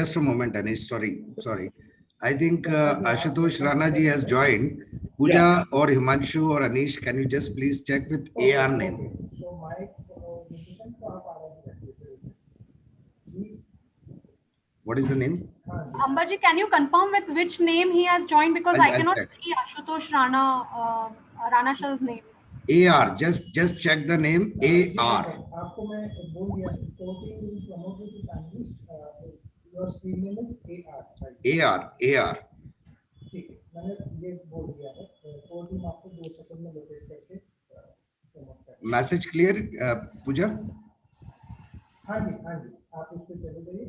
Just a moment, Anish. Sorry. I think Ashutosh Rana ji has joined. Pooja or Himanshu or Anish, can you just please check with AR name? So my location to आप What is the name? Ambaji, can you confirm with which name he has joined? Because I cannot see Ashutosh Rana Shah's name. AR, just check the name AR. आपको मैं बोल दिया reporting will promote you to panelist. Your screen name is AR. AR. ठीक है, मैंने ये बोल दिया है. Reporting आपको 2 सेकंड में लोकेट करके promote करें. Message clear, Pooja? हाँ जी. आप इस पे चले जाइए.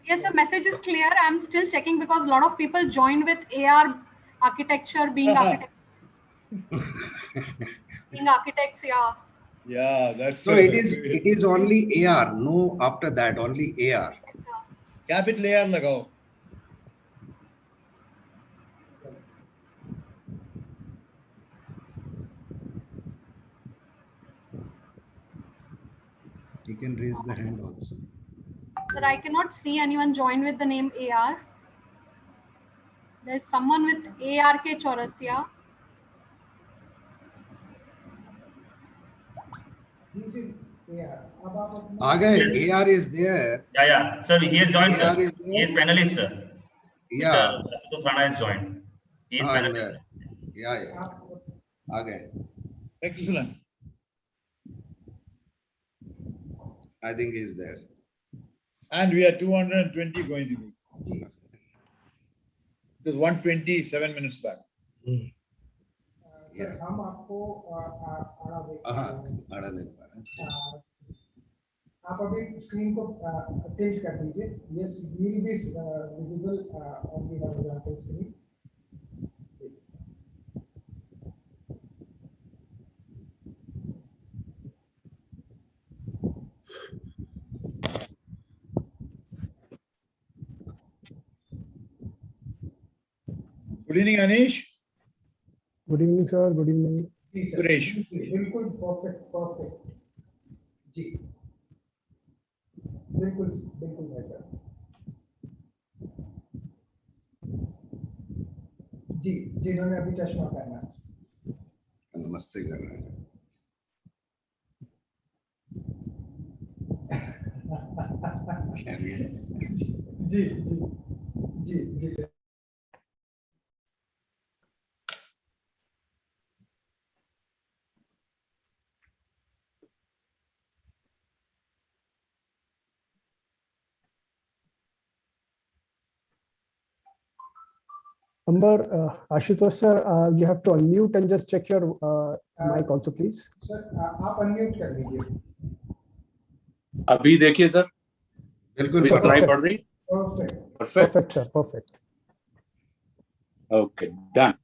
Yes, the message is clear. I'm still checking because a lot of people joined with AR architecture, being architects. Being architects, yeah. Yeah, that's so. It is only AR. No, after that only AR. Capital AR लगाओ. You can raise the hand also. Sir, I cannot see anyone join with the name AR. There's someone with ARK Chaurasia. AR is there. Yeah. Sir, he has joined. AR Sir. He is panelist, sir. Yeah. Ashutosh Rana has joined. He is panelist. Yeah. Excellent. I think he is there. And we are 220 going to be. It was 127 minutes back. Yeah. हम आपको आड़ा देख पा रहे हैं. आप अभी screen को टिल्ट कर दीजिए. Yes, will be visible on the horizontal screen. Good evening, Anish. Good evening, sir. Good evening. Suresh. बिल्कुल perfect. जी. बिल्कुल भाई साहब. जी, जिन्होंने अभी चश्मा पहना. नमस्ते कर रहे हैं. जी. Amber, Ashutosh sir, you have to unmute and just check your mic also, please. Sir, आप unmute कर लीजिए. अभी देखिए सर. बिल्कुल ट्राई पढ़ रही. Perfect sir, perfect. Okay, done.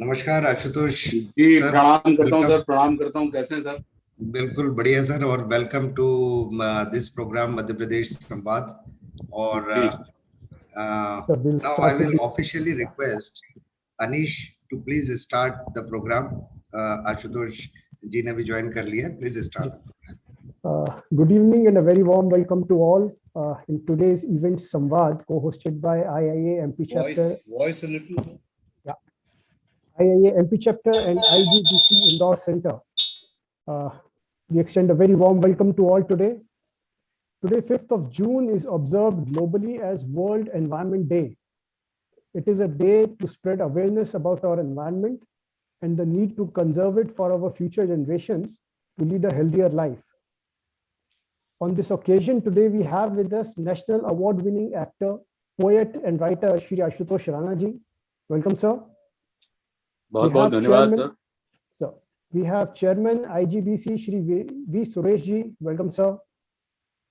नमस्कार आशुतोष जी, प्रणाम करता हूँ सर. प्रणाम करता हूँ. कैसे हैं सर? बिल्कुल बढ़िया सर. और welcome to this programme Madhya Pradesh संवाद. और now I will officially request Anish to please start the program. Ashutosh ji ने भी join कर लिया. Please start. Good evening and a very warm welcome to all in today's event Samvad, co-hosted by IIA MP chapter. Voice a little. Yeah. IIA MP chapter and IGBC Indoor Center. We extend a very warm welcome to all today. Today, 5th of June is observed globally as World Environment Day. It is a day to spread awareness about our environment and the need to conserve it for our future generations to lead a healthier life. On this occasion, today we have with us National Award-winning actor, poet and writer Shri Ashutosh Rana ji. Welcome, sir. बहुत धन्यवाद sir. So, we have Chairman IGBC Shri V. Suresh ji. Welcome, sir.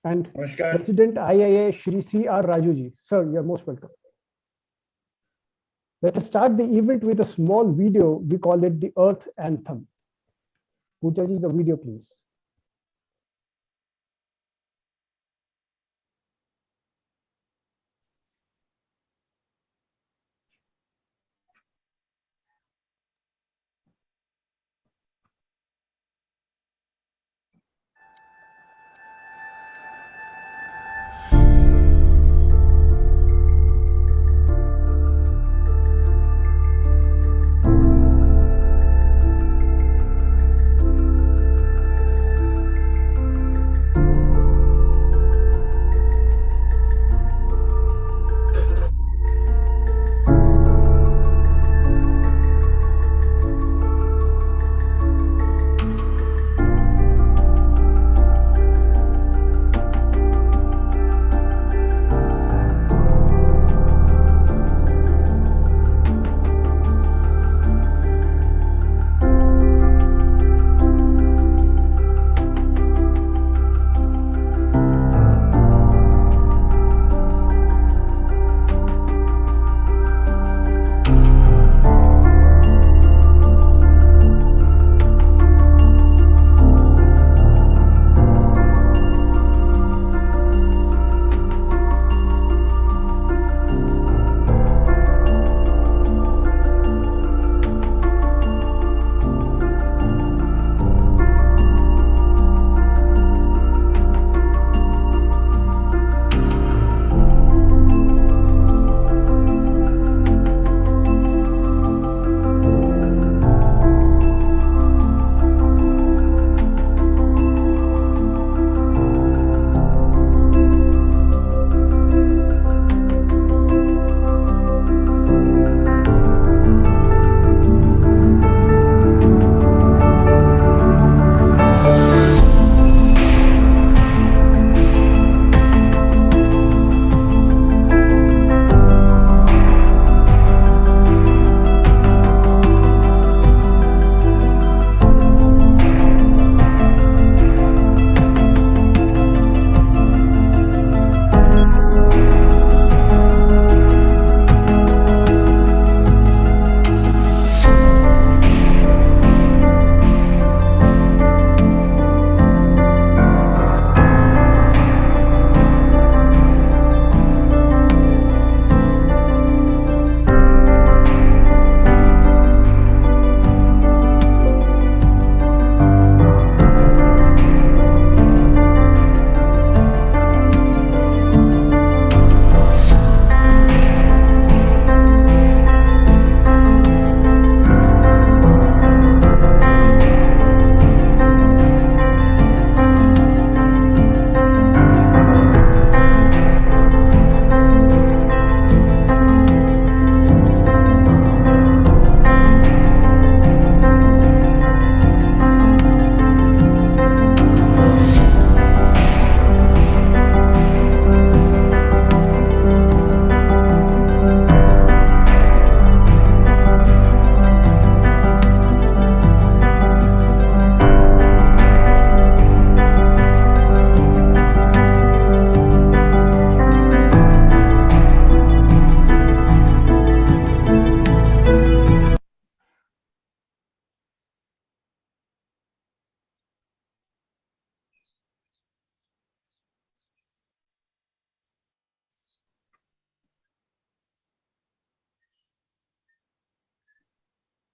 And Namaskar. President IIA Shri C.R. Raju ji. Sir, you are most welcome. Let us start the event with a small video. We call it the Earth Anthem. Pooja ji, the video, please.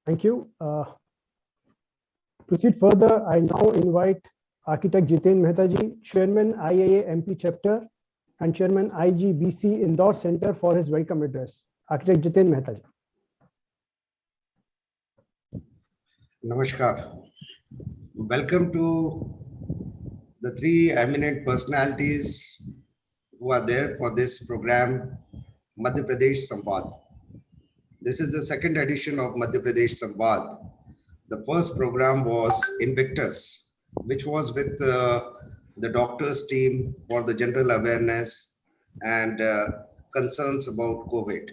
Thank you. Proceed further, I now invite Architect Jiten Mehta ji, Chairman IAA MP Chapter and Chairman IGBC Indore Center for his welcome address. Architect Jiten Mehta ji. Namaskar. Welcome to the three eminent personalities who are there for this program, Madhya Pradesh Samvad. This is the second edition of Madhya Pradesh Samvad. The first program was Invictus, which was with the doctors team for the general awareness and concerns about COVID.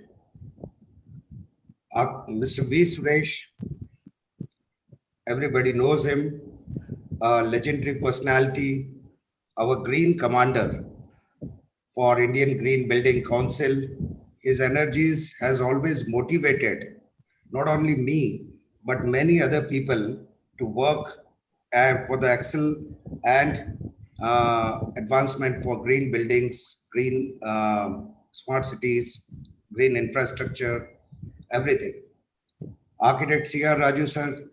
Mr. V. Suresh, everybody knows him, a legendary personality, our green commander for Indian Green Building Council. His energies has always motivated not only me, but many other people to work for the excel and advancement for green buildings, green smart cities, green infrastructure, everything. Architect C.R. Raju sir,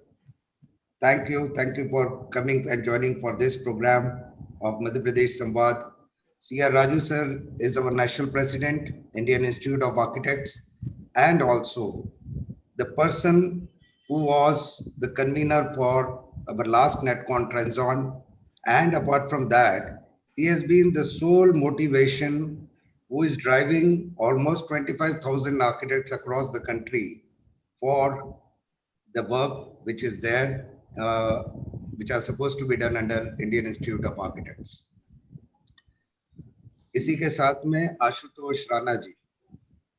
thank you for coming and joining for this program of Madhya Pradesh Samvad. C.R. Raju sir is our national president, Indian Institute of Architects, and also the person who was the convener for our last NetCon Trenzon. And apart from that, he has been the sole motivation who is driving almost 25,000 architects across the country for the work which is there, which are supposed to be done under Indian Institute of Architects. इसी के साथ में आशुतोष राणा जी,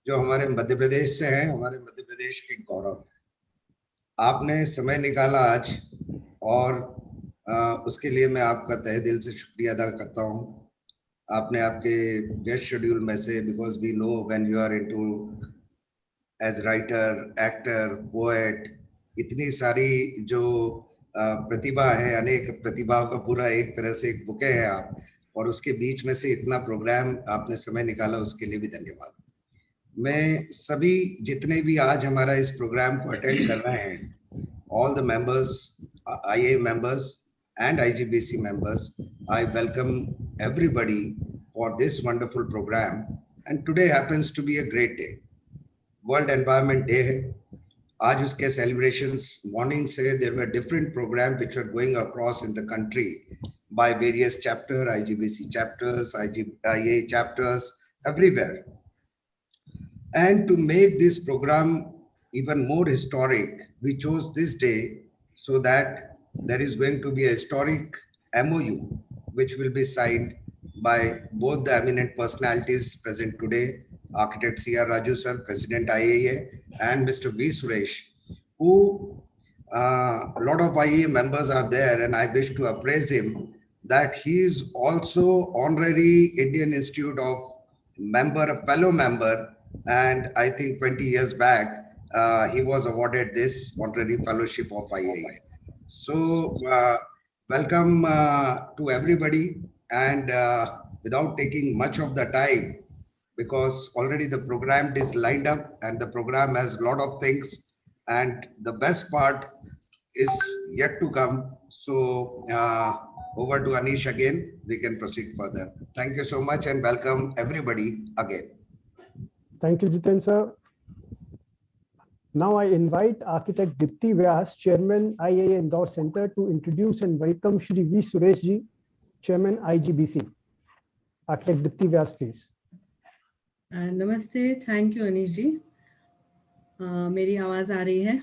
जो हमारे मध्य प्रदेश से हैं, हमारे मध्य प्रदेश के गौरव हैं। आपने समय निकाला आज और उसके लिए मैं आपका तहे दिल से शुक्रिया अदा करता हूं। आपने आपके व्यस्त शेड्यूल में से, because we know when you are into as writer, actor, poet, इतनी सारी जो प्रतिभा है, अनेक प्रतिभाओं का पूरा एक तरह से एक बुके है आप, और उसके बीच में से इतना प्रोग्राम आपने समय निकाला, उसके लिए भी धन्यवाद। मैं सभी जितने भी आज हमारा इस प्रोग्राम को अटेंड कर रहे हैं, all the members, IA members and IGBC members, I welcome everybody for this wonderful program. And today happens to be a great day. World Environment Day है। आज उसके celebrations morning से there were different programs which were going across in the country by various chapter, IGBC chapters, IA chapters, everywhere. And to make this program even more historic, we chose this day so that there is going to be a historic MOU which will be signed by both the eminent personalities present today, Architect C.R. Raju sir, President IAA, and Mr. V. Suresh, who a lot of IAA members are there, and I wish to appraise him that he is also honorary Indian Institute of member, a fellow member, and I think 20 years back, he was awarded this honorary fellowship of IAA. So welcome to everybody, and without taking much of the time, because already the program is lined up and the program has a lot of things, and the best part is yet to come. So over to Anish again, we can proceed further. Thank you so much and welcome everybody again. Thank you, Jiten sir. Now I invite Architect Dipti Vyas, Chairman IAA Indore Center, to introduce and welcome Shri V. Suresh ji, Chairman IGBC. Architect Dipti Vyas, please. Namaste. Thank you, Anish ji. मेरी आवाज आ रही है?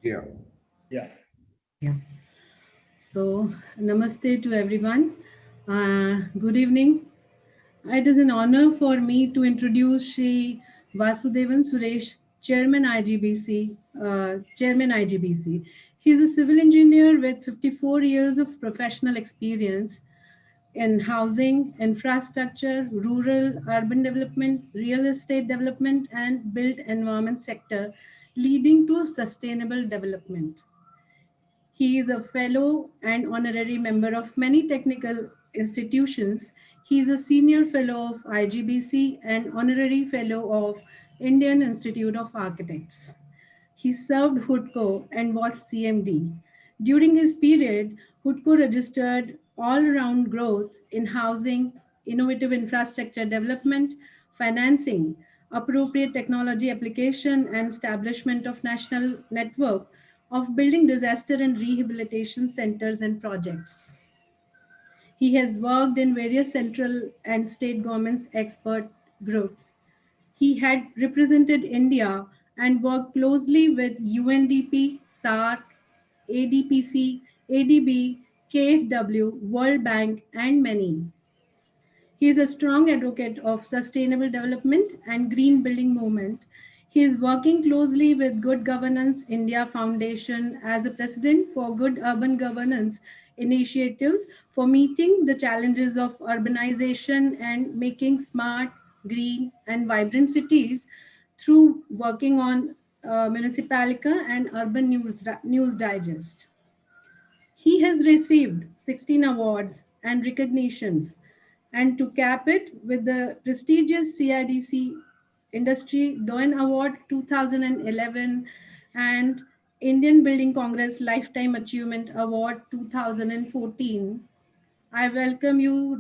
Yeah. So, namaste to everyone. Good evening. It is an honor for me to introduce Shri Vasudevan Suresh, Chairman IGBC. He is a civil engineer with 54 years of professional experience in housing, infrastructure, rural, urban development, real estate development, and built environment sector, leading to sustainable development. He is a fellow and honorary member of many technical institutions. He is a senior fellow of IGBC and honorary fellow of Indian Institute of Architects. He served HUDCO and was CMD. During his period, HUDCO registered all-round growth in housing, innovative infrastructure development, financing, appropriate technology application, and establishment of national network of building disaster and rehabilitation centers and projects. He has worked in various central and state governments expert groups. He had represented India and worked closely with UNDP, SAARC, ADPC, ADB, KFW, World Bank, and many. He is a strong advocate of sustainable development and green building movement. He is working closely with Good Governance India Foundation as a president for Good Urban Governance initiatives for meeting the challenges of urbanization and making smart, green, and vibrant cities through working on Municipalica and Urban News Digest. He has received 16 awards and recognitions, and to cap it with the prestigious CIDC Industry Doyen Award 2011 and Indian Building Congress Lifetime Achievement Award 2014. I welcome you,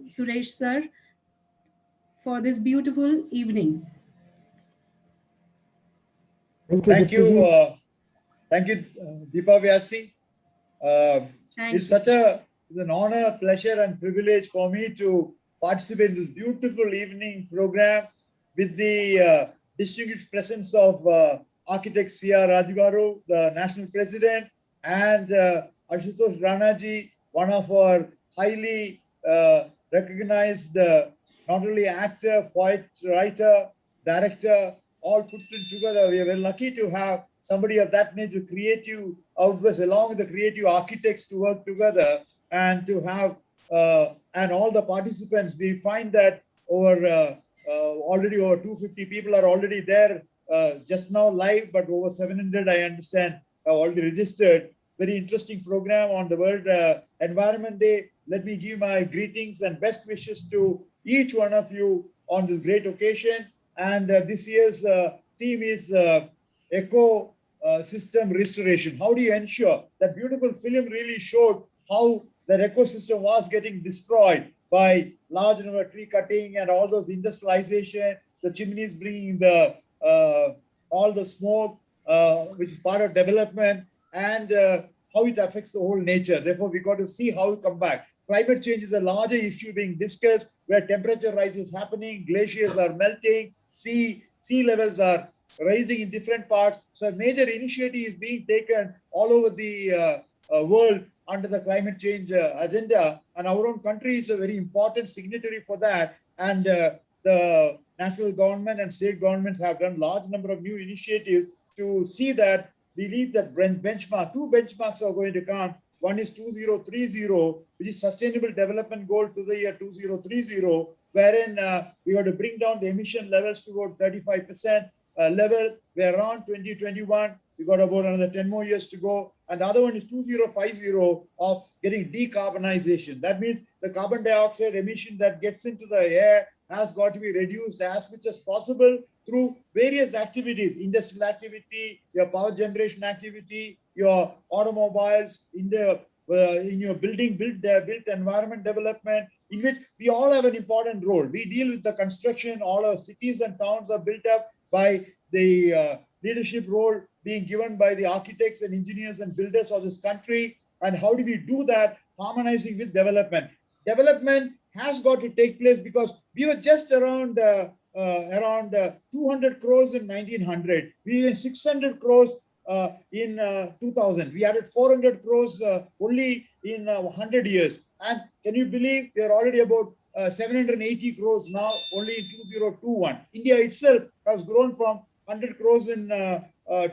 Suresh sir, for this beautiful evening. Thank you, Deepa Vyasi. It's such an honor, pleasure, and privilege for me to participate in this beautiful evening program with the distinguished presence of architect C.R. Rajgaru, the national president, and Ashutosh Ranaji, one of our highly recognized not only actor, poet, writer, director, all put together. We are very lucky to have somebody of that nature, creative outburst, along with the creative architects to work together and to have, and all the participants. We find that already over 250 people are already there just now live, but over 700, I understand, have already registered. Very interesting program on the World Environment Day. Let me give my greetings and best wishes to each one of you on this great occasion. And this year's theme is ecosystem restoration. How do you ensure? That beautiful film really showed how that ecosystem was getting destroyed by large number of tree cutting and all those industrialization, the chimneys bringing the all the smoke, which is part of development, and how it affects the whole nature. Therefore, we got to see how it come back. Climate change is a larger issue being discussed, where temperature rise is happening, glaciers are melting, sea levels are rising in different parts. So a major initiative is being taken all over the world under the climate change agenda, and our own country is a very important signatory for that. And the national government and state governments have done large number of new initiatives to see that we need that benchmark. Two benchmarks are going to come. One is 2030, which is Sustainable Development Goal to the year 2030, wherein we have to bring down the emission levels to about 35% level. We're around 2021. We got about another 10 more years to go. And the other one is 2050 of getting decarbonization. That means the carbon dioxide emission that gets into the air has got to be reduced as much as possible through various activities, industrial activity, your power generation activity, your automobiles, in your built environment development, in which we all have an important role. We deal with the construction. All our cities and towns are built up by the leadership role being given by the architects and engineers and builders of this country. And how do we do that? Harmonizing with development. Development has got to take place, because we were just around 200 crores in 1900. We were 600 crores in 2000. We added 400 crores only in 100 years. And can you believe we are already about 780 crores now, only in 2021. India itself has grown from 100 crores in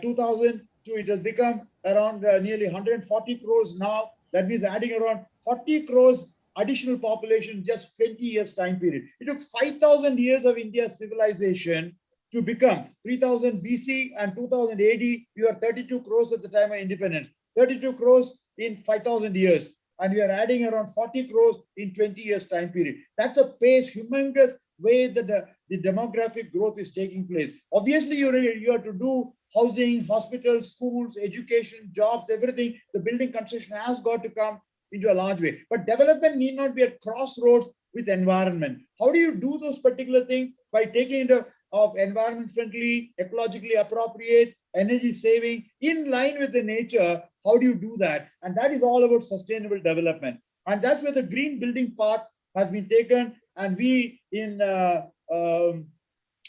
2000 to it has become around nearly 140 crores now. That means adding around 40 crores additional population in just 20 years time period. It took 5,000 years of India's civilization to become 3000 BC and 2000 AD. We were 32 crores at the time of independence. 32 crores in 5,000 years. And we are adding around 40 crores in 20 years time period. That's a pace, humongous way that the demographic growth is taking place. Obviously, you have to do housing, hospitals, schools, education, jobs, everything. The building construction has got to come into a large way. But development need not be at crossroads with environment. How do you do those particular things? By taking into of environment friendly, ecologically appropriate, energy saving, in line with the nature. How do you do that? And that is all about sustainable development. And that's where the green building path has been taken. And we in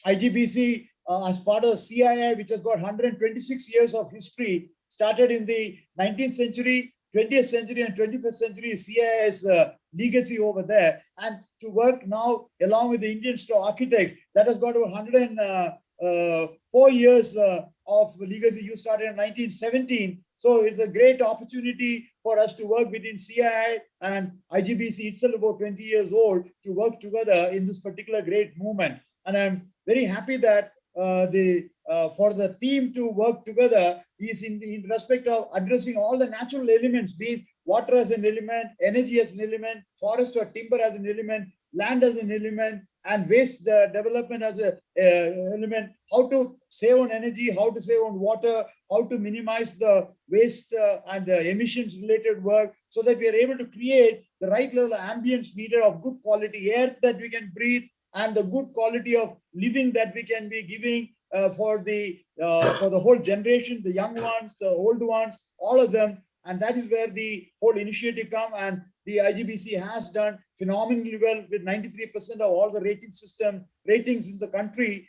IGBC, as part of CII, which has got 126 years of history, started in the 19th century, 20th century and 21st century, CII's legacy over there, and to work now along with the Indian Institute of Architects, that has got over 104 years of legacy. You started in 1917. So it's a great opportunity for us to work between CII and IGBC, itself about 20 years old, to work together in this particular great movement. And I'm very happy that for the team to work together is in respect of addressing all the natural elements, be it water as an element, energy as an element, forest or timber as an element, land as an element, and waste development as an element, how to save on energy, how to save on water, how to minimize the waste and emissions related work, so that we are able to create the right level of ambience needed of good quality air that we can breathe, and the good quality of living that we can be giving for the whole generation, the young ones, the old ones, all of them. And that is where the whole initiative come, and the IGBC has done phenomenally well with 93% of all the ratings in the country,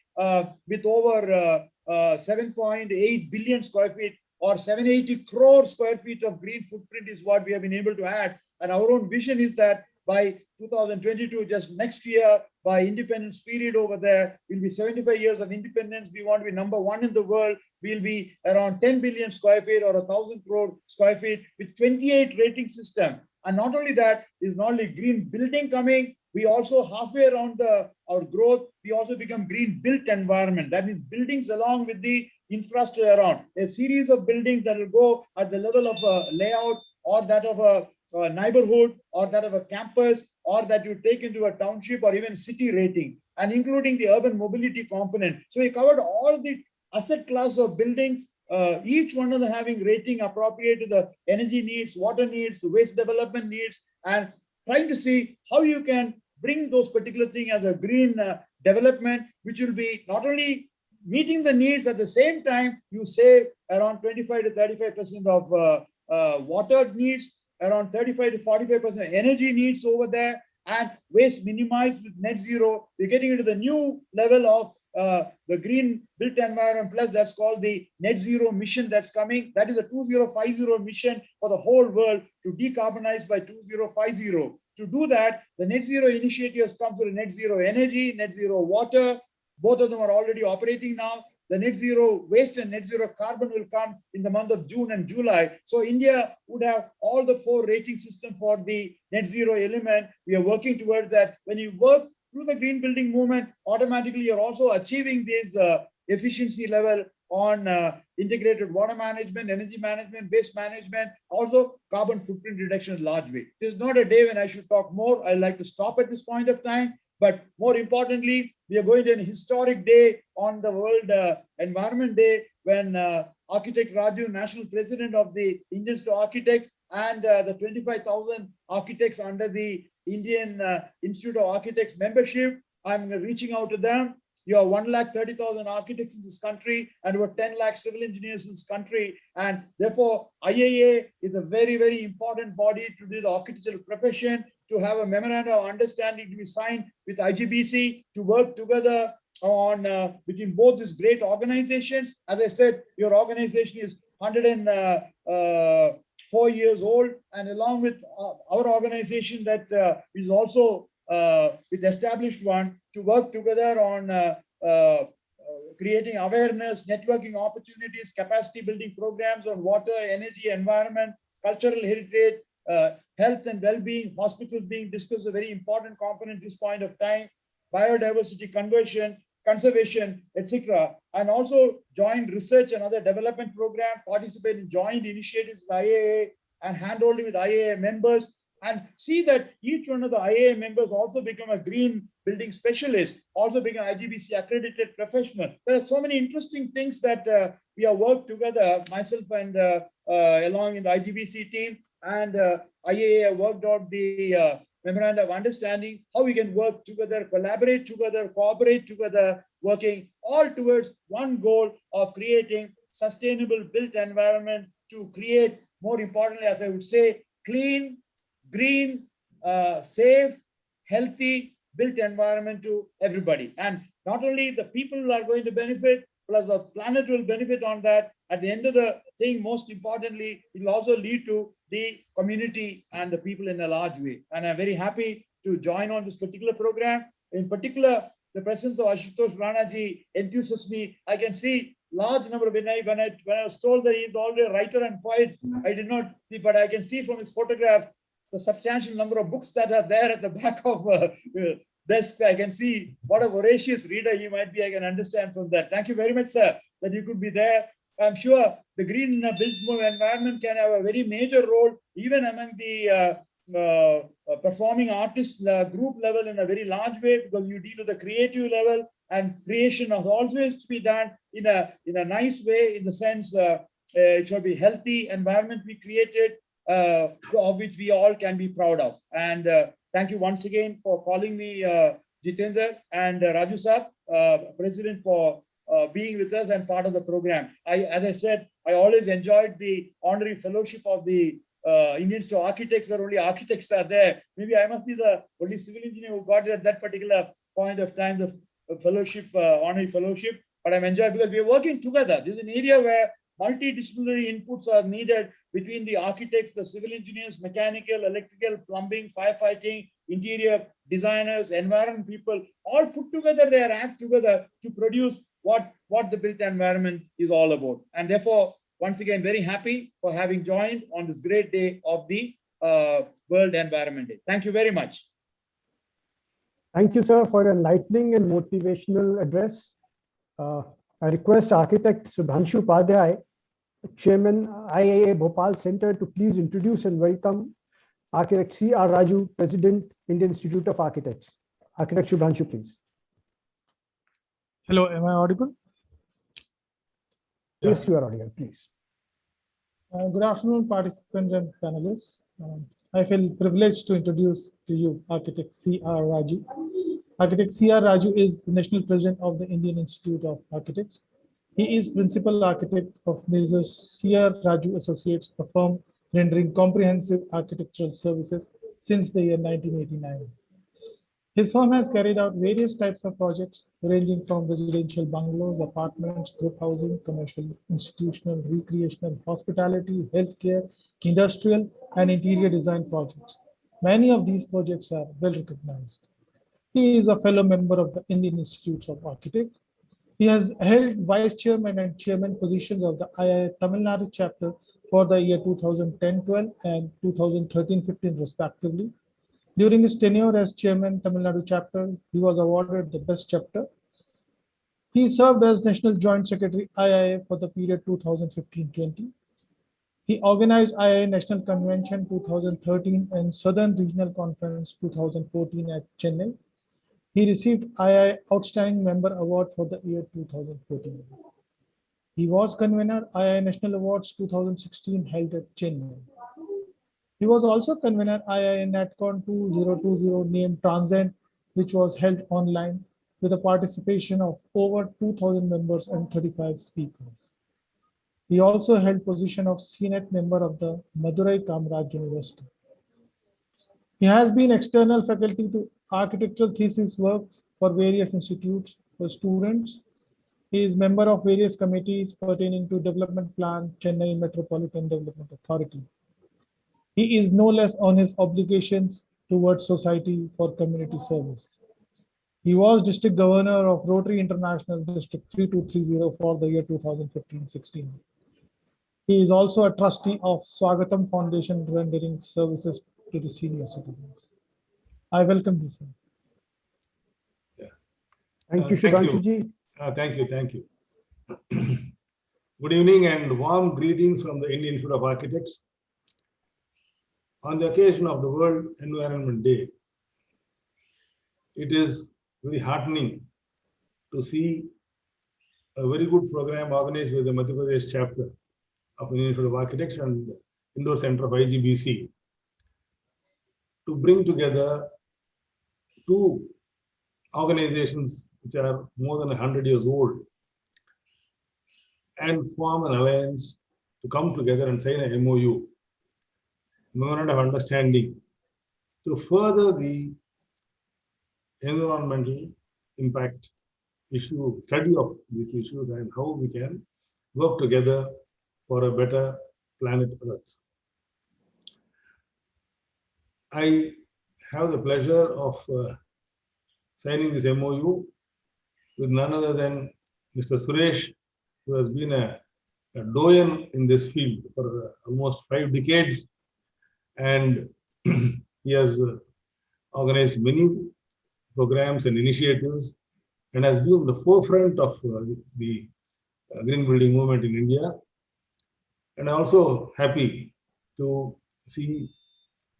with over 7.8 billion square feet or 780 crore square feet of green footprint is what we have been able to add. And our own vision is that by 2022, just next year, by independence period over there, will be 75 years of independence. We want to be number one in the world. We'll be around 10 billion square feet or 1,000 crore square feet with 28 rating system. And not only that, is not only green building coming, we also halfway around our growth, we also become green built environment. That means buildings along with the infrastructure around. A series of buildings that will go at the level of a layout or that of a neighborhood or that of a campus, or that you take into a township or even city rating, and including the urban mobility component. So we covered all the asset class of buildings, each one of them having rating appropriate to the energy needs, water needs, the waste development needs, and trying to see how you can bring those particular things as a green development, which will be not only meeting the needs, at the same time you save around 25 to 35% of water needs, around 35 to 45% energy needs over there, and waste minimized with net zero. We're getting into the new level of the green built environment plus, that's called the net zero mission that's coming. That is a 2050 mission for the whole world to decarbonize by 2050. To do that, the net zero initiatives come through net zero energy, net zero water. Both of them are already operating now. The net zero waste and net zero carbon will come in the month of June and July. So India would have all the 4 rating systems for the net zero element. We are working towards that. When you work through the green building movement, automatically you're also achieving this efficiency level on integrated water management, energy management, waste management, also carbon footprint reduction in large way. This is not a day when I should talk more. I'd like to stop at this point of time. But more importantly, we are going to an historic day on the World Environment Day, when Architect Raju, National President of the Indian Institute of Architects, and the 25,000 architects under the Indian Institute of Architects membership, I'm reaching out to them. You have 130,000 architects in this country and over 10 lakh civil engineers in this country. And therefore, IIA is a very, very important body to do the architectural profession, to have a memorandum of understanding to be signed with IGBC, to work together on between both these great organizations. As I said, your organization is 104 years old, and along with our organization that is also with established one, to work together on creating awareness, networking opportunities, capacity building programs on water, energy, environment, cultural heritage, health and well-being, hospitals being discussed, a very important component at this point of time, biodiversity conservation, etc. And also joint research and other development program, participate in joint initiatives with IAA and handholding with IAA members, and see that each one of the IAA members also become a green building specialist, also become IGBC accredited professional. There are so many interesting things that we have worked together, myself and along in the IGBC team, and IAA worked out the memorandum of understanding, how we can work together, collaborate together, cooperate together, working all towards one goal of creating sustainable built environment to create, more importantly, as I would say, clean, green, safe, healthy built environment to everybody. And not only the people are going to benefit, plus the planet will benefit on that. At the end of the thing, most importantly, it will also lead to the community and the people in a large way. And I'm very happy to join on this particular program. In particular, the presence of Ashutosh Rana ji enthuses me. I can see large number of, when I was told that he's already a writer and poet, I did not see, but I can see from his photograph the substantial number of books that are there at the back of desk. I can see what a voracious reader he might be. I can understand from that. Thank you very much, sir, that you could be there. I'm sure the green built environment can have a very major role even among the performing artists group level in a very large way, because you deal with the creative level, and creation of always to be done in a nice way, in the sense it should be healthy environment we created, of which we all can be proud of. And thank you once again for calling me Jitendra, and Raju Saab, President, for being with us and part of the program. As I said, I always enjoyed the honorary fellowship of the Indian Institute of Architects, where only architects are there. Maybe I must be the only civil engineer who got it at that particular point of time, the fellowship, honorary fellowship. But I'm enjoying because we're working together. This is an area where multidisciplinary inputs are needed between the architects, the civil engineers, mechanical, electrical, plumbing, firefighting, interior designers, environment people, all put together their act together to produce what the built environment is all about. And therefore, once again, very happy for having joined on this great day of the World Environment Day. Thank you very much. Thank you, sir, for your enlightening and motivational address. I request Architect Sudhanshu Upadhyay, Chairman, IAA Bhopal Center, to please introduce and welcome Architect C.R. Raju, President, Indian Institute of Architects. Architect Sudhanshu, please. Hello, am I audible? Yes, you are audible, please. Good afternoon, participants and panelists. I feel privileged to introduce to you Architect C.R. Raju. Architect C.R. Raju is the National President of the Indian Institute of Architects. He is Principal Architect of Mr. C.R. Raju Associates, a firm rendering comprehensive architectural services since the year 1989. His firm has carried out various types of projects ranging from residential bungalows, apartments, group housing, commercial, institutional, recreational, hospitality, healthcare, industrial, and interior design projects. Many of these projects are well recognized. He is a fellow member of the Indian Institute of Architects. He has held Vice Chairman and Chairman positions of the IIA Tamil Nadu chapter for the year 2010-12 and 2013-15 respectively. During his tenure as Chairman Tamil Nadu chapter, he was awarded the Best Chapter. He served as National Joint Secretary IIA for the period 2015-20. He organized IIA National Convention 2013 and Southern Regional Conference 2014 at Chennai. He received IIA Outstanding Member Award for the year 2014. He was convener IIA National Awards 2016 held at Chennai. He was also convener IIA NatCon 2020 named Transcend, which was held online with the participation of over 2,000 members and 35 speakers. He also held position of CNET member of the Madurai Kamaraj University. He has been external faculty to architectural thesis works for various institutes for students. He is member of various committees pertaining to Development Plan, Chennai Metropolitan Development Authority. He is no less on his obligations towards society for community service. He was District Governor of Rotary International District 3230 for the year 2015-16. He is also a trustee of Swagatam Foundation rendering services to the senior citizens. I welcome you, sir. Thank you, Sudhanshu ji. Thank you. Good evening and warm greetings from the Indian Institute of Architects. on the occasion of the World Environment Day, it is very heartening to see a very good program organized with the Madhya Pradesh chapter of the Indian Institute of Architects and Indoor Center of IGBC to bring together two organizations which are more than 100 years old and form an alliance to come together and sign a MOU, Memorandum of Understanding, to further the environmental impact issue, study of these issues and how we can work together for a better planet Earth. I have the pleasure of signing this MOU with none other than Mr. Suresh, who has been a doyen in this field for almost 5 decades, and he has organized many programs and initiatives and has been the forefront of the green building movement in India. And I'm also happy to see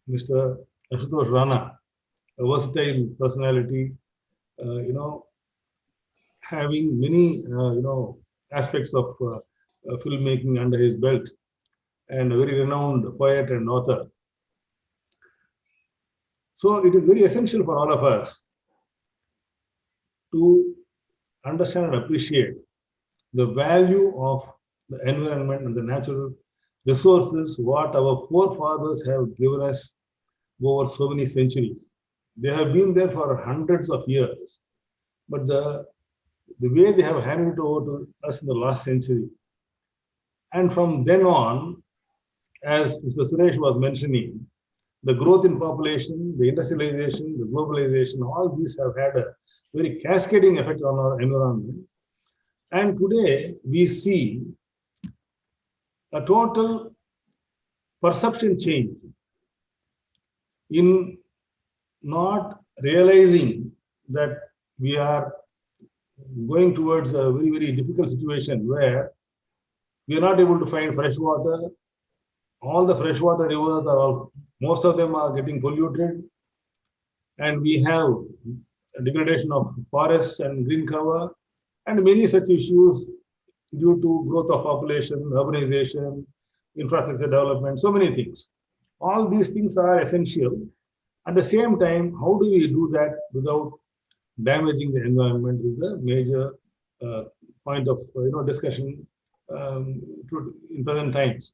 Mr. Ashutosh Rana, a versatile personality, having many, aspects of filmmaking under his belt, and a very renowned poet and author. So it is very essential for all of us to understand and appreciate the value of the environment and the natural resources, what our forefathers have given us over so many centuries. They have been there for hundreds of years, but the way they have handed it over to us in the last century. And from then on, as Mr. Suresh was mentioning, the growth in population, the industrialization, the globalization, all these have had a very cascading effect on our environment. And today we see a total perception change in not realizing that we are going towards a very, very difficult situation where we are not able to find fresh water. All the freshwater rivers are all, most of them are getting polluted. And we have a degradation of forests and green cover and many such issues due to growth of population, urbanization, infrastructure development, so many things. All these things are essential. At the same time, how do we do that without damaging the environment is the major point of discussion in present times.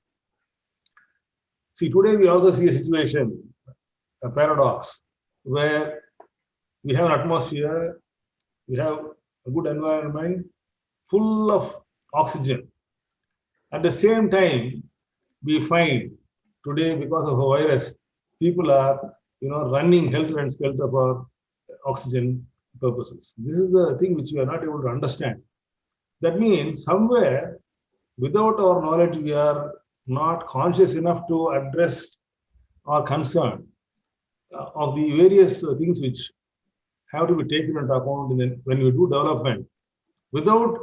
See, today we also see a situation, a paradox, where we have an atmosphere, we have a good environment full of oxygen. At the same time, we find today, because of a virus, people are running helter and skelter for oxygen purposes. This is the thing which we are not able to understand. That means somewhere, without our knowledge, we are not conscious enough to address our concern of the various things which have to be taken into account when we do development, without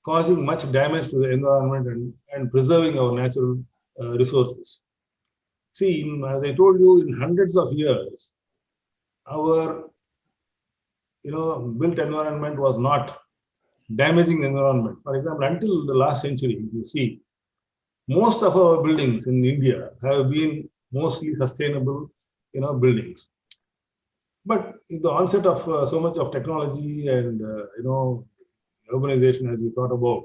causing much damage to the environment and preserving our natural resources. See, as I told you, in hundreds of years, our built environment was not damaging the environment. For example, until the last century, you see, most of our buildings in India have been mostly sustainable, buildings. But in the onset of so much of technology and urbanization, as we thought about,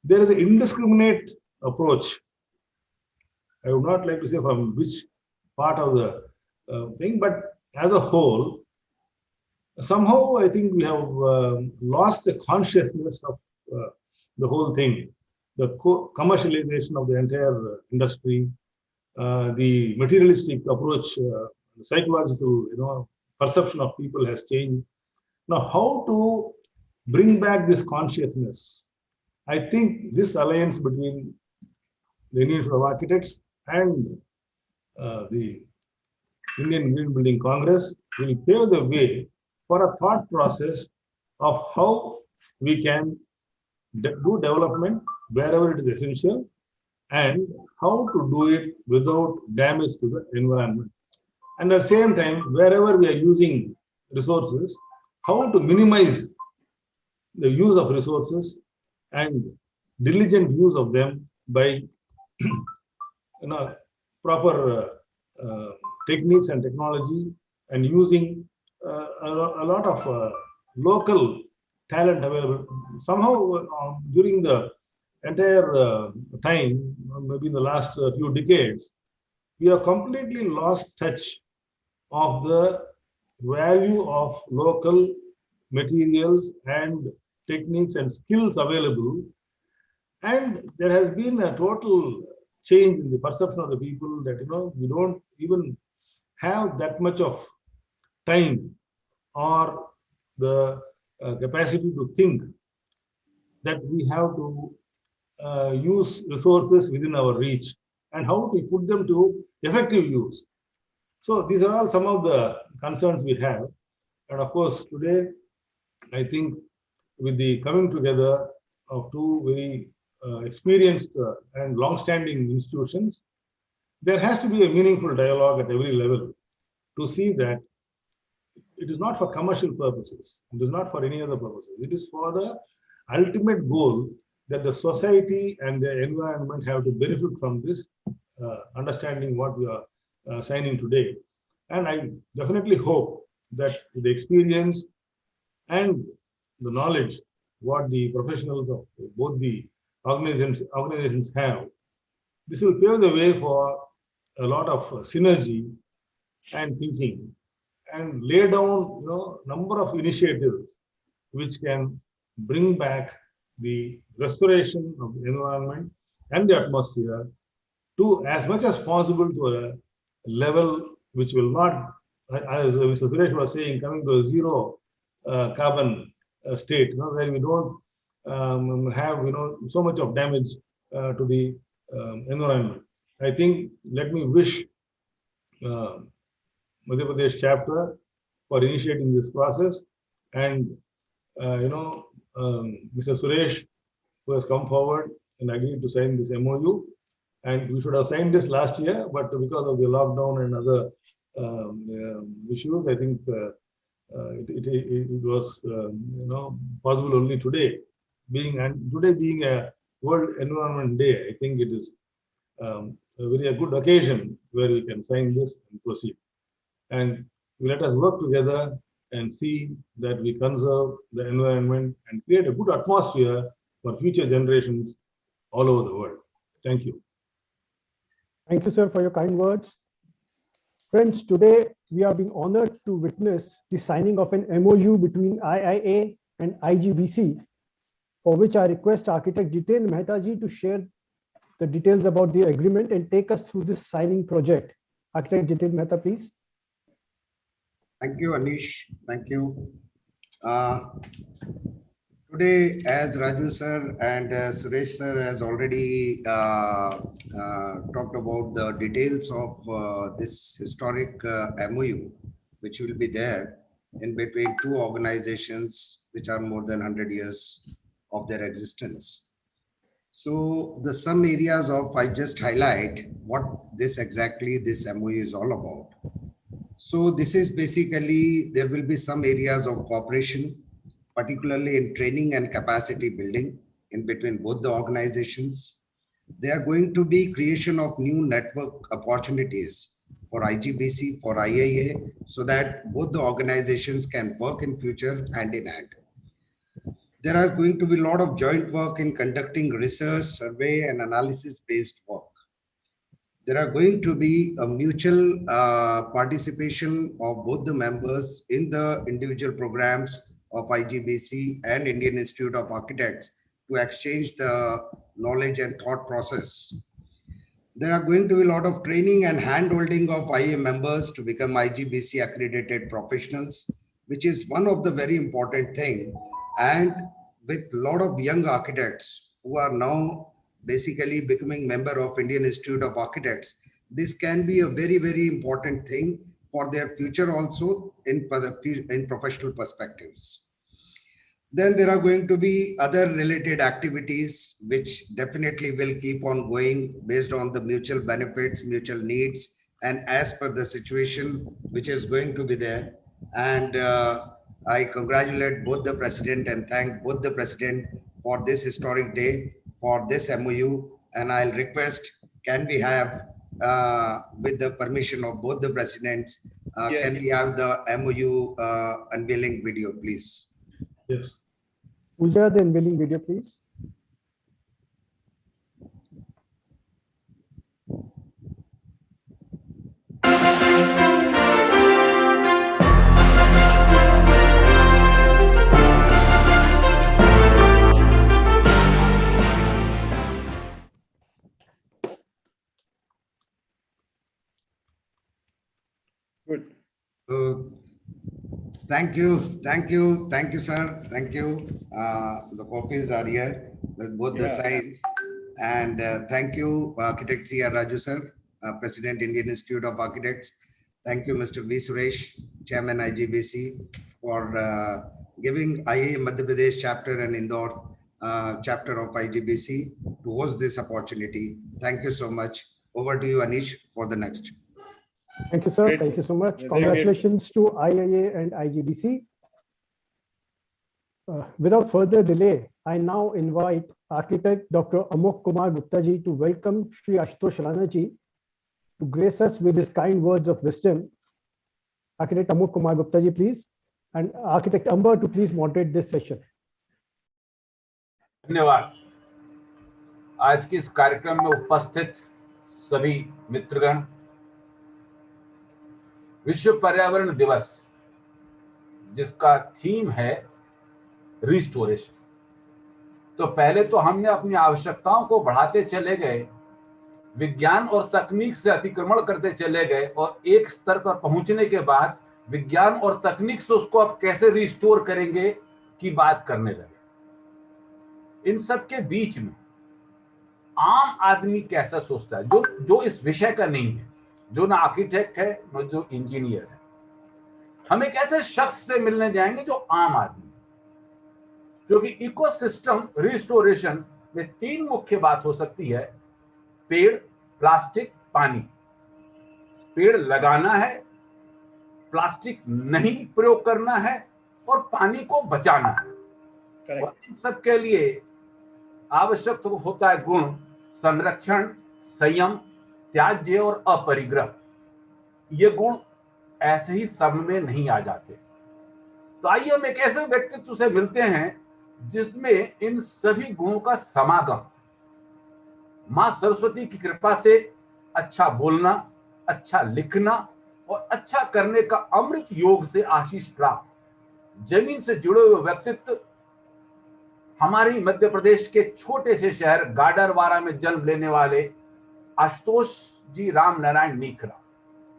there is an indiscriminate approach. I would not like to say from which part of the thing, but as a whole, somehow I think we have lost the consciousness of the whole thing. The commercialization of the entire industry, the materialistic approach, the psychological, perception of people has changed. Now, how to bring back this consciousness? I think this alliance between the Indian Institute of Architects and the Indian Green Building Congress will pave the way for a thought process of how we can do development wherever it is essential and how to do it without damage to the environment. And at the same time, wherever we are using resources, how to minimize the use of resources and diligent use of them by proper techniques and technology, and using a lot of local talent available. Somehow during the entire time, maybe in the last few decades, we have completely lost touch of the value of local materials and techniques and skills available. And there has been a total change in the perception of the people that, we don't even have that much of time or the capacity to think that we have to use resources within our reach and how to put them to effective use. So these are all some of the concerns we have. And of course, today, I think with the coming together of two very experienced and long-standing institutions, there has to be a meaningful dialogue at every level to see that it is not for commercial purposes. It is not for any other purposes. It is for the ultimate goal that the society and the environment have to benefit from this understanding what we are signing today. And I definitely hope that the experience and the knowledge what the professionals of both the organizations have, this will pave the way for a lot of synergy and thinking, and lay down number of initiatives which can bring back the restoration of the environment and the atmosphere to as much as possible to a level which will not, as Mr. Suresh was saying, coming to a zero carbon state, where we don't have so much of damage to the environment. I think, let me wish Madhya Pradesh chapter for initiating this process, and Mr. Suresh, who has come forward and agreed to sign this MOU. And we should have signed this last year, but because of the lockdown and other issues, I think it was possible only today. Today being a World Environment Day, I think it is a very good occasion where we can sign this and proceed. And let us work together and see that we conserve the environment and create a good atmosphere for future generations all over the world. Thank you. Thank you, sir, for your kind words. Friends, today we are being honored to witness the signing of an MOU between IIA and IGBC, for which I request Architect Jiten Mehta ji to share the details about the agreement and take us through this signing project. Architect Jiten Mehta, please. Thank you, Anish. Thank you. Today, as Raju sir and Suresh sir has already talked about the details of this historic MOU, which will be there in between two organizations which are more than 100 years of their existence. So the some areas of, I just highlight what this MOU is all about. So this is basically, there will be some areas of cooperation, particularly in training and capacity building in between both the organizations. There are going to be creation of new network opportunities for IGBC, for IIA, so that both the organizations can work in future hand in hand. There are going to be a lot of joint work in conducting research, survey, and analysis-based work. There are going to be a mutual participation of both the members in the individual programs of IGBC and Indian Institute of Architects to exchange the knowledge and thought process. There are going to be a lot of training and hand-holding of IA members to become IGBC accredited professionals, which is one of the very important thing. And with a lot of young architects who are now basically becoming member of Indian Institute of Architects, this can be a very, very important thing for their future also in professional perspectives. Then there are going to be other related activities which definitely will keep on going based on the mutual benefits, mutual needs, and as per the situation which is going to be there. And I congratulate both the president and thank both the president for this historic day, for this MOU. And I'll request, can we have, with the permission of both the presidents, Yes. can we have the MOU unveiling video, please? Yes. Pooja, the unveiling video, please. Good. So, thank you, sir. Thank you. The copies are here with both the Yeah. signs. And thank you, Architect C.R. Raju, sir, President, Indian Institute of Architects. Thank you, Mr. V. Suresh, Chairman, IGBC, for giving IIA Madhya Pradesh chapter and Indore chapter of IGBC to host this opportunity. Thank you so much. Over to you, Anish, for the next. Thank you, sir. Great, Thank sir. you so much. Yeah, very Congratulations to IIA and IGBC. Without further delay, I now invite Architect Dr. Amok Kumar Gupta ji to welcome Shri Ashutosh Rana ji to grace us with his kind words of wisdom. Architect Amok Kumar Gupta ji, please. And Architect Amber to please moderate this session. धन्यवाद। आज के इस कार्यक्रम में उपस्थित सभी मित्रगण, विश्व पर्यावरण दिवस जिसका थीम है रिस्टोरेशन, तो पहले तो हमने अपनी आवश्यकताओं को बढ़ाते चले गए, विज्ञान और तकनीक से अतिक्रमण करते चले गए और एक स्तर पर पहुंचने के बाद विज्ञान और तकनीक से उसको अब कैसे रिस्टोर करेंगे की बात करने लगे। इन सब के बीच में आम आदमी कैसा सोचता है, जो इस विषय का नहीं है, जो ना आर्किटेक्ट है ना जो इंजीनियर है, हम एक ऐसे शख्स से मिलने जाएंगे जो आम आदमी, क्योंकि इकोसिस्टम रिस्टोरेशन में तीन मुख्य बात हो सकती है: पेड़, प्लास्टिक, पानी। पेड़ लगाना है, प्लास्टिक नहीं प्रयोग करना है और पानी को बचाना है। और इन सब के लिए आवश्यक तो होता है गुण संरक्षण, संयम, त्याज्य और अपरिग्रह। ये गुण ऐसे ही सब में नहीं आ जाते। तो आइए हम एक ऐसे व्यक्तित्व से मिलते हैं जिसमें इन सभी गुणों का समागम, मां सरस्वती की कृपा से अच्छा बोलना, अच्छा लिखना और अच्छा करने का अमृत योग से आशीष प्राप्त, जमीन से जुड़े हुए व्यक्तित्व, हमारी मध्य प्रदेश के छोटे से शहर गाडरवारा में जन्म लेने वाले आशुतोष जी राम नारायण नीखरा,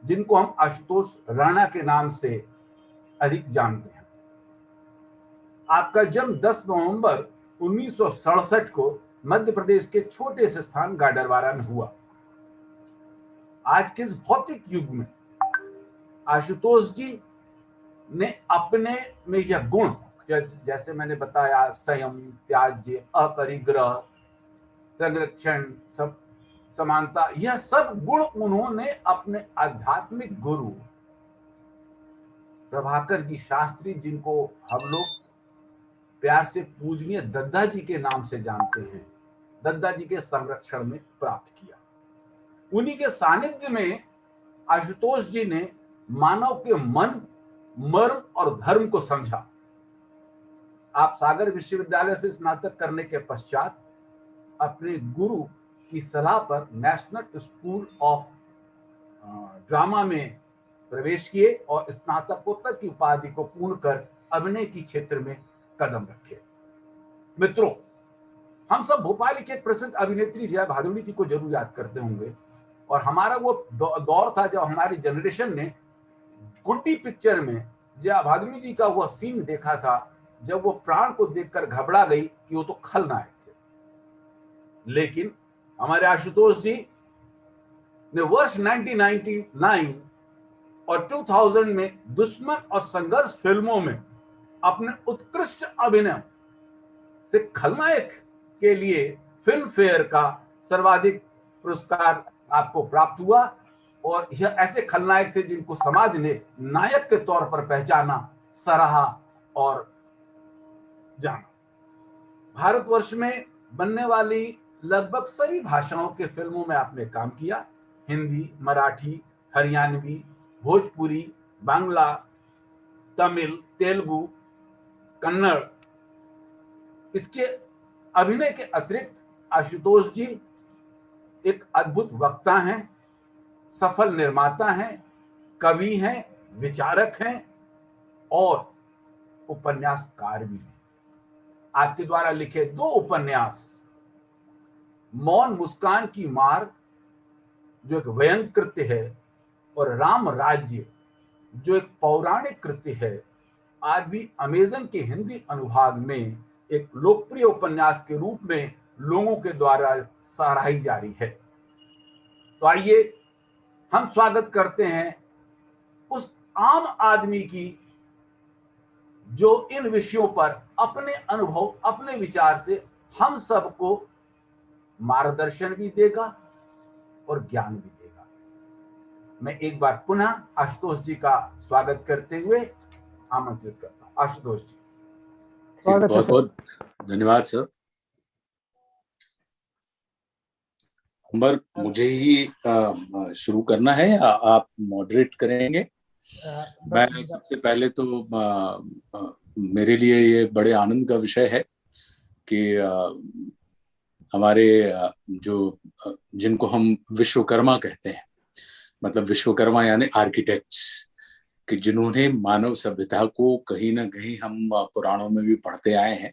जिनको हम आशुतोष राणा के नाम से अधिक जानते हैं। आपका जन्म 10 नवंबर 1967 को मध्य प्रदेश के छोटे से स्थान गाडरवारा में हुआ। आज के इस भौतिक युग में आशुतोष जी ने अपने में यह गुण, जैसे मैंने बताया, संयम, त्याज्य, अपरिग्रह, संरक्षण, समानता, यह सब गुण उन्होंने अपने आध्यात्मिक गुरु प्रभाकर जी शास्त्री, जिनको हम लोग प्यार से पूजनीय दद्दा जी के नाम से जानते हैं, दद्दा जी के संरक्षण में प्राप्त किया। उन्हीं के सानिध्य में आशुतोष जी ने मानव के मन, मर्म और धर्म को समझा। आप सागर विश्वविद्यालय से स्नातक करने के पश्चात अपने गुरु की सलाह पर नेशनल स्कूल ऑफ ड्रामा में प्रवेश किए और स्नातकोत्तर की उपाधि को पूर्ण कर अभिनय की क्षेत्र में कदम रखे। मित्रों, हम सब भोपाल की एक प्रसिद्ध अभिनेत्री जया भादुड़ी जी को जरूर याद करते होंगे, और हमारा वो दौर था जब हमारी जनरेशन ने गुड्डी पिक्चर में जया भादुड़ी जी का वो सीन देखा था जब वो प्राण को देखकर घबरा गई कि वो तो खलनायक थे। लेकिन हमारे आशुतोष जी ने वर्ष 1999 और 2000 में दुश्मन और संघर्ष फिल्मों में अपने उत्कृष्ट अभिनय से खलनायक के लिए फिल्म फेयर का सर्वाधिक पुरस्कार आपको प्राप्त हुआ, और यह ऐसे खलनायक थे जिनको समाज ने नायक के तौर पर पहचाना, सराहा और जाना। भारतवर्ष में बनने वाली लगभग सभी भाषाओं के फिल्मों में आपने काम किया। हिंदी, मराठी, हरियाणवी, भोजपुरी, बांग्ला, तमिल, तेलुगु, कन्नड़। इसके अभिनय के अतिरिक्त आशुतोष जी एक अद्भुत वक्ता हैं, सफल निर्माता हैं, कवि हैं, विचारक हैं और उपन्यासकार भी हैं। आपके द्वारा लिखे 2 उपन्यास, मौन मुस्कान की मार जो एक व्यंग्य कृत्य है और राम राज्य जो एक पौराणिक कृत्य है, आज भी अमेजन के हिंदी अनुभाग में एक लोकप्रिय उपन्यास के रूप में लोगों के द्वारा सराही जा रही है। तो आइए हम स्वागत करते हैं उस आम आदमी की जो इन विषयों पर अपने अनुभव, अपने विचार से हम सबको मार्गदर्शन भी देगा और ज्ञान भी देगा। मैं एक बार पुनः आशुतोष जी का स्वागत करते हुए आमंत्रित करता हूं। आशुतोष जी, स्वागत है बहुत सर। बहुत धन्यवाद सर। अंबर, मुझे ही शुरू करना है या आप मॉडरेट करेंगे? मैं सबसे पहले तो मेरे लिए ये बड़े आनंद का विषय है कि हमारे जो जिनको हम विश्वकर्मा कहते हैं, मतलब विश्वकर्मा यानी आर्किटेक्ट्स, कि जिन्होंने मानव सभ्यता को कहीं ना कहीं, हम पुराणों में भी पढ़ते आए हैं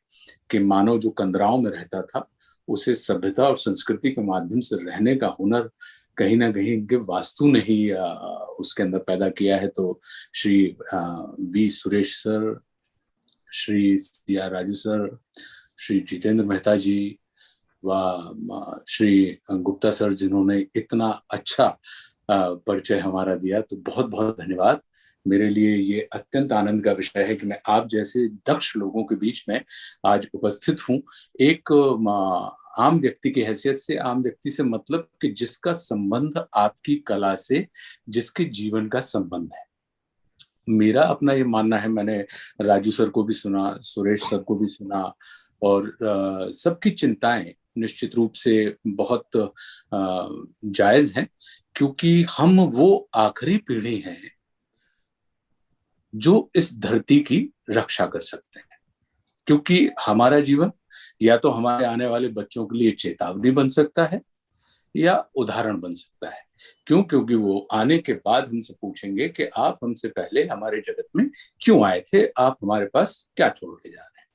कि मानव जो कंदराओं में रहता था उसे सभ्यता और संस्कृति के माध्यम से रहने का हुनर कहीं ना कहीं इनके वास्तु ने ही उसके अंदर पैदा किया है। तो Shri B Suresh sir, Shri CR Raju sir, Shri Jitendra Mehta ji व श्री गुप्ता सर, जिन्होंने इतना अच्छा परिचय हमारा दिया, तो बहुत बहुत धन्यवाद। मेरे लिए ये अत्यंत आनंद का विषय है कि मैं आप जैसे दक्ष लोगों के बीच में आज उपस्थित हूँ। एक आम व्यक्ति की हैसियत से, आम व्यक्ति से मतलब कि जिसका संबंध आपकी कला से, जिसके जीवन का संबंध है। मेरा अपना ये मानना है, मैंने राजू सर को भी सुना, सुरेश सर को भी सुना, और सबकी चिंताएं निश्चित रूप से बहुत जायज हैं, क्योंकि हम वो आखिरी पीढ़ी हैं जो इस धरती की रक्षा कर सकते हैं। क्योंकि हमारा जीवन या तो हमारे आने वाले बच्चों के लिए चेतावनी बन सकता है या उदाहरण बन सकता है। क्यों? क्योंकि वो आने के बाद हमसे पूछेंगे कि आप हमसे पहले हमारे जगत में क्यों आए थे, आप हमारे पास क्या छोड़ के जा रहे हैं।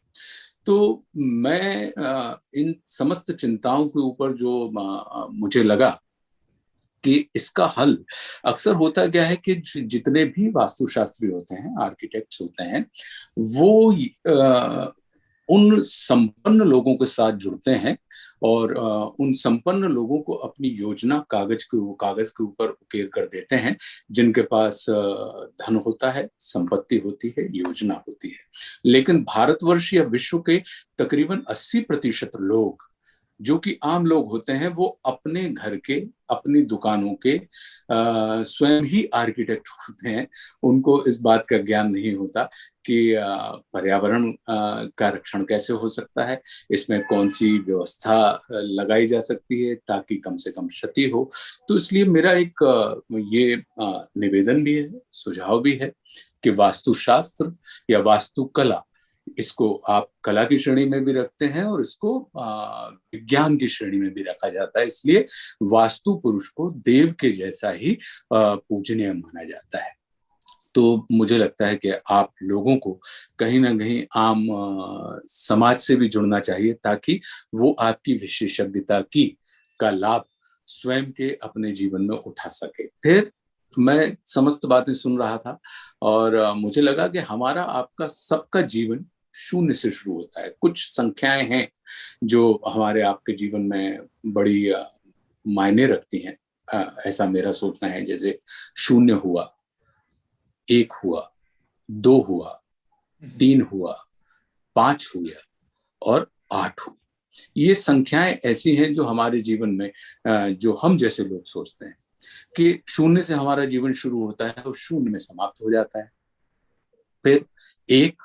तो मैं इन समस्त चिंताओं के ऊपर जो मुझे लगा कि इसका हल अक्सर होता क्या है कि जितने भी वास्तुशास्त्री होते हैं, आर्किटेक्ट्स होते हैं, वो उन संपन्न लोगों के साथ जुड़ते हैं और उन संपन्न लोगों को अपनी योजना कागज के ऊपर उकेर कर देते हैं, जिनके पास धन होता है, संपत्ति होती है, योजना होती है। लेकिन भारतवर्ष या विश्व के तकरीबन 80% लोग जो कि आम लोग होते हैं, वो अपने घर के, अपनी दुकानों के स्वयं ही आर्किटेक्ट होते हैं। उनको इस बात का ज्ञान नहीं होता कि पर्यावरण का रक्षण कैसे हो सकता है, इसमें कौन सी व्यवस्था लगाई जा सकती है ताकि कम से कम क्षति हो। तो इसलिए मेरा एक ये निवेदन भी है, सुझाव भी है कि वास्तुशास्त्र या वास्तुकला, इसको आप कला की श्रेणी में भी रखते हैं और इसको विज्ञान की श्रेणी में भी रखा जाता है। इसलिए वास्तु पुरुष को देव के जैसा ही पूजनीय माना जाता है। तो मुझे लगता है कि आप लोगों को कहीं ना कहीं आम समाज से भी जुड़ना चाहिए ताकि वो आपकी विशेषज्ञता का लाभ स्वयं के अपने जीवन में उठा सके। फिर मैं समस्त बातें सुन रहा था और मुझे लगा कि हमारा आपका सबका जीवन शून्य से शुरू होता है। कुछ संख्याएं हैं जो हमारे आपके जीवन में बड़ी मायने रखती हैं, ऐसा मेरा सोचना है। जैसे 0 हुआ, 1 हुआ, 2 हुआ, 3 हुआ, 5 हुआ और 8 हुई। ये संख्याएं ऐसी हैं जो हमारे जीवन में जो हम जैसे लोग सोचते हैं कि शून्य से हमारा जीवन शुरू होता है और शून्य में समाप्त हो जाता है। फिर 1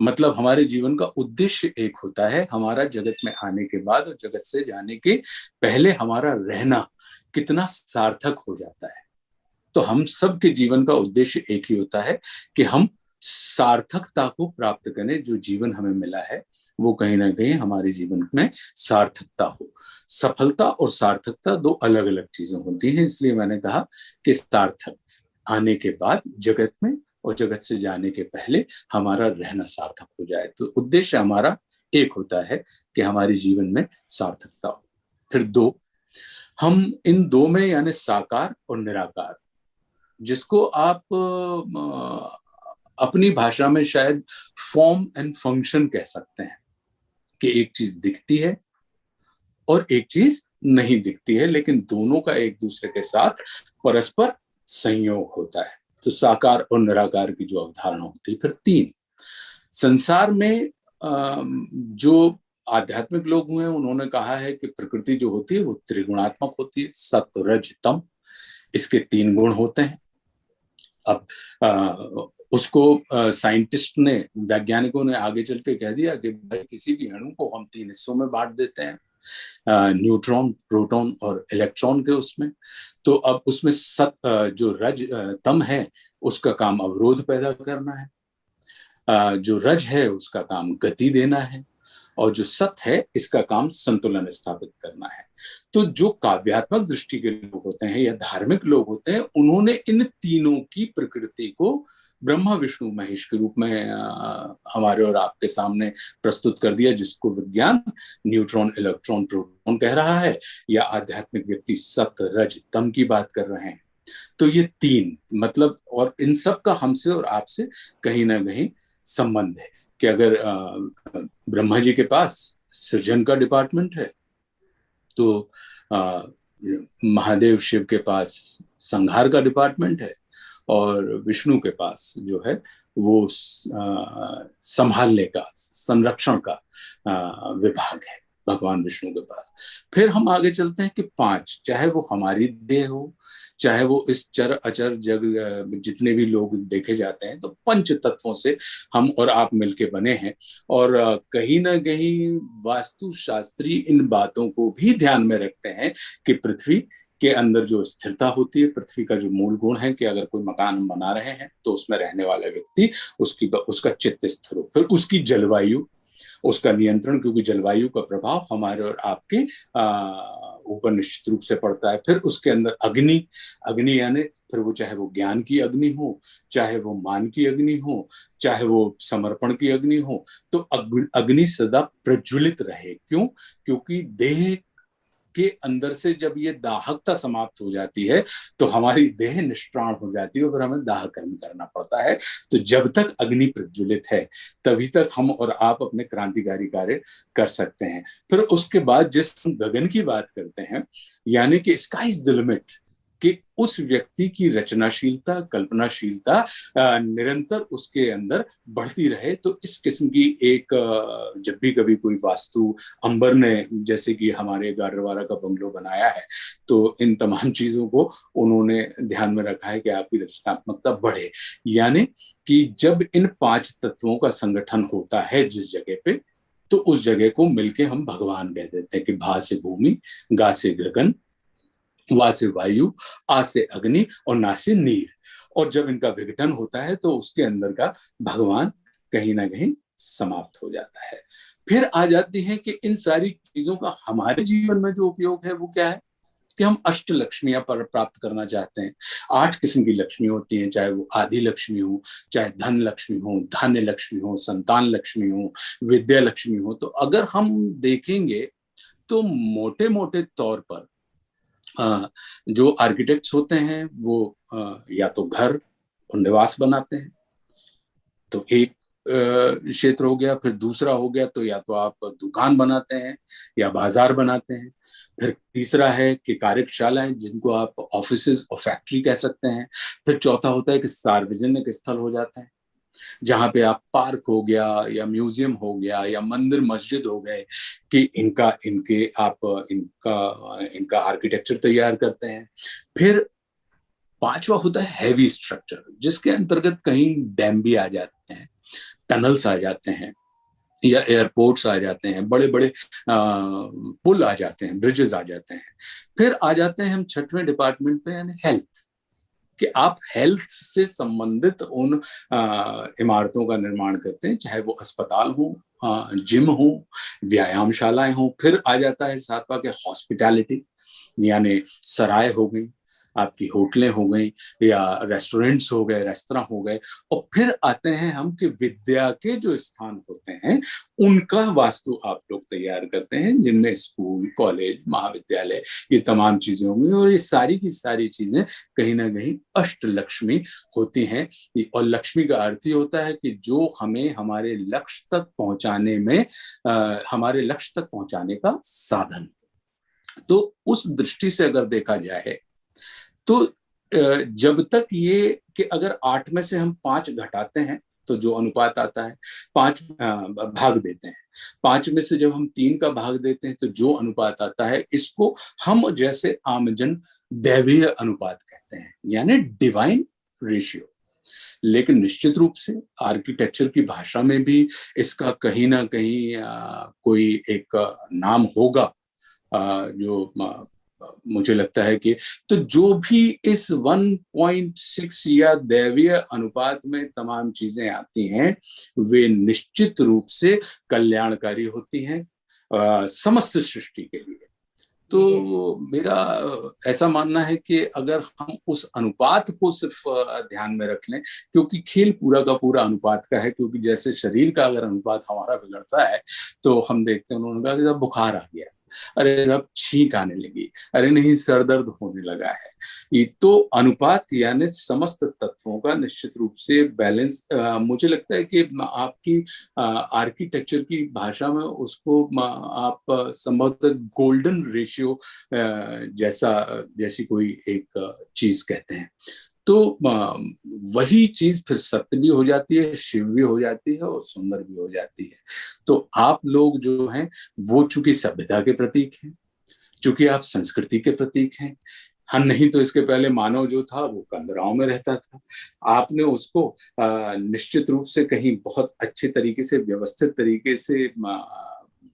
मतलब हमारे जीवन का उद्देश्य एक होता है, हमारा जगत में आने के बाद और जगत से जाने के पहले हमारा रहना कितना सार्थक हो जाता है। तो हम सबके जीवन का उद्देश्य एक ही होता है कि हम सार्थकता को प्राप्त करें। जो जीवन हमें मिला है वो कहीं ना कहीं हमारे जीवन में सार्थकता हो। सफलता और सार्थकता 2 अलग अलग चीजें होती हैं, इसलिए मैंने कहा कि सार्थक आने के बाद जगत में और जगत से जाने के पहले हमारा रहना सार्थक हो जाए। तो उद्देश्य हमारा एक होता है कि हमारे जीवन में सार्थकता हो। फिर 2 हम इन 2 में यानी साकार और निराकार, जिसको आप अपनी भाषा में शायद फॉर्म एंड फंक्शन कह सकते हैं, कि एक चीज दिखती है और एक चीज नहीं दिखती है, लेकिन दोनों का एक दूसरे के साथ परस्पर संयोग होता है। तो साकार और निराकार की जो अवधारणा होती है। फिर 3 संसार में जो आध्यात्मिक लोग हुए हैं उन्होंने कहा है कि प्रकृति जो होती है वो त्रिगुणात्मक होती है, सत्व रज तम, इसके 3 गुण होते हैं। अब उसको साइंटिस्ट ने, वैज्ञानिकों ने आगे चल के कह दिया कि भाई किसी भी अणु को हम 3 हिस्सों में बांट देते हैं, न्यूट्रॉन, प्रोटॉन और इलेक्ट्रॉन के उसमें। तो अब उसमें जो रज तम है उसका काम अवरोध पैदा करना है, जो रज है उसका काम गति देना है, और जो सत है इसका काम संतुलन स्थापित करना है। तो जो काव्यात्मक दृष्टि के लोग होते हैं या धार्मिक लोग होते हैं, उन्होंने इन तीनों की प्रकृति को ब्रह्मा विष्णु महेश के रूप में हमारे और आपके सामने प्रस्तुत कर दिया, जिसको विज्ञान न्यूट्रॉन, इलेक्ट्रॉन, प्रोटॉन कह रहा है, या आध्यात्मिक व्यक्ति सत रज तम की बात कर रहे हैं। तो ये 3 मतलब, और इन सब का हमसे और आपसे कहीं ना कहीं संबंध है कि अगर ब्रह्मा जी के पास सृजन का डिपार्टमेंट है, तो महादेव शिव के पास संहार का डिपार्टमेंट है, और विष्णु के पास जो है वो संभालने का, संरक्षण का विभाग है भगवान विष्णु के पास। फिर हम आगे चलते हैं कि 5, चाहे वो हमारी देह हो, चाहे वो इस चर अचर जग जितने भी लोग देखे जाते हैं, तो 5 तत्वों से हम और आप मिलके बने हैं। और कहीं ना कहीं वास्तुशास्त्री इन बातों को भी ध्यान में रखते हैं कि पृथ्वी के अंदर जो स्थिरता होती है, पृथ्वी का जो मूल गुण है कि अगर कोई मकान हम बना रहे हैं तो उसमें रहने वाला व्यक्ति उसका चित्त स्थिर हो। फिर उसकी जलवायु, उसका नियंत्रण, क्योंकि जलवायु का प्रभाव हमारे और आपके ऊपर निश्चित रूप से पड़ता है। फिर उसके अंदर अग्नि यानी फिर वो चाहे वो ज्ञान की अग्नि हो, चाहे वो मान की अग्नि हो, चाहे वो समर्पण की अग्नि हो, तो अग्नि सदा प्रज्वलित रहे। क्यों? क्योंकि देह के अंदर से जब ये दाहकता समाप्त हो जाती है तो हमारी देह निष्प्राण हो जाती है और फिर हमें दाह कर्म करना पड़ता है। तो जब तक अग्नि प्रज्वलित है तभी तक हम और आप अपने क्रांतिकारी कार्य कर सकते हैं। फिर उसके बाद जिस हम गगन की बात करते हैं, यानी कि स्काई इज द लिमिट, कि उस व्यक्ति की रचनाशीलता, कल्पनाशीलता निरंतर उसके अंदर बढ़ती रहे। तो इस किस्म की एक, जब भी कभी कोई वास्तु, अंबर ने जैसे कि हमारे गाडरवारा का बंगलो बनाया है, तो इन तमाम चीजों को उन्होंने ध्यान में रखा है कि आपकी रचनात्मकता बढ़े। यानी कि जब इन 5 तत्वों का संगठन होता है जिस जगह पे, तो उस जगह को मिलके हम भगवान कह देते हैं कि भा से भूमि, गा से गगन, वा से वायु, आ से अग्नि और ना से नीर। और जब इनका विघटन होता है तो उसके अंदर का भगवान कहीं ना कहीं समाप्त हो जाता है। फिर आ जाती है कि इन सारी चीजों का हमारे जीवन में जो उपयोग है वो क्या है कि हम अष्ट लक्ष्मियां पर प्राप्त करना चाहते हैं। 8 किस्म की लक्ष्मी होती हैं, चाहे वो आदि लक्ष्मी हो, चाहे धन लक्ष्मी हो, धान्य लक्ष्मी हो, संतान लक्ष्मी हो, विद्या लक्ष्मी हो। तो अगर हम देखेंगे तो मोटे मोटे तौर पर जो आर्किटेक्ट्स होते हैं वो या तो घर और निवास बनाते हैं, तो एक क्षेत्र हो गया। फिर दूसरा हो गया तो या तो आप दुकान बनाते हैं या बाजार बनाते हैं। फिर तीसरा है कि कार्यशालाएं, जिनको आप ऑफिसेज और फैक्ट्री कह सकते हैं। फिर चौथा होता है कि सार्वजनिक स्थल हो जाता है। जहाँ पे आप पार्क हो गया या म्यूजियम हो गया या मंदिर मस्जिद हो गए कि इनका आर्किटेक्चर तैयार करते हैं। फिर पांचवा होता है हैवी स्ट्रक्चर, जिसके अंतर्गत कहीं डैम भी आ जाते हैं, टनल्स आ जाते हैं या एयरपोर्ट्स आ जाते हैं, बड़े बड़े पुल आ जाते हैं, ब्रिजेस आ जाते हैं। फिर आ जाते हैं हम छठवें डिपार्टमेंट पे, यानी हेल्थ, कि आप हेल्थ से संबंधित उन इमारतों का निर्माण करते हैं, चाहे वो अस्पताल हो, जिम हो, व्यायामशालाएं हो। फिर आ जाता है सातवां के हॉस्पिटैलिटी, यानी सराय हो गई, आपकी होटलें हो गई या रेस्टोरेंट्स हो गए, रेस्तरां हो गए। और फिर आते हैं हम कि विद्या के जो स्थान होते हैं उनका वास्तु आप लोग तैयार करते हैं, जिनमें स्कूल, कॉलेज, महाविद्यालय, ये तमाम चीजें होंगी। और ये सारी की सारी चीजें कहीं ना कहीं अष्टलक्ष्मी होती हैं। और लक्ष्मी का अर्थ ही होता है कि जो हमें हमारे लक्ष्य तक पहुंचाने में हमारे लक्ष्य तक पहुंचाने का साधन। तो उस दृष्टि से अगर देखा जाए तो जब तक ये कि अगर 8 में से हम 5 घटाते हैं तो जो अनुपात आता है, 5 भाग देते हैं, 5 में से जब हम 3 का भाग देते हैं तो जो अनुपात आता है, इसको हम जैसे आमजन दैवीय अनुपात कहते हैं, यानी डिवाइन रेशियो। लेकिन निश्चित रूप से आर्किटेक्चर की भाषा में भी इसका कहीं ना कहीं कोई एक नाम होगा, जो मुझे लगता है कि तो जो भी इस 1.6 या दैवीय अनुपात में तमाम चीजें आती हैं, वे निश्चित रूप से कल्याणकारी होती हैं समस्त सृष्टि के लिए। तो मेरा ऐसा मानना है कि अगर हम उस अनुपात को सिर्फ ध्यान में रख लें, क्योंकि खेल पूरा का पूरा अनुपात का है, क्योंकि जैसे शरीर का अगर अनुपात हमारा बिगड़ता है तो हम देखते हैं, उन्होंने कहा कि बुखार आ गया, अरे अब छींक आने लगी, अरे नहीं सर दर्द होने लगा है। ये तो अनुपात यानी समस्त तत्वों का निश्चित रूप से बैलेंस, मुझे लगता है कि आपकी आर्किटेक्चर की भाषा में उसको आप संभवतः गोल्डन रेशियो जैसी कोई एक चीज कहते हैं। तो वही चीज फिर सत्य भी हो जाती है, शिव भी हो जाती है और सुंदर भी हो जाती है। तो आप लोग जो हैं वो चूंकि सभ्यता के प्रतीक हैं, चूंकि आप संस्कृति के प्रतीक हैं। हम नहीं तो इसके पहले मानव जो था वो कंदराओं में रहता था, आपने उसको निश्चित रूप से कहीं बहुत अच्छे तरीके से, व्यवस्थित तरीके से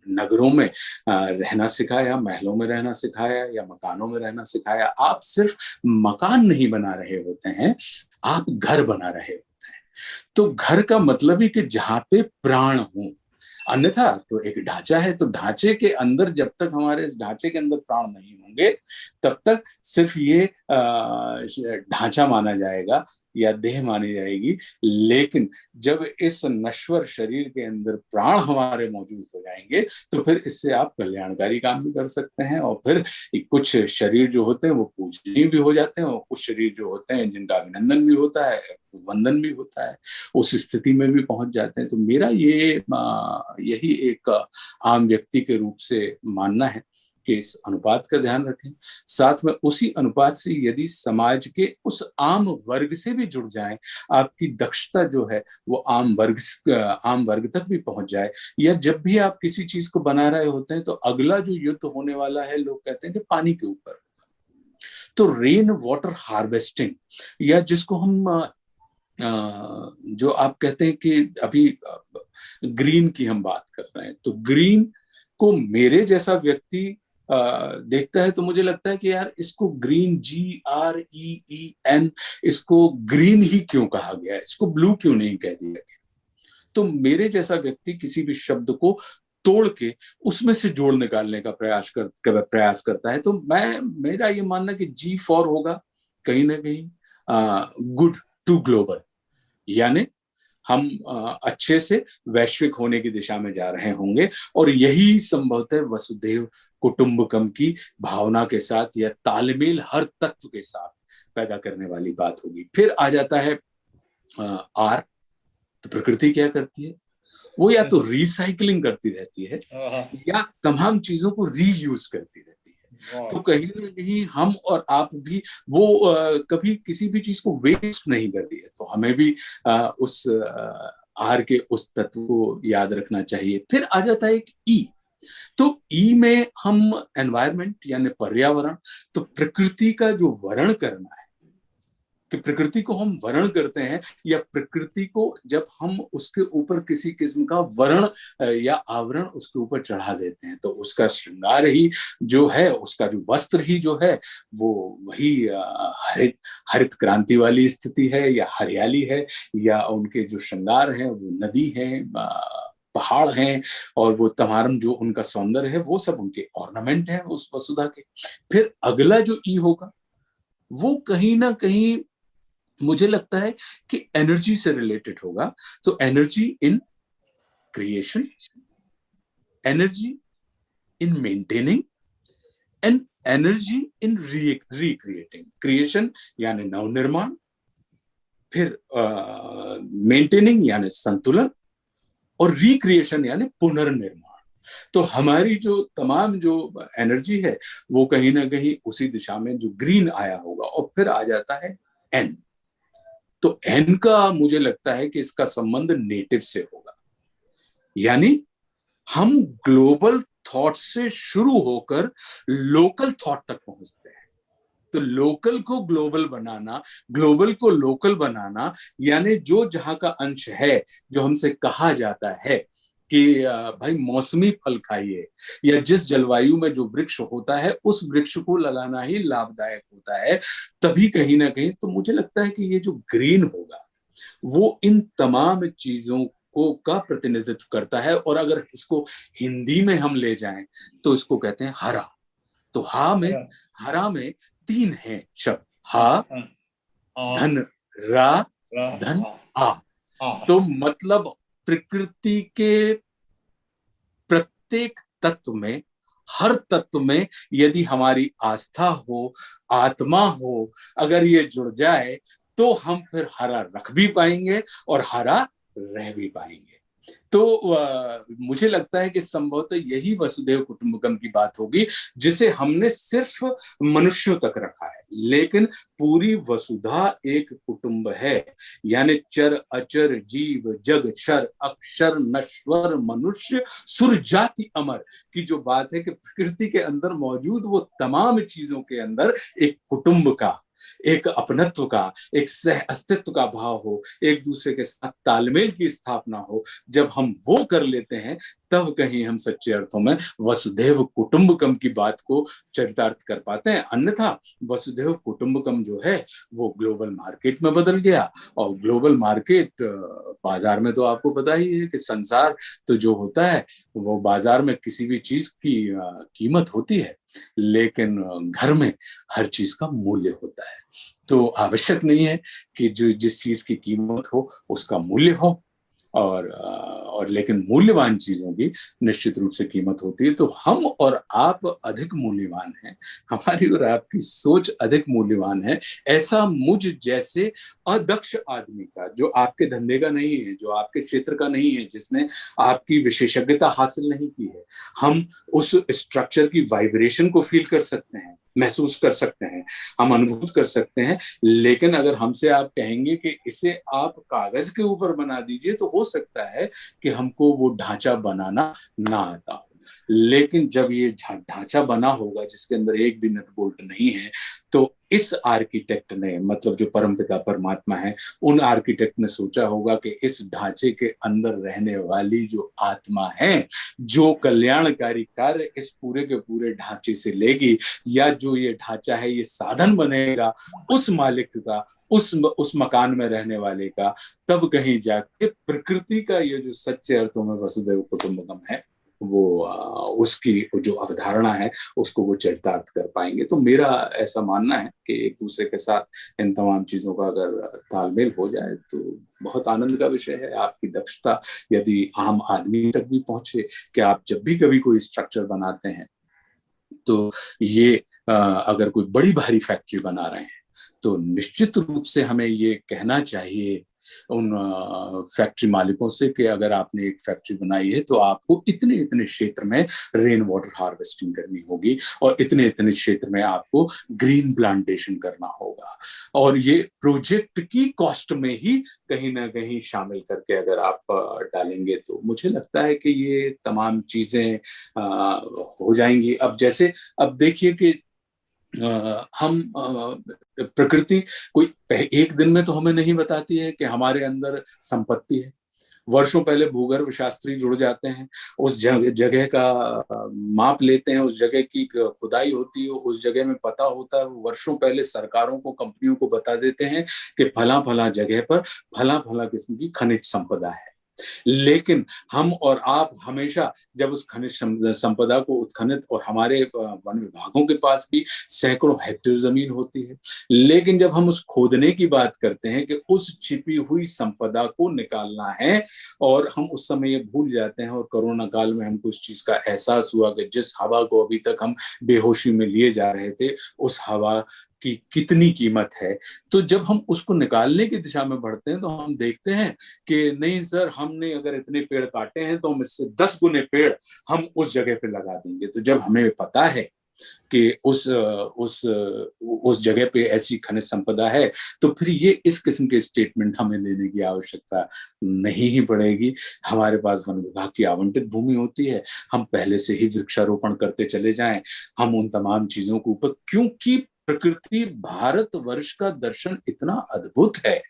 नगरों में रहना सिखाया, महलों में रहना सिखाया या मकानों में रहना सिखाया। आप सिर्फ मकान नहीं बना रहे होते हैं, आप घर बना रहे होते हैं। तो घर का मतलब ही कि जहां पे प्राण हो, अन्यथा तो एक ढांचा है, तो ढांचे के अंदर जब तक हमारे इस ढांचे के अंदर प्राण नहीं होंगे तब तक सिर्फ ये ढांचा माना जाएगा या देह मानी जाएगी। लेकिन जब इस नश्वर शरीर के अंदर प्राण हमारे मौजूद हो जाएंगे तो फिर इससे आप कल्याणकारी काम भी कर सकते हैं। और फिर कुछ शरीर जो होते हैं वो पूजनीय भी हो जाते हैं, और कुछ शरीर जो होते हैं जिनका अभिनंदन भी होता है, वंदन भी होता है, उस स्थिति में भी पहुंच जाते हैं। तो मेरा यही एक आम व्यक्ति के रूप से मानना है कि इस अनुपात का ध्यान रखें। साथ में उसी अनुपात से यदि समाज के उस आम वर्ग से भी जुड़ जाएं, आपकी दक्षता जो है वो आम वर्ग तक भी पहुंच जाए। या जब भी आप किसी चीज को बना रहे होते हैं तो अगला जो युद्ध होने वाला है, लोग कहते हैं कि पानी के ऊपर, तो रेन वाटर हार्वेस्टिंग, या जिसको हम जो आप कहते हैं कि अभी ग्रीन की हम बात कर रहे हैं, तो ग्रीन को मेरे जैसा व्यक्ति देखता है तो मुझे लगता है कि यार इसको ग्रीन, GREEN, इसको ग्रीन ही क्यों कहा गया, इसको ब्लू क्यों नहीं कह दिया गया। तो मेरे जैसा व्यक्ति किसी भी शब्द को तोड़ के उसमें से जोड़ निकालने का प्रयास करता है। तो मेरा ये मानना कि G फॉर होगा कहीं ना कहीं गुड टू ग्लोबल, यानी हम अच्छे से वैश्विक होने की दिशा में जा रहे होंगे। और यही संभवतः वसुधैव कुटुंबकम की भावना के साथ या तालमेल हर तत्व के साथ पैदा करने वाली बात होगी। फिर आ जाता है R। तो प्रकृति क्या करती है, वो या तो रिसाइकलिंग करती रहती है या तमाम चीजों को रीयूज करती रहती है। तो कहीं ना कहीं हम और आप भी वो कभी किसी भी चीज को वेस्ट नहीं कर दिए, तो हमें भी उस आर के उस तत्व को याद रखना चाहिए। फिर आ जाता है एक ई। तो ई में हम एनवायरनमेंट यानी पर्यावरण, तो प्रकृति का जो वर्ण करना है, कि प्रकृति को हम वर्ण करते हैं, या प्रकृति को जब हम उसके ऊपर किसी किस्म का वर्ण या आवरण उसके ऊपर चढ़ा देते हैं, तो उसका श्रृंगार ही जो है, उसका जो वस्त्र ही जो है, वो वही हरित क्रांति वाली स्थिति है, या हरियाली है, या उनके जो श्रृंगार हैं वो नदी है, पहाड़ हैं, और वो तमाम जो उनका सौंदर्य है, वो सब उनके ऑर्नामेंट हैं उस वसुधा के। फिर अगला जो ई होगा वो कहीं ना कहीं मुझे लगता है कि एनर्जी से रिलेटेड होगा। तो energy in creation, energy in maintaining, and energy in recreating. Creation यानी नवनिर्माण, फिर मेंटेनिंग यानी संतुलन, और रिक्रिएशन यानी पुनर्निर्माण। तो हमारी जो तमाम जो एनर्जी है वो कहीं ना कहीं उसी दिशा में जो ग्रीन आया होगा। और फिर आ जाता है एन। तो एन का मुझे लगता है कि इसका संबंध नेटिव से होगा, यानी हम ग्लोबल थॉट से शुरू होकर लोकल थॉट तक पहुंचते हैं। तो लोकल को ग्लोबल बनाना, ग्लोबल को लोकल बनाना, यानी जो जहां का अंश है, जो हमसे कहा जाता है कि भाई मौसमी फल खाइए, या जिस जलवायु में जो वृक्ष होता है उस वृक्ष को लगाना ही लाभदायक होता है, तभी कहीं ना कहीं तो मुझे लगता है कि ये जो ग्रीन होगा वो इन तमाम चीजों को का प्रतिनिधित्व करता है। और अगर इसको हिंदी में हम ले जाएं तो इसको कहते हैं हरा। तो हरा में 3 हैं शब्द, हा, धन, रा, धन, आ। तो मतलब प्रकृति के प्रत्येक तत्व में, हर तत्व में यदि हमारी आस्था हो, आत्मा हो, अगर ये जुड़ जाए तो हम फिर हरा रख भी पाएंगे और हरा रह भी पाएंगे। तो मुझे लगता है कि संभवतः यही वसुधैव कुटुंबकम की बात होगी, जिसे हमने सिर्फ मनुष्यों तक रखा है, लेकिन पूरी वसुधा एक कुटुंब है। यानी चर अचर जीव जग क्षर अक्षर नश्वर मनुष्य सुर जाति अमर की जो बात है कि प्रकृति के अंदर मौजूद वो तमाम चीजों के अंदर एक कुटुंब का, एक अपनत्व का, एक सह अस्तित्व का भाव हो, एक दूसरे के साथ तालमेल की स्थापना हो, जब हम वो कर लेते हैं तब कहीं हम सच्चे अर्थों में वसुधैव कुटुंबकम की बात को चरितार्थ कर पाते हैं। अन्यथा वसुधैव कुटुंबकम जो है वो ग्लोबल मार्केट में बदल गया। और ग्लोबल मार्केट बाजार में तो आपको पता ही है कि संसार तो जो होता है वो बाजार में किसी भी चीज की कीमत होती है, लेकिन घर में हर चीज का मूल्य होता है। तो आवश्यक नहीं है कि जो जिस चीज की कीमत हो उसका मूल्य हो, और लेकिन मूल्यवान चीजों की निश्चित रूप से कीमत होती है। तो हम और आप अधिक मूल्यवान हैं, हमारी और आपकी सोच अधिक मूल्यवान है। ऐसा मुझ जैसे अदक्ष आदमी का, जो आपके धंधे का नहीं है, जो आपके क्षेत्र का नहीं है, जिसने आपकी विशेषज्ञता हासिल नहीं की है, हम उस स्ट्रक्चर की वाइब्रेशन को फील कर सकते हैं, महसूस कर सकते हैं, हम अनुभूत कर सकते हैं। लेकिन अगर हमसे आप कहेंगे कि इसे आप कागज के ऊपर बना दीजिए, तो हो सकता है कि हमको वो ढांचा बनाना ना आता हो। लेकिन जब ये ढांचा बना होगा जिसके अंदर एक भी नट बोल्ट नहीं है, तो इस आर्किटेक्ट ने, मतलब जो परमपिता परमात्मा है, उन आर्किटेक्ट ने सोचा होगा कि इस ढांचे के अंदर रहने वाली जो आत्मा है, जो कल्याणकारी कार्य इस पूरे के पूरे ढांचे से लेगी, या जो ये ढांचा है ये साधन बनेगा उस मालिक का, उस मकान में रहने वाले का, तब कहीं जाके प्रकृति का ये जो सच्चे अर्थों में वसुधैव कुटुंबकम है वो उसकी जो अवधारणा है उसको वो चरितार्थ कर पाएंगे। तो मेरा ऐसा मानना है कि एक दूसरे के साथ इन तमाम चीजों का अगर तालमेल हो जाए तो बहुत आनंद का विषय है। आपकी दक्षता यदि आम आदमी तक भी पहुंचे कि आप जब भी कभी कोई स्ट्रक्चर बनाते हैं, तो ये अगर कोई बड़ी भारी फैक्ट्री बना रहे हैं तो निश्चित रूप से हमें ये कहना चाहिए उन फैक्ट्री मालिकों से कि अगर आपने एक फैक्ट्री बनाई है तो आपको इतने इतने क्षेत्र में रेन वाटर हार्वेस्टिंग करनी होगी और इतने इतने क्षेत्र में आपको ग्रीन प्लांटेशन करना होगा, और ये प्रोजेक्ट की कॉस्ट में ही कहीं ना कहीं शामिल करके अगर आप डालेंगे तो मुझे लगता है कि ये तमाम चीजें हो जाएंगी। अब जैसे अब देखिए कि हम प्रकृति कोई एक दिन में तो हमें नहीं बताती है कि हमारे अंदर संपत्ति है। वर्षों पहले भूगर्भ शास्त्री जुड़ जाते हैं, उस जगह का माप लेते हैं, उस जगह की खुदाई होती है, उस जगह में पता होता है, वर्षों पहले सरकारों को, कंपनियों को बता देते हैं कि फला फला जगह पर फला फला किस्म की खनिज संपदा है। लेकिन हम और आप हमेशा जब उस खनिज संपदा को उत्खनित, और हमारे वन विभागों के पास भी सैकड़ों हेक्टेयर जमीन होती है, लेकिन जब हम उस खोदने की बात करते हैं कि उस छिपी हुई संपदा को निकालना है, और हम उस समय ये भूल जाते हैं, और कोरोना काल में हमको इस चीज का एहसास हुआ कि जिस हवा को अभी तक हम बेहोशी में लिए जा रहे थे, उस हवा की कितनी कीमत है। तो जब हम उसको निकालने की दिशा में बढ़ते हैं तो हम देखते हैं कि नहीं सर, हमने अगर इतने पेड़ काटे हैं तो हम इससे 10 गुने पेड़ हम उस जगह पे लगा देंगे। तो जब हमें पता है कि उस जगह पे ऐसी खनिज संपदा है, तो फिर ये इस किस्म के स्टेटमेंट हमें देने की आवश्यकता नहीं ही पड़ेगी। हमारे पास वन विभाग की आवंटित भूमि होती है, हम पहले से ही वृक्षारोपण करते चले जाएं, हम उन तमाम चीजों के ऊपर, क्योंकि प्रकृति भारतवर्ष का दर्शन इतना अद्भुत है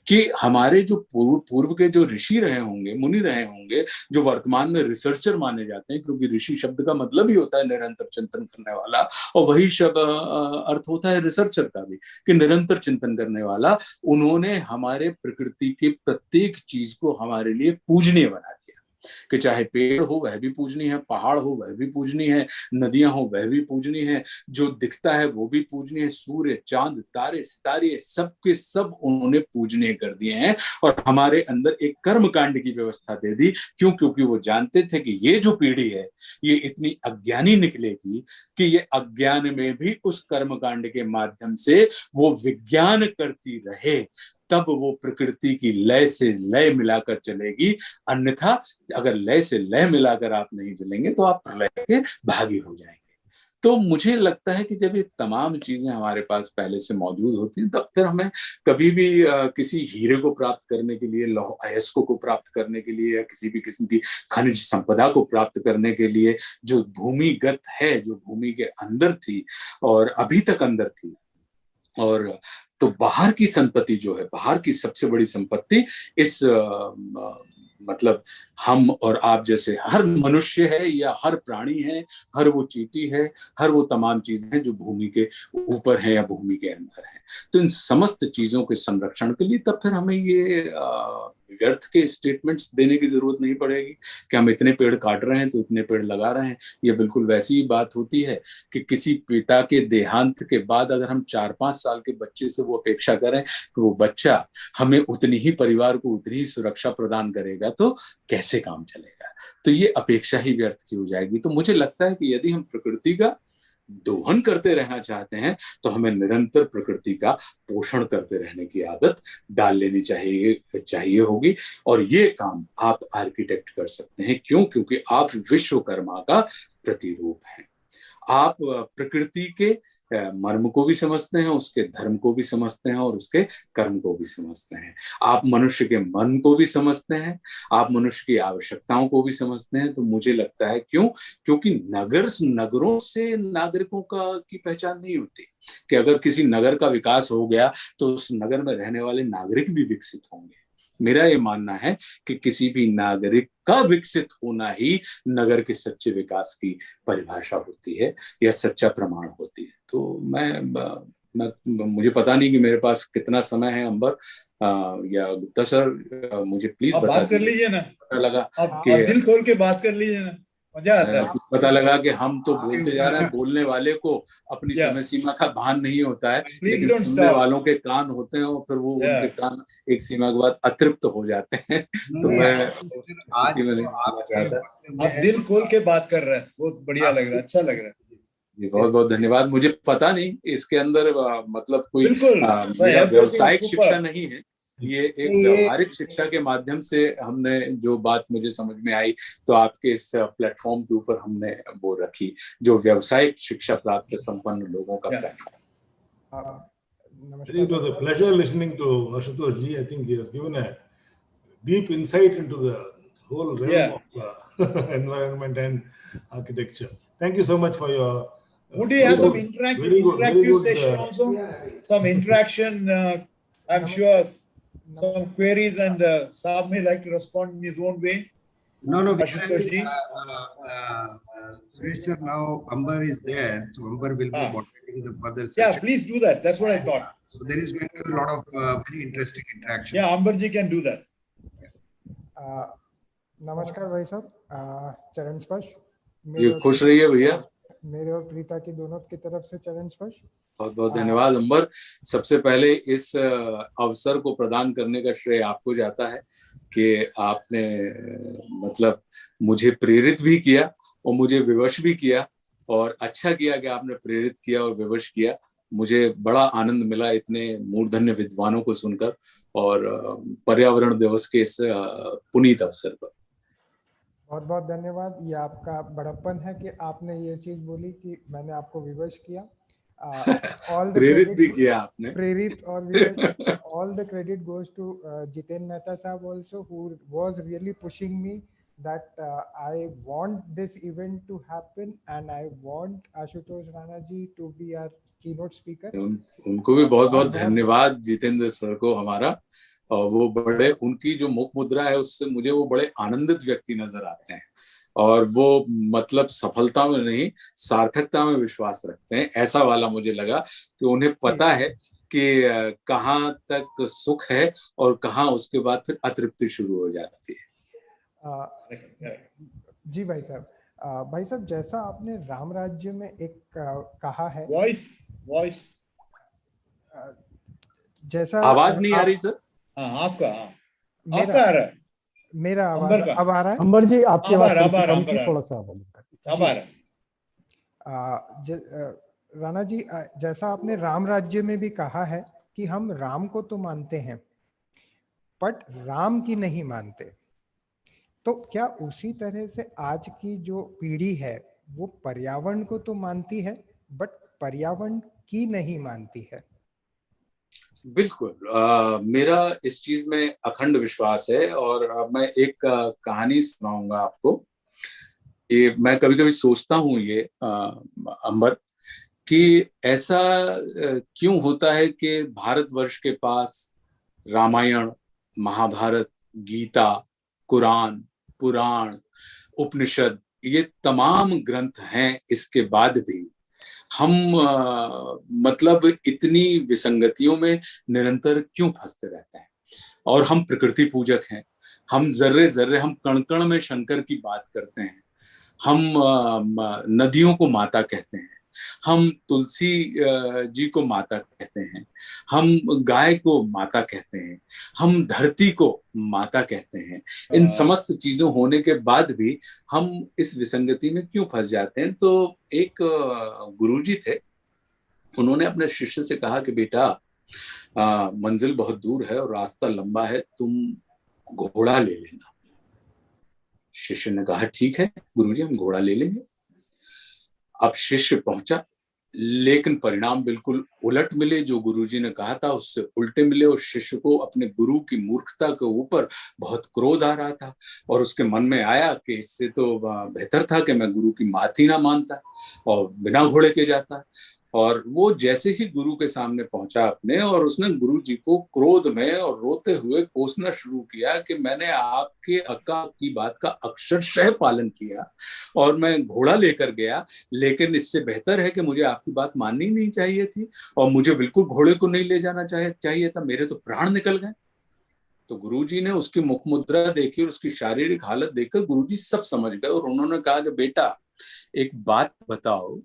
कि हमारे जो पूर्व के जो ऋषि रहे होंगे, मुनि रहे होंगे, जो वर्तमान में रिसर्चर माने जाते हैं, क्योंकि ऋषि शब्द का मतलब ही होता है निरंतर चिंतन करने वाला, और वही शब्द अर्थ होता है रिसर्चर का भी, कि निरंतर चिंतन करने वाला। उन्होंने हमारे प्रकृति के प्रत्येक चीज को हमारे लिए पूजनीय बना दिया, कि चाहे पेड़ हो वह भी पूजनीय है, पहाड़ हो वह भी पूजनीय है, नदियां हो वह भी पूजनीय है, जो दिखता है वो भी पूजनीय है, सूर्य, चांद, तारे, सितारे सब के सब उन्होंने पूजनीय कर दिए हैं। और हमारे अंदर एक कर्म कांड की व्यवस्था दे दी, क्योंकि वो जानते थे कि ये जो पीढ़ी है ये इतनी अज्ञानी निकलेगी कि ये अज्ञान में भी उस कर्म कांड के माध्यम से वो विज्ञान करती रहे, तब वो प्रकृति की लय से लय मिलाकर चलेगी। अन्यथा अगर लय से लय मिलाकर आप नहीं चलेंगे तो आप प्रलय के भागी हो जाएंगे। तो मुझे लगता है कि जब ये तमाम चीजें हमारे पास पहले से मौजूद होती हैं, तब फिर हमें कभी भी किसी हीरे को प्राप्त करने के लिए, लौह अयस्क को प्राप्त करने के लिए, या किसी भी किस्म की खनिज संपदा को प्राप्त करने के लिए, जो भूमिगत है, जो भूमि के अंदर थी और अभी तक अंदर थी, और तो बाहर की संपत्ति जो है, बाहर की सबसे बड़ी संपत्ति इस मतलब हम और आप जैसे हर मनुष्य है, या हर प्राणी है, हर वो चींटी है, हर वो तमाम चीजें हैं जो भूमि के ऊपर है या भूमि के अंदर है। तो इन समस्त चीजों के संरक्षण के लिए तब फिर हमें ये व्यर्थ के स्टेटमेंट्स देने की जरूरत नहीं पड़ेगी कि हम इतने पेड़ काट रहे हैं तो इतने पेड़ लगा रहे हैं। ये बिल्कुल वैसी ही बात होती है कि किसी पिता के देहांत के बाद अगर हम 4-5 साल के बच्चे से वो अपेक्षा करें कि वो बच्चा हमें उतनी ही, परिवार को उतनी ही सुरक्षा प्रदान करेगा, तो कैसे काम चलेगा? तो ये अपेक्षा ही व्यर्थ की हो जाएगी। तो मुझे लगता है कि यदि हम प्रकृति का दोहन करते रहना चाहते हैं तो हमें निरंतर प्रकृति का पोषण करते रहने की आदत डाल लेनी चाहिए होगी। और ये काम आप आर्किटेक्ट कर सकते हैं। क्यों? क्योंकि आप विश्वकर्मा का प्रतिरूप हैं। आप प्रकृति के मर्म को भी समझते हैं, उसके धर्म को भी समझते हैं, और उसके कर्म को भी समझते हैं। आप मनुष्य के मन को भी समझते हैं, आप मनुष्य की आवश्यकताओं को भी समझते हैं। तो मुझे लगता है क्योंकि नगरों से नागरिकों की पहचान नहीं होती, कि अगर किसी नगर का विकास हो गया तो उस नगर में रहने वाले नागरिक भी विकसित होंगे। मेरा ये मानना है कि किसी भी नागरिक का विकसित होना ही नगर के सच्चे विकास की परिभाषा होती है, या सच्चा प्रमाण होती है। तो मुझे पता नहीं कि मेरे पास कितना समय है, अंबर या गुप्ता सर, मुझे प्लीज बता बात कर लीजिए ना। पता लगा आप दिल खोल के बात कर लीजिए ना, मजा आता है। पता लगा कि हम तो बोलते जा रहे हैं, बोलने वाले को अपनी समय सीमा का भान नहीं होता है, लेकिन सुनने वालों के कान होते हैं, और फिर वो उनके कान एक सीमा के बाद अतृप्त हो जाते हैं। तो मैं आज आप दिल खोल के बात कर रहे हैं, बहुत बढ़िया लग रहा है, अच्छा लग रहा है जी। बहुत बहुत धन्यवाद। मुझे पता नहीं इसके अंदर मतलब कोई मेरा व्यावसायिक शिक्षा नहीं है, ये एक व्यवहारिक शिक्षा के माध्यम से हमने जो बात मुझे समझ में आई, तो आपके इस प्लेटफॉर्म के ऊपर हमने वो रखी, जो व्यवसायिक शिक्षा प्राप्त संपन्न लोगों का platform. It was a pleasure listening to Ashutosh ji. I think he has given a deep insight into the whole realm of environment and architecture. Thank you so much for your. Would you have some interactive session also? Some interaction. I'm sure some queries, and Saab may like to respond in his own way. No, Ashutosh ji. Suresh sir, now Amber is there, so Amber will be moderating the further session. Yeah, please do that. That's what I thought. So there is going to be a lot of very interesting interactions. Yeah, Amber ji can do that. नमस्कार भाई साहब, चरण स्पर्श। जी खुश रहिए भैया। मेरे और प्रीता की दोनों की तरफ से चरण स्पर्श। बहुत बहुत धन्यवाद अंबर। सबसे पहले इस अवसर को प्रदान करने का श्रेय आपको जाता है कि आपने मतलब मुझे प्रेरित भी किया और मुझे विवश भी किया, और अच्छा किया कि आपने प्रेरित किया और विवश किया। मुझे बड़ा आनंद मिला इतने मूर्धन्य विद्वानों को सुनकर, और पर्यावरण दिवस के इस पुनीत अवसर पर बहुत बहुत धन्यवाद। ये आपका बड़प्पन है कि आपने ये चीज बोली कि मैंने आपको विवश किया। प्रेरित भी किया आपने। प्रेरित और विवश। All the credit goes to Jiten Mehta sahab also, who was really pushing me that I want this event to happen and I want Ashutosh Rana ji to be our keynote speaker. उनको भी बहुत बहुत धन्यवाद Jitendra sir को हमारा। और वो बड़े, उनकी जो मुख मुद्रा है उससे मुझे वो बड़े आनंदित व्यक्ति नजर आते हैं, और वो मतलब सफलता में नहीं सार्थकता में विश्वास रखते हैं। ऐसा वाला मुझे लगा कि उन्हें पता है कि कहाँ तक सुख है और कहाँ उसके बाद फिर अतृप्ति शुरू हो जाती है। जी भाई साहब, भाई साहब जैसा आपने राम राज्य में एक कहा है, वॉइस जैसा आवाज नहीं आ रही सर। आपका आ रहा है। मेरा आवाज अब आ रहा है। अंबर जी आपकी आवाज थोड़ा सा अब आ रहा है। राणा जी, जैसा आपने राम राज्य में भी कहा है कि हम राम को तो मानते हैं बट राम की नहीं मानते, तो क्या उसी तरह से आज की जो पीढ़ी है वो पर्यावरण को तो मानती है बट पर्यावरण की नहीं मानती है? बिल्कुल, मेरा इस चीज में अखंड विश्वास है, और मैं एक कहानी सुनाऊंगा आपको। ये मैं कभी कभी सोचता हूँ ये अंबर कि ऐसा क्यों होता है कि भारतवर्ष के पास रामायण, महाभारत, गीता, कुरान, पुराण, उपनिषद, ये तमाम ग्रंथ हैं, इसके बाद भी हम मतलब इतनी विसंगतियों में निरंतर क्यों फंसते रहते हैं। और हम प्रकृति पूजक हैं, हम जर्रे जर्रे, हम कण कण में शंकर की बात करते हैं, हम नदियों को माता कहते हैं, हम तुलसी जी को माता कहते हैं, हम गाय को माता कहते हैं, हम धरती को माता कहते हैं। इन समस्त चीजों होने के बाद भी हम इस विसंगति में क्यों फंस जाते हैं। तो एक गुरुजी थे, उन्होंने अपने शिष्य से कहा कि बेटा मंजिल बहुत दूर है और रास्ता लंबा है, तुम घोड़ा ले लेना। शिष्य ने कहा ठीक है गुरुजी, हम घोड़ा ले लेंगे। अब शिष्य पहुंचा, लेकिन परिणाम बिल्कुल उलट मिले। जो गुरुजी ने कहा था उससे उल्टे मिले, और शिष्य को अपने गुरु की मूर्खता के ऊपर बहुत क्रोध आ रहा था, और उसके मन में आया कि इससे तो बेहतर था कि मैं गुरु की बात ही ना मानता और बिना घोड़े के जाता। और वो जैसे ही गुरु के सामने पहुंचा अपने, और उसने गुरु जी को क्रोध में और रोते हुए कोसना शुरू किया कि मैंने आपके अक्का की बात का अक्षरशः पालन किया और मैं घोड़ा लेकर गया, लेकिन इससे बेहतर है कि मुझे आपकी बात माननी नहीं चाहिए थी और मुझे बिल्कुल घोड़े को नहीं ले जाना चाहिए था, मेरे तो प्राण निकल गए। तो गुरुजी ने उसकी मुख मुद्रा देखी और उसकी शारीरिक हालत देखकर गुरुजी सब समझ गए, और उन्होंने कहा कि बेटा एक बात बताओ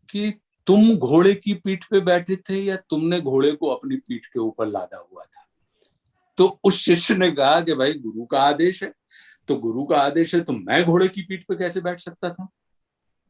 कि तुम घोड़े की पीठ पे बैठे थे या तुमने घोड़े को अपनी पीठ के ऊपर लादा हुआ था? तो उस शिष्य ने कहा कि भाई गुरु का आदेश है, तो गुरु का आदेश है तो मैं घोड़े की पीठ पे कैसे बैठ सकता था,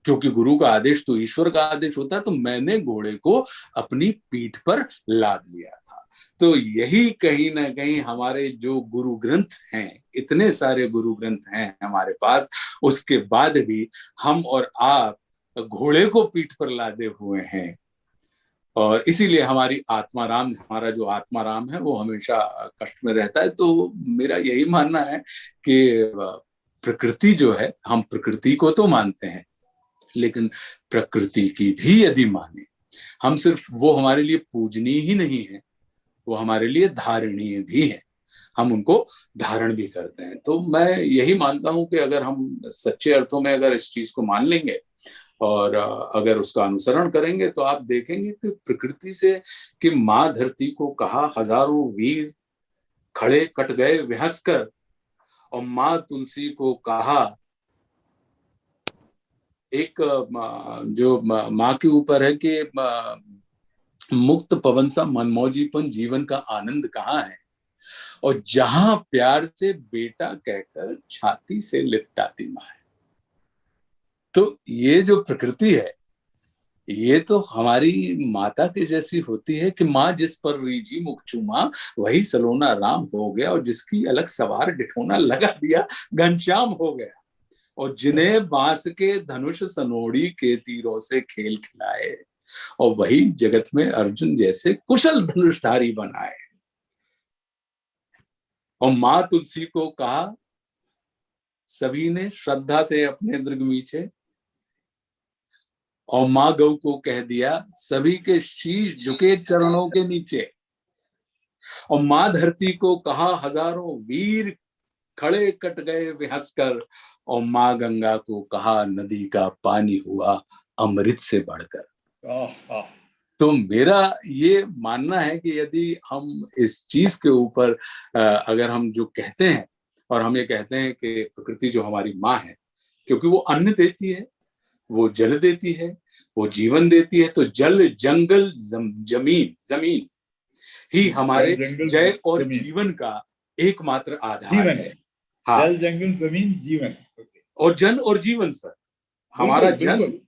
क्योंकि गुरु का आदेश तो ईश्वर का आदेश होता है। तो मैंने घोड़े को अपनी पीठ पर लाद लिया था। तो यही कहीं ना कहीं हमारे जो गुरु ग्रंथ हैं, इतने सारे गुरु ग्रंथ हैं हमारे पास, उसके बाद भी हम और आप घोड़े को पीठ पर लादे हुए हैं। और इसीलिए हमारी आत्माराम, हमारा जो आत्माराम है वो हमेशा कष्ट में रहता है। तो मेरा यही मानना है कि प्रकृति जो है, हम प्रकृति को तो मानते हैं, लेकिन प्रकृति की भी यदि माने, हम सिर्फ वो हमारे लिए पूजनीय ही नहीं है, वो हमारे लिए धारणीय भी है, हम उनको धारण भी करते हैं। तो मैं यही मानता हूं कि अगर हम सच्चे अर्थों में अगर इस चीज को मान लेंगे और अगर उसका अनुसरण करेंगे, तो आप देखेंगे कि प्रकृति से कि माँ धरती को कहा हजारों वीर खड़े कट गए विहस कर, और माँ तुलसी को कहा, एक जो माँ के ऊपर है कि मुक्त पवन सा मनमौजीपन जीवन का आनंद कहाँ है, और जहां प्यार से बेटा कहकर छाती से लिपटाती माँ है। तो ये जो प्रकृति है, ये तो हमारी माता के जैसी होती है कि माँ जिस पर रीझी मुख चूमा वही सलोना राम हो गया, और जिसकी अलग सवार डिठोना लगा दिया घनश्याम हो गया, और जिन्हें बांस के धनुष सनोड़ी के तीरों से खेल खिलाए, और वही जगत में अर्जुन जैसे कुशल धनुषधारी बनाए। और माँ तुलसी को कहा सभी ने श्रद्धा से अपने दृग मीचे, और माँ गौ को कह दिया सभी के शीश झुके चरणों के नीचे, और माँ धरती को कहा हजारों वीर खड़े कट गए विहस कर, और माँ गंगा को कहा नदी का पानी हुआ अमृत से बढ़कर। तो मेरा ये मानना है कि यदि हम इस चीज के ऊपर अगर हम जो कहते हैं, और हम ये कहते हैं कि प्रकृति जो हमारी माँ है, क्योंकि वो अन्न देती है, वो जल देती है, वो जीवन देती है, तो जल जंगल जमीन ही हमारे जय और जीवन का एकमात्र आधार है। हाँ, जल जंगल जमीन जीवन, और जन और जीवन सर, हमारा जन,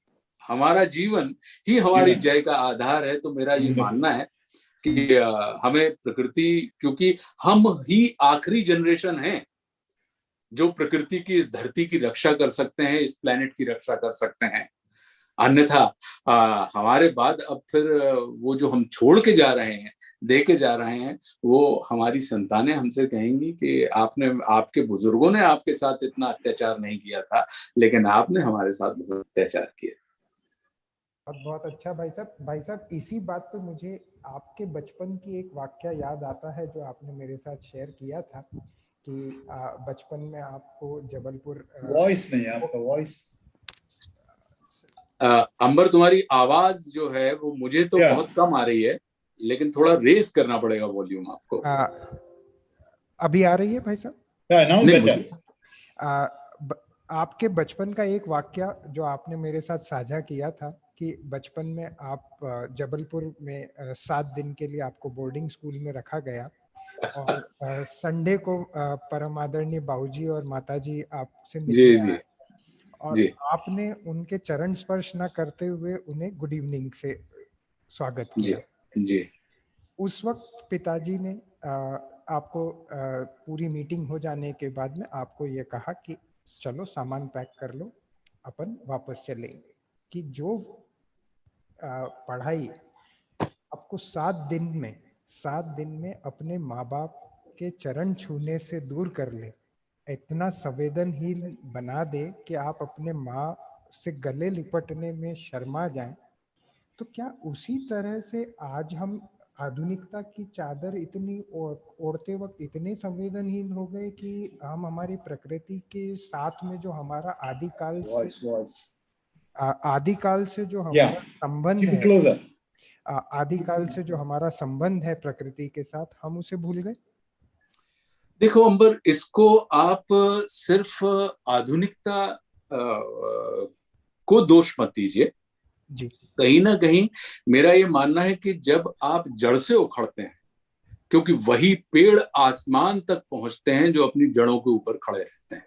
हमारा जीवन ही हमारी जय का आधार है। तो मेरा ये मानना है कि हमें प्रकृति, क्योंकि हम ही आखिरी जनरेशन हैं जो प्रकृति की, इस धरती की रक्षा कर सकते हैं, इस प्लेनेट की रक्षा कर सकते हैं। अन्यथा हमारे बाद अब फिर वो जो हम छोड़ के जा रहे हैं, दे के जा रहे हैं, वो हमारी संतानें हमसे कहेंगी कि आपने, आपके बुजुर्गों ने आपके साथ इतना अत्याचार नहीं किया था, लेकिन आपने हमारे साथ बहुत अत्याचार किया। बहुत अच्छा भाई साहब। भाई साहब, इसी बात पे मुझे आपके बचपन की एक वाकया याद आता है जो आपने मेरे साथ शेयर किया था कि बचपन में आपको जबलपुर, वॉइस नहीं, आपका वॉइस अंबर, तुम्हारी आवाज जो है वो मुझे तो बहुत कम आ रही है, लेकिन थोड़ा रेस करना पड़ेगा वॉल्यूम आपको। अभी आ रही है भाई साहब? आपके बचपन का एक वाकया जो आपने मेरे साथ साझा किया था कि बचपन में आप जबलपुर में 7 दिन के लिए आपको बोर्डिंग स्कूल में रखा गया, और संडे को परम आदरणीय बाबूजी और माताजी आपसे मिलने आए, और आपने उनके चरण स्पर्श न करते हुए उन्हें गुड इवनिंग से स्वागत किया। जी। उस वक्त पिताजी ने आपको पूरी मीटिंग हो जाने के बाद में आपको ये कहा कि चलो सामान पैक कर लो, अपन वापस चलेंगे, कि जो पढ़ाई आपको 7 दिन में अपने माँ बाप के चरण छूने से दूर कर ले, इतना संवेदनहीन बना दे कि आप अपने माँ से गले लिपटने में शर्मा जाएं, तो क्या उसी तरह से आज हम आधुनिकता की चादर इतनी ओढ़ते वक्त इतने संवेदनहीन हो गए कि हम हमारी प्रकृति के साथ में जो हमारा आदिकाल से जो हमारा संबंध है, आदिकाल से जो हमारा संबंध है प्रकृति के साथ, हम उसे भूल गए? देखो अंबर, इसको आप सिर्फ आधुनिकता को दोष मत दीजिए जी। कहीं ना कहीं मेरा ये मानना है कि जब आप जड़ से उखड़ते हैं, क्योंकि वही पेड़ आसमान तक पहुंचते हैं जो अपनी जड़ों के ऊपर खड़े रहते हैं,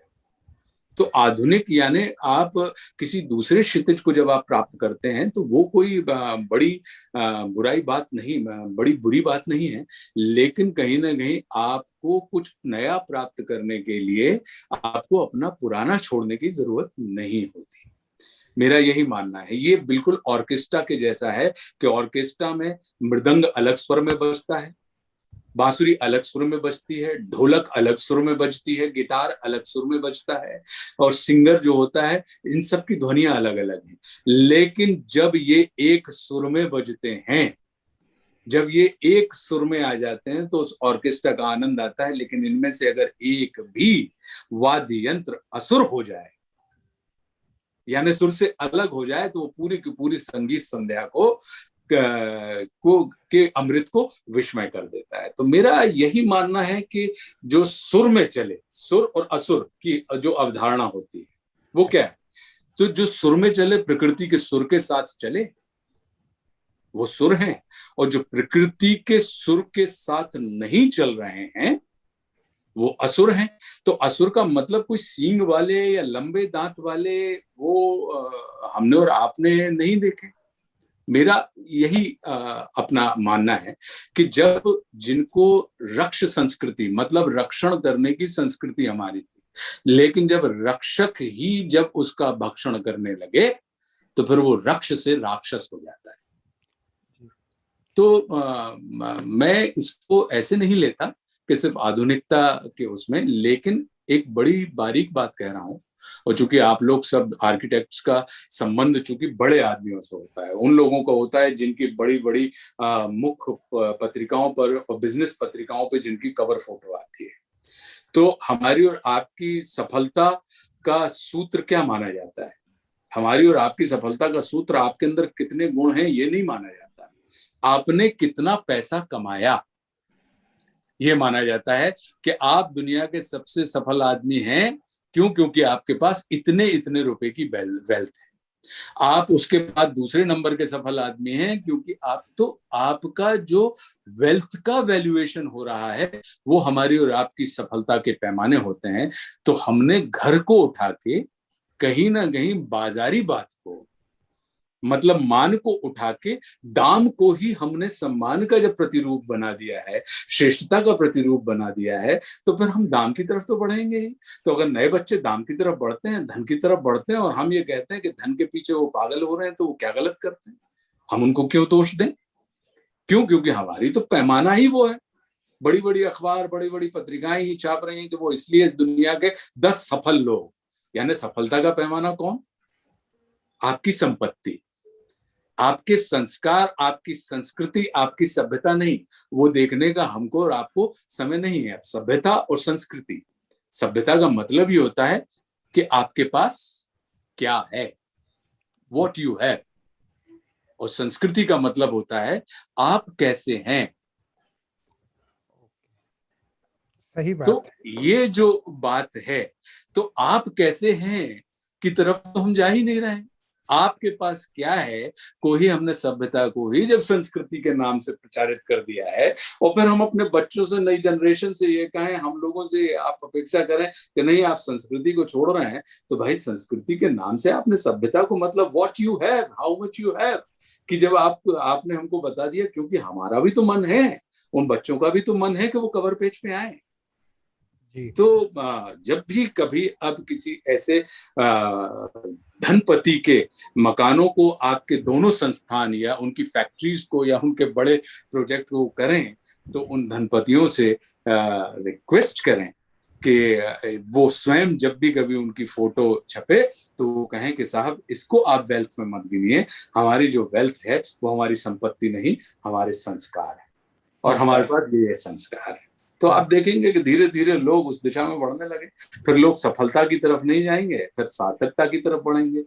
तो आधुनिक यानी आप किसी दूसरे क्षितिज को जब आप प्राप्त करते हैं तो वो कोई बड़ी बुराई बात नहीं, बड़ी बुरी बात नहीं है, लेकिन कहीं ना कहीं आपको कुछ नया प्राप्त करने के लिए आपको अपना पुराना छोड़ने की जरूरत नहीं होती। मेरा यही मानना है। ये बिल्कुल ऑर्केस्ट्रा के जैसा है कि ऑर्केस्ट्रा में मृदंग अलग स्वर में बजता है, बांसुरी अलग सुर में बजती है, ढोलक अलग सुर में बजती है, गिटार अलग सुर में बजता है, और सिंगर जो होता है इन सब की ध्वनियां अलग अलग हैं। लेकिन जब ये एक सुर में बजते हैं, जब ये एक सुर में आ जाते हैं तो उस ऑर्केस्ट्रा का आनंद आता है। लेकिन इनमें से अगर एक भी वाद्य यंत्र असुर हो जाए, यानी सुर से अलग हो जाए, तो वो पूरी की पूरी संगीत संध्या के अमृत को विस्मय कर देता है। तो मेरा यही मानना है कि जो सुर में चले, सुर और असुर की जो अवधारणा होती है वो क्या है, तो जो सुर में चले प्रकृति के सुर के साथ चले वो सुर हैं, और जो प्रकृति के सुर के साथ नहीं चल रहे हैं वो असुर हैं। तो असुर का मतलब कोई सींग वाले या लंबे दांत वाले वो हमने और आपने नहीं देखे। मेरा यही अपना मानना है कि जब जिनको रक्ष संस्कृति मतलब रक्षण करने की संस्कृति हमारी थी, लेकिन जब रक्षक ही जब उसका भक्षण करने लगे तो फिर वो रक्ष से राक्षस हो जाता है। तो मैं इसको ऐसे नहीं लेता कि सिर्फ आधुनिकता के उसमें, लेकिन एक बड़ी बारीक बात कह रहा हूं। और चूंकि आप लोग सब आर्किटेक्ट्स का संबंध चूंकि बड़े आदमियों से होता है, उन लोगों का होता है जिनकी बड़ी बड़ी मुख्य पत्रिकाओं पर और बिजनेस पत्रिकाओं पर जिनकी कवर फोटो आती है, तो हमारी और आपकी सफलता का सूत्र क्या माना जाता है? हमारी और आपकी सफलता का सूत्र आपके अंदर कितने गुण हैं ये नहीं माना जाता, आपने कितना पैसा कमाया ये माना जाता है कि आप दुनिया के सबसे सफल आदमी हैं। क्यों? क्योंकि आपके पास इतने इतने रुपए की वेल्थ है। आप उसके बाद दूसरे नंबर के सफल आदमी हैं क्योंकि आपका जो वेल्थ का वैल्यूएशन हो रहा है वो हमारी और आपकी सफलता के पैमाने होते हैं। तो हमने घर को उठा के कहीं ना कहीं बाजारी बात को मतलब मान को उठा के दाम को ही हमने सम्मान का जब प्रतिरूप बना दिया है, श्रेष्ठता का प्रतिरूप बना दिया है, तो फिर हम दाम की तरफ तो बढ़ेंगे ही। तो अगर नए बच्चे दाम की तरफ बढ़ते हैं, धन की तरफ बढ़ते हैं, और हम ये कहते हैं कि धन के पीछे वो पागल हो रहे हैं, तो वो क्या गलत करते हैं? हम उनको क्यों दोष दें? क्यों? क्योंकि हमारी तो पैमाना ही वो है। बड़ी बड़ी अखबार, बड़ी बड़ी पत्रिकाएं ही छाप रही हैं कि वो इसलिए दुनिया के 10 सफल लोग, यानी सफलता का पैमाना कौन? आपकी संपत्ति, आपके संस्कार, आपकी संस्कृति, आपकी सभ्यता नहीं। वो देखने का हमको और आपको समय नहीं है। सभ्यता और संस्कृति, सभ्यता का मतलब ही होता है कि आपके पास क्या है, व्हाट यू हैव, और संस्कृति का मतलब होता है आप कैसे हैं। सही बात। तो ये जो बात है, तो आप कैसे हैं की तरफ तो हम जा ही नहीं रहे हैं। आपके पास क्या है को ही हमने सभ्यता को ही जब संस्कृति के नाम से प्रचारित कर दिया है, और फिर हम अपने बच्चों से, नई जनरेशन से ये कहें, हम लोगों से आप अपेक्षा करें कि नहीं आप संस्कृति को छोड़ रहे हैं, तो भाई संस्कृति के नाम से आपने सभ्यता को मतलब what you have, how much you have, कि जब आपने हमको बता दिया, क्योंकि हमारा भी तो मन है, उन बच्चों का भी तो मन है कि वो कवर पेज पे आए। तो जब भी कभी अब किसी ऐसे धनपति के मकानों को आपके दोनों संस्थान या उनकी फैक्ट्रीज को या उनके बड़े प्रोजेक्ट को करें, तो उन धनपतियों से रिक्वेस्ट करें कि वो स्वयं जब भी कभी उनकी फोटो छपे तो वो कहें कि साहब इसको आप वेल्थ में मत गिनिए, हमारी जो वेल्थ है वो हमारी संपत्ति नहीं, हमारे संस्कार है, और हमारे पास ये संस्कार है। तो आप देखेंगे कि धीरे धीरे लोग उस दिशा में बढ़ने लगे। फिर लोग सफलता की तरफ नहीं जाएंगे, फिर सार्थकता की तरफ बढ़ेंगे।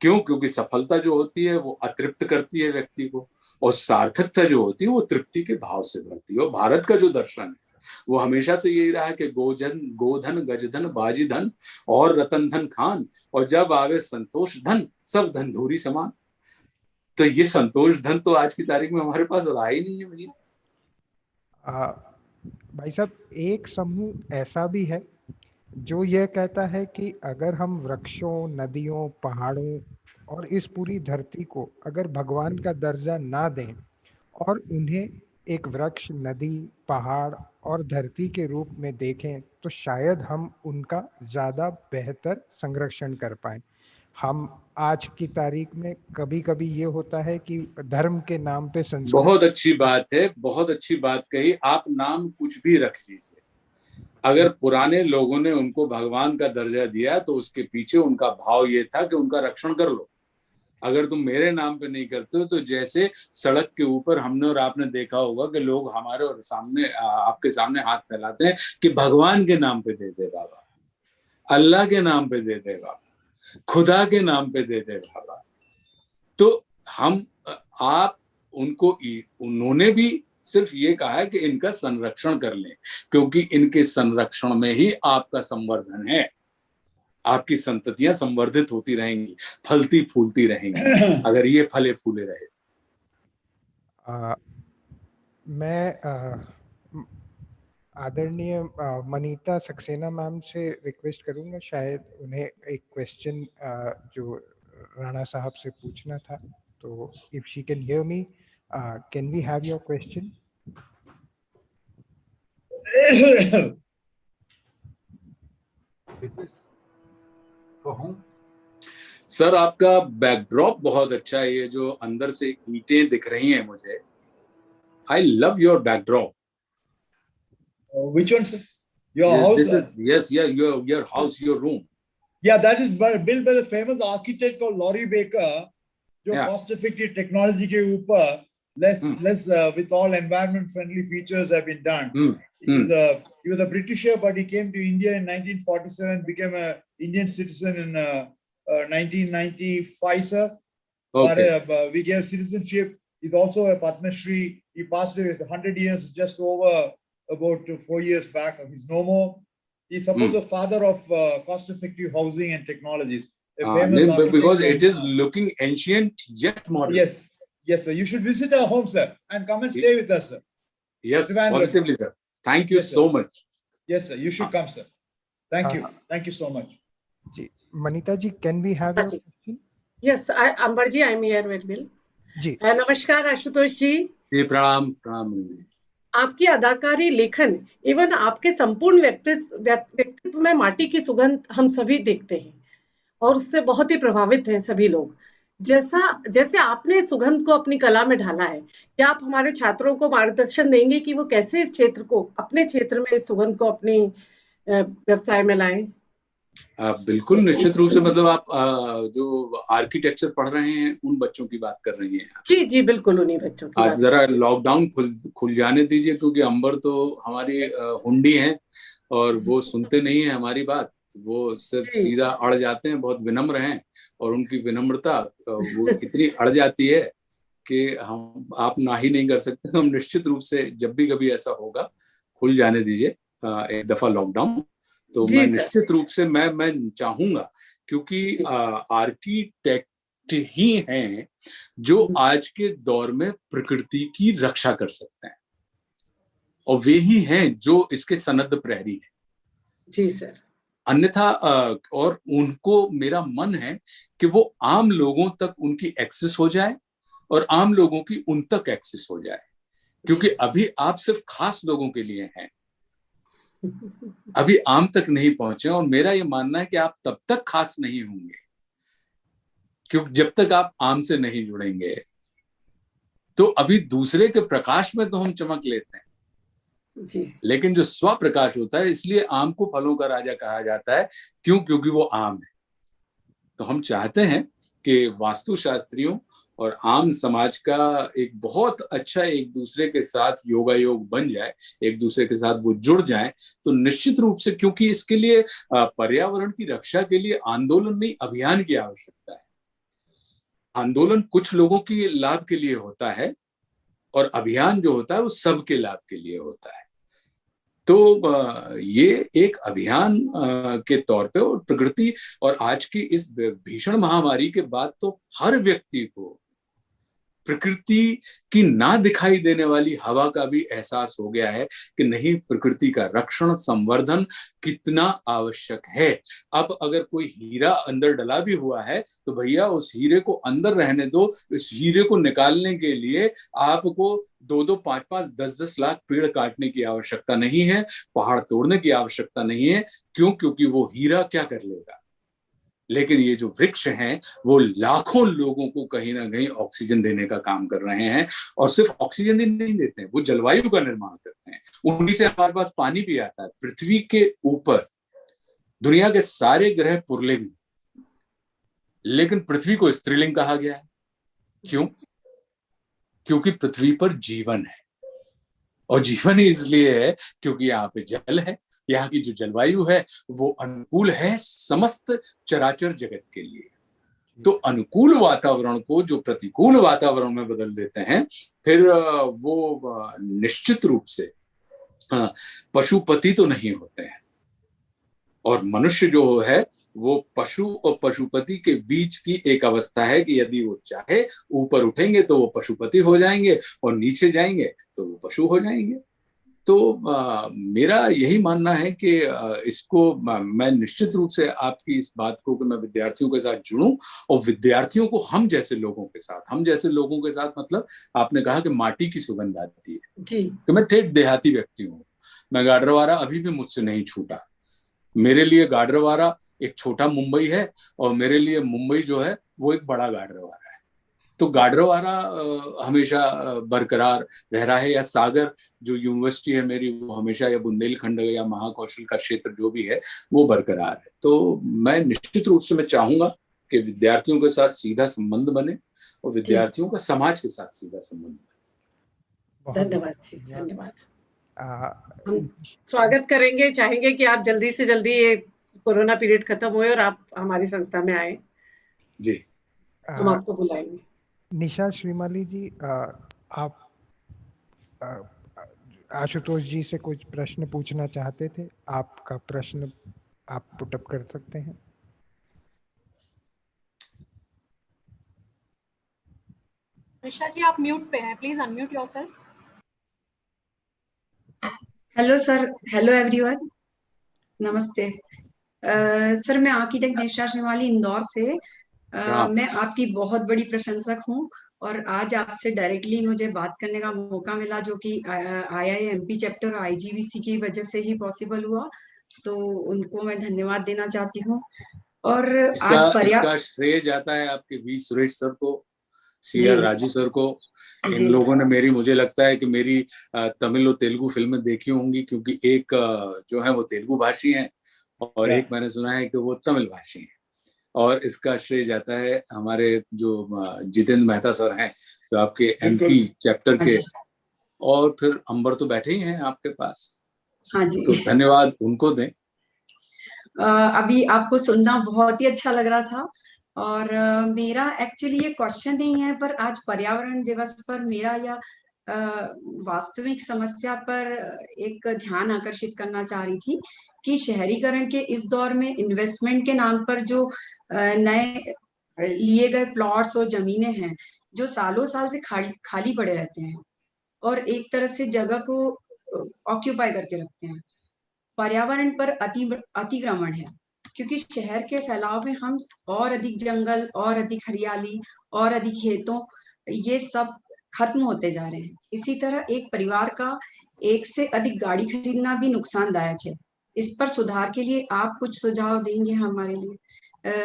क्यों? क्योंकि सफलता जो होती है वो अतृप्त करती है व्यक्ति को, और सार्थकता जो होती है वो तृप्ति के भाव से बढ़ती है। और भारत का जो दर्शन है वो हमेशा से यही रहा है कि गोधन गजधन बाजीधन और रतन धन खान, और जब आवे संतोष धन सब धन धूरी समान। तो ये संतोष धन तो आज की तारीख में हमारे पास रहा ही नहीं है भैया। भाई साहब, एक समूह ऐसा भी है जो यह कहता है कि अगर हम वृक्षों, नदियों, पहाड़ों और इस पूरी धरती को अगर भगवान का दर्जा ना दें और उन्हें एक वृक्ष, नदी, पहाड़ और धरती के रूप में देखें, तो शायद हम उनका ज्यादा बेहतर संरक्षण कर पाएं। हम आज की तारीख में कभी कभी ये होता है कि धर्म के नाम पे संस्कृति। बहुत अच्छी बात है, बहुत अच्छी बात कही। आप नाम कुछ भी रख लीजिए, अगर पुराने लोगों ने उनको भगवान का दर्जा दिया तो उसके पीछे उनका भाव ये था कि उनका रक्षण कर लो। अगर तुम मेरे नाम पे नहीं करते हो तो जैसे सड़क के ऊपर हमने और आपने देखा होगा कि लोग हमारे और सामने आपके सामने हाथ फैलाते हैं कि भगवान के नाम पे दे दे बाबा, अल्लाह के नाम पे दे दे बाबा, खुदा के नाम पे दे दे बाबा। तो हम आप उनको, उन्होंने भी सिर्फ ये कहा है कि इनका संरक्षण कर लें, क्योंकि इनके संरक्षण में ही आपका संवर्धन है। आपकी संततियां संवर्धित होती रहेंगी, फलती फूलती रहेंगी अगर ये फले फूले रहे। मैं आदरणीय मनीता सक्सेना मैम से रिक्वेस्ट करूंगा, शायद उन्हें एक क्वेश्चन जो राणा साहब से पूछना था। तो if she can hear me, can we have your question? Sir आपका बैकड्रॉप बहुत अच्छा है, ये जो अंदर से ईंटें दिख रही हैं मुझे। I love your backdrop. Which one, sir? Your house? This is, yes, yeah, your house, your room. Yeah, that is built by the famous architect called Laurie Baker. जो cost-effective technology के ऊपर less with all environment-friendly features have been done. He was a Britisher, but he came to India in 1947, became an Indian citizen in 1995, sir. Okay. But, we gave citizenship. He's also a Padma Shri. He passed away 100 years, just over about 4 years back. He's no more. He's supposed the father of cost-effective housing and technologies. A famous because it is looking ancient yet modern. Yes, yes, sir. You should visit our home, sir, and come and stay with us, sir. Yes, positively, sir. Thank you so much. Yes, sir. You should come, sir. Thank you. Thank you so much. Ji, Manita ji, can we have your question? Yes, Ambar ji, I'm here with Bill. जी, नमस्कार आशुतोष जी। जी प्रणाम प्रणाम। आपकी अदाकारी, लेखन, even आपके संपूर्ण व्यक्तित्व में माटी की सुगंध हम सभी देखते हैं और उससे बहुत ही प्रभावित हैं सभी लोग। जैसे आपने सुगंध को अपनी कला में ढाला है, क्या आप हमारे छात्रों को मार्गदर्शन देंगे कि वो कैसे इस क्षेत्र को, अपने क्षेत्र में इस सुगंध को अपनी व्यवसाय में लाएं? बिल्कुल, निश्चित रूप से। मतलब आप जो आर्किटेक्चर पढ़ रहे हैं उन बच्चों की बात कर रही हैं? जी जी बिल्कुल, उन्हीं बच्चों की। आज जरा लॉकडाउन खुल जाने दीजिए, क्योंकि अंबर तो हमारी हुंडी है और वो सुनते नहीं है हमारी बात, वो सिर्फ सीधा अड़ जाते हैं। बहुत विनम्र हैं और उनकी विनम्रता वो इतनी अड़ जाती है कि आप ना ही नहीं कर सकते। तो हम निश्चित रूप से जब भी कभी ऐसा होगा, खुल जाने दीजिए एक दफा लॉकडाउन, तो मैं निश्चित रूप से मैं चाहूंगा, क्योंकि आर्किटेक्ट ही हैं जो आज के दौर में प्रकृति की रक्षा कर सकते हैं, और वे ही हैं जो इसके सनद प्रहरी हैं। जी सर। अन्यथा और उनको, मेरा मन है कि वो आम लोगों तक उनकी एक्सेस हो जाए और आम लोगों की उन तक एक्सेस हो जाए, क्योंकि अभी आप सिर्फ खास लोगों के लिए हैं, अभी आम तक नहीं पहुंचे। और मेरा ये मानना है कि आप तब तक खास नहीं होंगे क्योंकि जब तक आप आम से नहीं जुड़ेंगे। तो अभी दूसरे के प्रकाश में तो हम चमक लेते हैं जी, लेकिन जो स्व प्रकाश होता है, इसलिए आम को फलों का राजा कहा जाता है। क्यों? क्योंकि वो आम है। तो हम चाहते हैं कि वास्तुशास्त्रियों और आम समाज का एक बहुत अच्छा एक दूसरे के साथ योगायोग बन जाए, एक दूसरे के साथ वो जुड़ जाए। तो निश्चित रूप से, क्योंकि इसके लिए पर्यावरण की रक्षा के लिए आंदोलन नहीं, अभियान की आवश्यकता है। आंदोलन कुछ लोगों के लाभ के लिए होता है और अभियान जो होता है वो सबके लाभ के लिए होता है। तो ये एक अभियान के तौर पे, और प्रकृति और आज की इस भीषण महामारी के बाद तो हर व्यक्ति को प्रकृति की ना दिखाई देने वाली हवा का भी एहसास हो गया है कि नहीं, प्रकृति का रक्षण संवर्धन कितना आवश्यक है। अब अगर कोई हीरा अंदर डला भी हुआ है तो भैया उस हीरे को अंदर रहने दो। इस हीरे को निकालने के लिए आपको 2-2, 5-5, 10-10 लाख पेड़ काटने की आवश्यकता नहीं है, पहाड़ तोड़ने की आवश्यकता नहीं है। क्यों? क्योंकि वो हीरा क्या कर लेगा। लेकिन ये जो वृक्ष हैं वो लाखों लोगों को कहीं ना कहीं ऑक्सीजन देने का काम कर रहे हैं, और सिर्फ ऑक्सीजन ही नहीं देते हैं, वो जलवायु का निर्माण करते हैं। उन्हीं से हमारे पास पानी भी आता है। पृथ्वी के ऊपर दुनिया के सारे ग्रह पुरलिंग, लेकिन पृथ्वी को स्त्रीलिंग कहा गया है। क्यों? क्योंकि पृथ्वी पर जीवन है, और जीवन इसलिए है क्योंकि यहाँ पे जल है। यहाँ की जो जलवायु है वो अनुकूल है समस्त चराचर जगत के लिए। तो अनुकूल वातावरण को जो प्रतिकूल वातावरण में बदल देते हैं, फिर वो निश्चित रूप से पशुपति तो नहीं होते हैं। और मनुष्य जो है वो पशु और पशुपति के बीच की एक अवस्था है कि यदि वो चाहे ऊपर उठेंगे तो वो पशुपति हो जाएंगे, और नीचे जाएंगे तो वो पशु हो जाएंगे। तो मेरा यही मानना है कि इसको मैं निश्चित रूप से आपकी इस बात को कि मैं विद्यार्थियों के साथ जुड़ूं, और विद्यार्थियों को हम जैसे लोगों के साथ मतलब आपने कहा कि माटी की सुगंध आती है जी। कि मैं ठेठ देहाती व्यक्ति हूँ। मैं गाडरवारा अभी भी मुझसे नहीं छूटा। मेरे लिए गाडरवारा एक छोटा मुंबई है, और मेरे लिए मुंबई जो है वो एक बड़ा गाडरवारा है। तो गाडरवारा हमेशा बरकरार रह रहा है, या सागर जो यूनिवर्सिटी है मेरी वो हमेशा, या बुंदेलखंड या महाकौशल का क्षेत्र जो भी है वो बरकरार है। तो मैं निश्चित रूप से मैं चाहूंगा कि विद्यार्थियों के साथ सीधा संबंध बने, और विद्यार्थियों का समाज के साथ सीधा संबंध बने। धन्यवाद जी, धन्यवाद। हम स्वागत करेंगे, चाहेंगे कि आप जल्दी से जल्दी ये कोरोना पीरियड खत्म होए और आप हमारी संस्था में आए जी। हम आपको बुलाएंगे। निशा श्रीमाली जी, आप आशुतोष जी से कुछ प्रश्न पूछना चाहते थे। आपका प्रश्न आप पुट अप कर सकते हैं। निशा जी आप म्यूट पे हैं, please unmute yourself. Hello sir, hello everyone, नमस्ते। सर मैं आर्किटेक्ट निशा श्रीमाली इंदौर से। मैं आपकी बहुत बड़ी प्रशंसक हूँ, और आज आपसे डायरेक्टली मुझे बात करने का मौका मिला, जो कि IIMP चैप्टर और IGVC की वजह से ही पॉसिबल हुआ। तो उनको मैं धन्यवाद देना चाहती हूँ। और इसका श्रेय जाता है आपके V सुरेश सर को, CR राजू सर को। इन लोगों ने मुझे लगता है कि मेरी तमिल और तेलुगु फिल्में देखी होंगी, क्योंकि एक जो है वो तेलुगु भाषी हैं और एक मैंने सुना है कि वो तमिल भाषी हैं। और इसका श्रेय जाता है हमारे जो जितेंद्र मेहता सर हैं, जो आपके MP चैप्टर के, और फिर अंबर तो बैठे ही हैं आपके पास। हाँ जी। तो धन्यवाद उनको दें। अभी आपको सुनना बहुत ही अच्छा लग रहा था, और मेरा एक्चुअली ये क्वेश्चन नहीं है, पर आज पर्यावरण दिवस पर मेरा यह वास्तविक समस्या पर एक ध्यान आकर्षित करना चाह रही थी कि शहरीकरण के इस दौर में इन्वेस्टमेंट के नाम पर जो नए लिए गए प्लॉट्स और जमीनें हैं, जो सालों साल से खाली पड़े रहते हैं और एक तरह से जगह को ऑक्यूपाई करके रखते हैं, पर्यावरण पर अतिक्रमण है। क्योंकि शहर के फैलाव में हम और अधिक जंगल और अधिक हरियाली और अधिक खेतों, ये सब खत्म होते जा रहे हैं। इसी तरह एक परिवार का एक से अधिक गाड़ी खरीदना भी नुकसानदायक है। इस पर सुधार के लिए आप कुछ सुझाव देंगे हमारे लिए?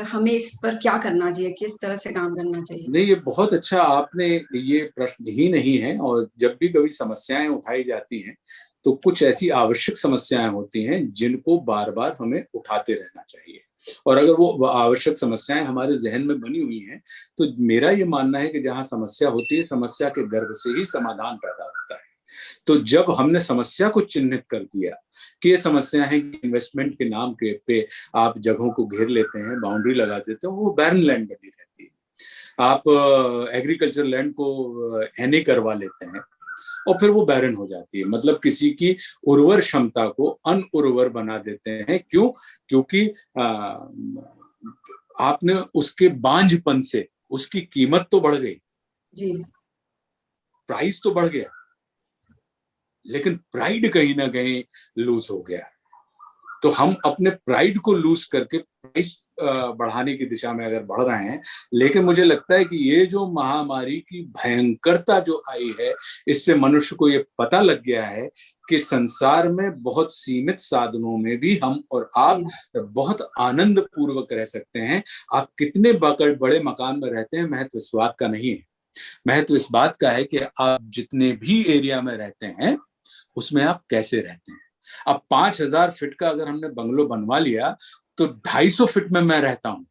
हमें इस पर क्या करना चाहिए, किस तरह से काम करना चाहिए? नहीं, ये बहुत अच्छा आपने ये प्रश्न ही नहीं है, और जब भी कभी समस्याएं उठाई जाती हैं तो कुछ ऐसी आवश्यक समस्याएं होती हैं जिनको बार बार हमें उठाते रहना चाहिए। और अगर वो आवश्यक समस्याएं हमारे जहन में बनी हुई हैं तो मेरा ये मानना है कि जहां समस्या होती है, समस्या के गर्भ से ही समाधान पैदा होता है। तो जब हमने समस्या को चिन्हित कर दिया कि ये समस्या है कि इन्वेस्टमेंट के नाम के पे आप जगहों को घेर लेते हैं, बाउंड्री लगा देते हैं, वो बैरन लैंड बनी रहती है। आप एग्रीकल्चर लैंड को NA करवा लेते हैं और फिर वो बैरन हो जाती है, मतलब किसी की उर्वर क्षमता को अनउर्वर बना देते हैं। क्यों? क्योंकि आपने उसके बांझपन से उसकी कीमत तो बढ़ गई, जी, प्राइस तो बढ़ गया, लेकिन प्राइड कहीं ना कहीं लूज हो गया। तो हम अपने प्राइड को लूज करके प्राइस बढ़ाने की दिशा में अगर बढ़ रहे हैं, लेकिन मुझे लगता है कि ये जो महामारी की भयंकरता जो आई है, इससे मनुष्य को ये पता लग गया है कि संसार में बहुत सीमित साधनों में भी हम और आप बहुत आनंद पूर्वक रह सकते हैं। आप कितने बड़े मकान में रहते हैं, महत्व इस बात का नहीं है। महत्व इस बात का है कि आप जितने भी एरिया में रहते हैं उसमें आप कैसे रहते हैं। अब 5000 फीट का अगर हमने बंगलो बनवा लिया तो 250 फीट में मैं रहता हूं,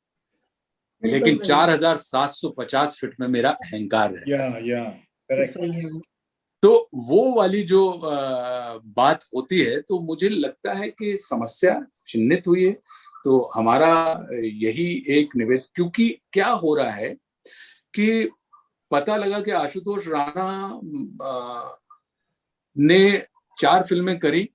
लेकिन 4750 फीट में मेरा अहंकार रहता है। तो वो वाली जो बात होती है, तो मुझे लगता है कि समस्या चिन्हित हुई है। तो हमारा यही एक निवेदन, क्योंकि क्या हो रहा है कि पता लगा कि आशुतोष राणा ने 4 फिल्में करी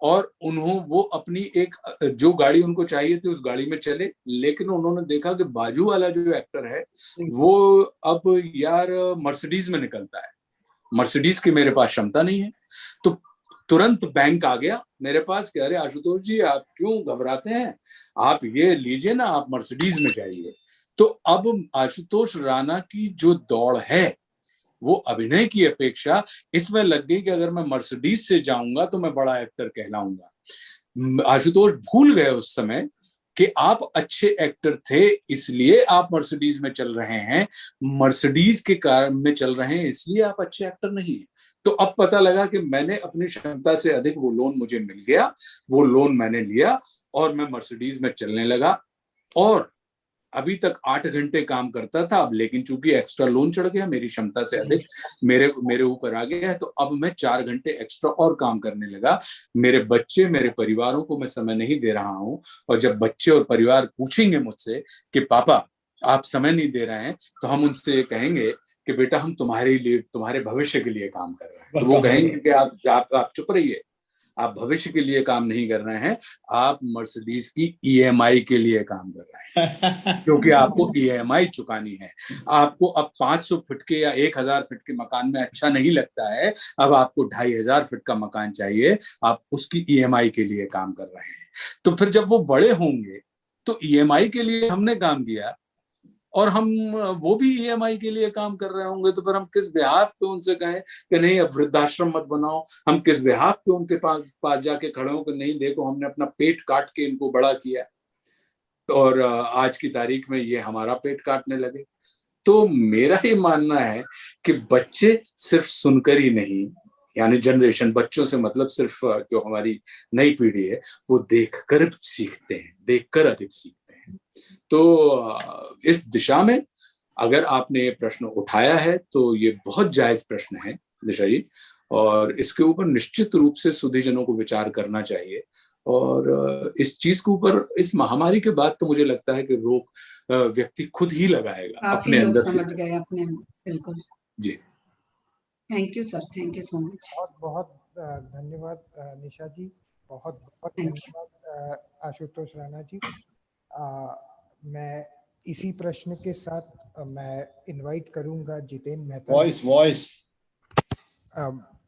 और वो अपनी एक जो गाड़ी उनको चाहिए थी उस गाड़ी में चले, लेकिन उन्होंने देखा कि बाजू वाला जो एक्टर है वो अब यार मर्सिडीज में निकलता है, मर्सिडीज की मेरे पास क्षमता नहीं है। तो तुरंत बैंक आ गया मेरे पास कि अरे आशुतोष जी आप क्यों घबराते हैं, आप ये लीजिए ना, आप मर्सिडीज में जाइए। तो अब आशुतोष राणा की जो दौड़ है वो अभिनय की अपेक्षा इसमें लग गई कि अगर मैं मर्सिडीज से जाऊंगा तो मैं बड़ा एक्टर कहलाऊंगा। आशुतोष भूल गए उस समय कि आप अच्छे एक्टर थे, इसलिए आप मर्सिडीज में चल रहे हैं, मर्सिडीज के कारण में चल रहे हैं, इसलिए आप अच्छे एक्टर नहीं है। तो अब पता लगा कि मैंने अपनी क्षमता से अधिक, वो लोन मुझे मिल गया, वो लोन मैंने लिया और मैं मर्सिडीज में चलने लगा। और अभी तक 8 घंटे काम करता था, अब लेकिन चूंकि एक्स्ट्रा लोन चढ़ गया, मेरी क्षमता से अधिक मेरे ऊपर आ गया है, तो अब मैं 4 घंटे एक्स्ट्रा और काम करने लगा। मेरे बच्चे, मेरे परिवारों को मैं समय नहीं दे रहा हूं। और जब बच्चे और परिवार पूछेंगे मुझसे कि पापा आप समय नहीं दे रहे हैं, तो हम उनसे कहेंगे कि बेटा हम तुम्हारे लिए, तुम्हारे भविष्य के लिए काम कर रहे हैं। तो वो कहेंगे कि आप चुप रहिए, आप भविष्य के लिए काम नहीं कर रहे हैं, आप मर्सिडीज की EMI के लिए काम कर रहे हैं, क्योंकि आपको EMI चुकानी है। आपको अब 500 फीट के या 1000 फीट के मकान में अच्छा नहीं लगता है, अब आपको 2500 फीट का मकान चाहिए, आप उसकी EMI के लिए काम कर रहे हैं। तो फिर जब वो बड़े होंगे तो EMI के लिए हमने काम किया और वो भी EMI के लिए काम कर रहे होंगे, तो फिर हम किस बिहाफ पे उनसे कहें कि नहीं अब वृद्धाश्रम मत बनाओ, हम किस बिहाफ पे उनके पास जाके खड़े हो कि नहीं देखो हमने अपना पेट काट के इनको बड़ा किया और आज की तारीख में ये हमारा पेट काटने लगे। तो मेरा ये मानना है कि बच्चे सिर्फ सुनकर ही नहीं, यानी जनरेशन, बच्चों से मतलब सिर्फ जो हमारी नई पीढ़ी है वो देखकर सीखते हैं, देखकर अधिक सीखते हैं। तो इस दिशा में अगर आपने ये प्रश्न उठाया है तो ये बहुत जायज प्रश्न है दिशा जी, और इसके ऊपर निश्चित रूप से सुधीजनों को विचार करना चाहिए। और इस चीज के ऊपर, इस महामारी के बाद तो मुझे लगता है कि रोक व्यक्ति खुद ही लगाएगा अपने अंदर। समझ गए अपने, बिल्कुल जी। Thank you sir, thank you so much. बहुत बहुत धन्यवाद निशा जी, बहुत बहुत धन्यवाद आशुतोष राणा जी। मैं इसी प्रश्न के साथ मैं इनवाइट करूंगा जितेन मेहता। वॉइस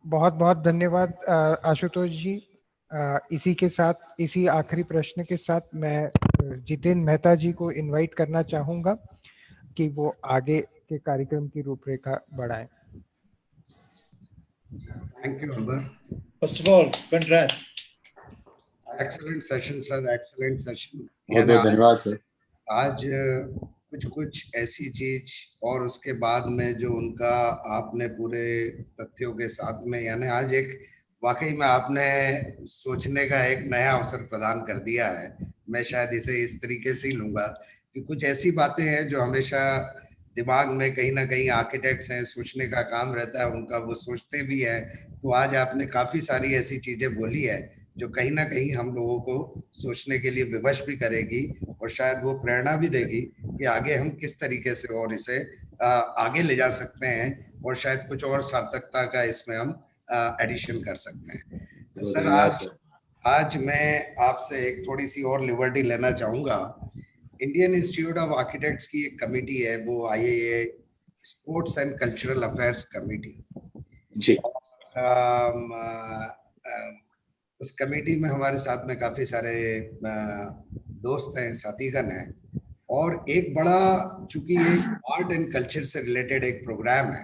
बहुत बहुत धन्यवाद आशुतोष जी। इसी के साथ, इसी आखिरी प्रश्न के साथ मैं जितेन मेहता जी को इनवाइट करना चाहूंगा कि वो आगे के कार्यक्रम की रूपरेखा बढ़ाएं। Thank you, Amber. First of all, congrats. Excellent session, sir. Excellent session. बहुत बहुत धन्यवाद सर। आज कुछ ऐसी चीज और उसके बाद में जो उनका आपने पूरे तथ्यों के साथ में, यानी आज एक वाकई में आपने सोचने का एक नया अवसर प्रदान कर दिया है। मैं शायद इसे इस तरीके से ही लूंगा कि कुछ ऐसी बातें हैं जो हमेशा दिमाग में कहीं ना कहीं, आर्किटेक्ट्स हैं, सोचने का काम रहता है उनका, वो सोचते भी हैं। तो आज आपने काफी सारी ऐसी चीजें बोली है जो कहीं ना कहीं हम लोगों को सोचने के लिए विवश भी करेगी और शायद वो प्रेरणा भी देगी कि आगे हम किस तरीके से और इसे आगे ले जा सकते हैं और शायद कुछ और सार्थकता का इसमें हम एडिशन कर सकते हैं। तो सर आज मैं आपसे एक थोड़ी सी और लिबर्टी लेना चाहूंगा। इंडियन इंस्टीट्यूट ऑफ आर्किटेक्ट्स की एक कमेटी है, वो IAA sports and cultural affairs committee जी। उस कमेटी में हमारे साथ में काफी सारे दोस्त हैं, साथीगण हैं, और एक बड़ा, चूंकि ये आर्ट एंड कल्चर से रिलेटेड एक प्रोग्राम है,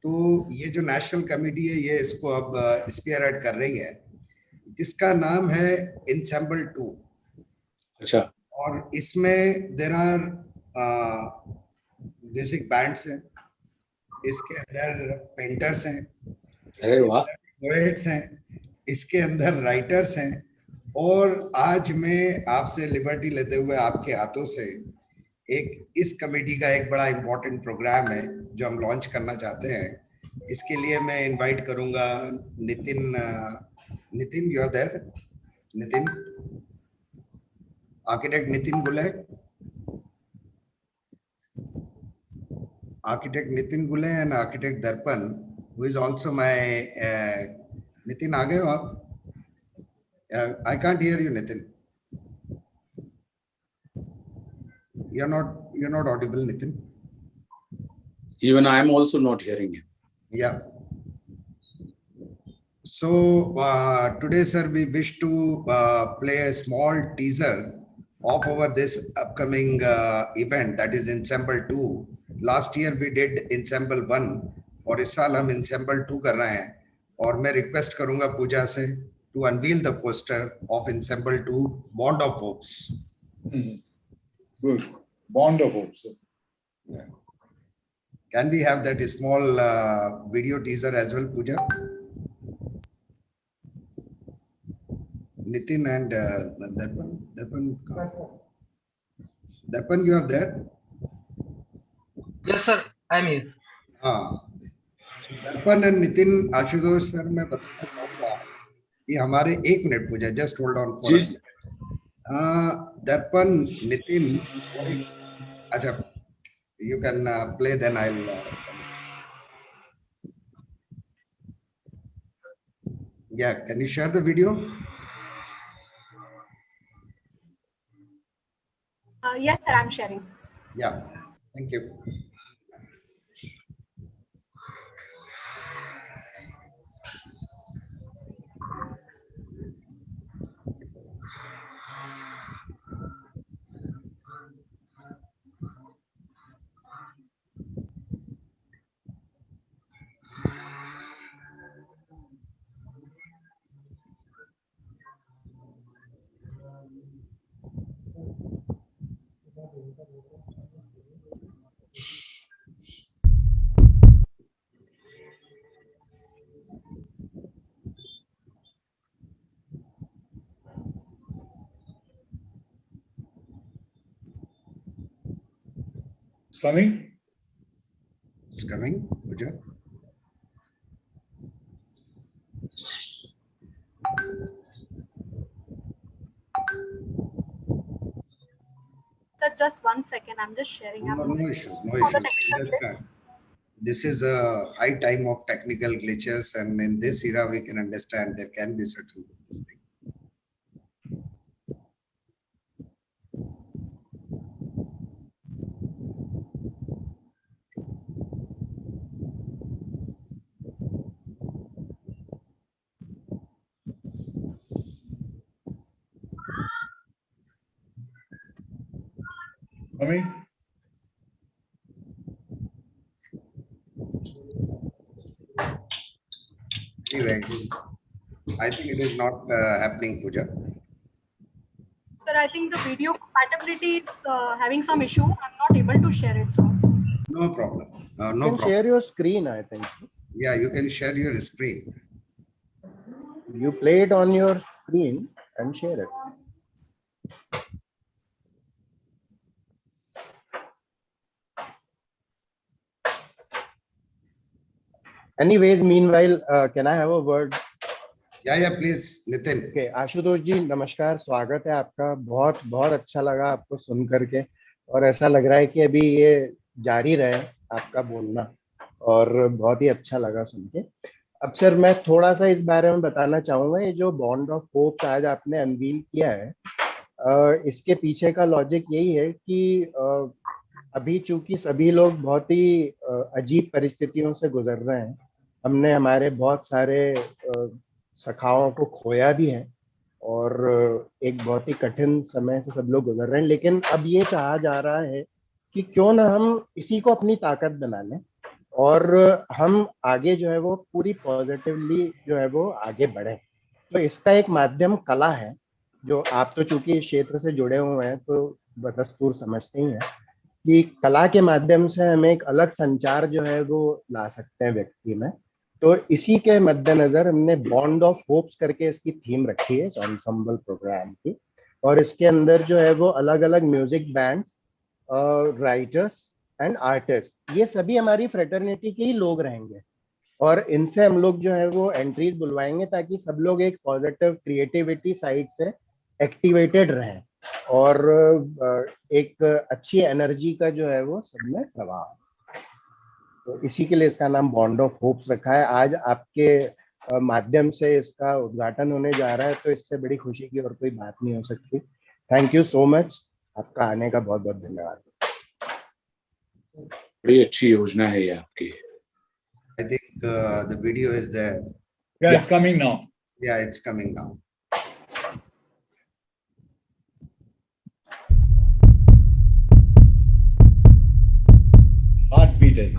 तो ये जो नेशनल कमेटी है ये इसको अब स्पीयरहेड कर रही है, जिसका नाम है इंसेम्बल 2। अच्छा। और इसमें देयर आर म्यूजिक बैंड्स हैं, इसके अंदर पेंटर्स हैं, अरे वाह, पोएट्स हैं, इसके अंदर राइटर्स हैं, और आज मैं आपसे लिबर्टी लेते हुए आपके हाथों से एक इस कमेटी का एक बड़ा इंपॉर्टेंट प्रोग्राम है जो हम लॉन्च करना चाहते हैं। इसके लिए मैं इनवाइट करूंगा Nitin, you are there? Nitin, architect Nitin Gule, architect Nitin Gule and architect Darpan, who is also my Nitin, आ गए हो आप? I can't hear you, Nitin. You're not audible, Nitin. Even I am also not hearing you. Yeah. So today, sir, we wish to play a small teaser of our this upcoming event, that is Ensemble 2. Last year we did Ensemble 1, और इस साल हम Ensemble 2 कर रहे हैं, और मैं request करूंगा पूजा से to unveil the poster of Ensemble 2, Bond of Hopes. Good. Bond of Hopes. Yeah. Can we have that small video teaser as well, Pooja? Nitin and Darpan, you are there? Yes, sir. I'm here. Darpan and Nitin, Ashutosh sir, मैं बताना चाहूँगा कि हमारे 1 minute Pooja, just hold on for a second. Darpan, Nitin, अच्छा, you can play, then I'll yeah, can you share the video? Yes, sir, I'm sharing. Yeah, thank you. Coming? It's coming, Pooja. Sir, just 1 second. I'm just sharing. No issues. No issues. This is a high time of technical glitches, and in this era, we can understand there can be certain this thing. Coming? Anyway, I think it is not happening, Pooja. Sir, I think the video compatibility is having some issue. I'm not able to share it, so. No problem. No you can problem. Share your screen, I think. Yeah, you can share your screen. You play it on your screen and share it. Anyways, meanwhile, can I have a word? Yeah, please, Nitin. Okay, Ashutosh जी नमस्कार, स्वागत है आपका। बहुत बहुत अच्छा लगा आपको सुन करके, और ऐसा लग रहा है कि अभी ये जारी रहे आपका बोलना, और बहुत ही अच्छा लगा सुन के। अब सर मैं थोड़ा सा इस बारे में बताना चाहूँगा, ये जो बॉन्ड ऑफ होप्स आज आपने अनवील किया है, इसके पीछे का लॉजिक यही है कि अभी चूंकि सभी लोग बहुत ही अजीब परिस्थितियों से गुजर रहे हैं, हमने हमारे बहुत सारे सखाओं को खोया भी है और एक बहुत ही कठिन समय से सब लोग गुजर रहे हैं, लेकिन अब ये चाहा जा रहा है कि क्यों ना हम इसी को अपनी ताकत बना लें और हम आगे जो है वो पूरी पॉजिटिवली जो है वो आगे बढ़े। तो इसका एक माध्यम कला है, जो आप तो चूंकि इस क्षेत्र से जुड़े हुए हैं तो बदस्तूर समझते ही हैं कि कला के माध्यम से हम एक अलग संचार जो है वो ला सकते हैं व्यक्ति में। तो इसी के मद्देनजर हमने बॉन्ड ऑफ होप्स करके इसकी थीम रखी है एंसेम्बल प्रोग्राम की, और इसके अंदर जो है वो अलग अलग music bands, writers and artist, ये सभी हमारी फ्रेटर्निटी के ही लोग रहेंगे और इनसे हम लोग जो है वो एंट्रीज बुलवाएंगे ताकि सब लोग एक पॉजिटिव क्रिएटिविटी साइड से एक्टिवेटेड रहें और एक अच्छी एनर्जी का जो है वो सब में प्रभाव। तो इसी के लिए इसका नाम बॉन्ड ऑफ होप्स रखा है। आज आपके माध्यम से इसका उद्घाटन होने जा रहा है, तो इससे बड़ी खुशी की और कोई बात नहीं हो सकती। थैंक यू सो मच, आपका आने का बहुत बहुत धन्यवाद। बड़ी अच्छी योजना है ये आपकी। I think the video is there. Yeah, it's coming now. Yeah, it's coming now. Heartbeat, I think.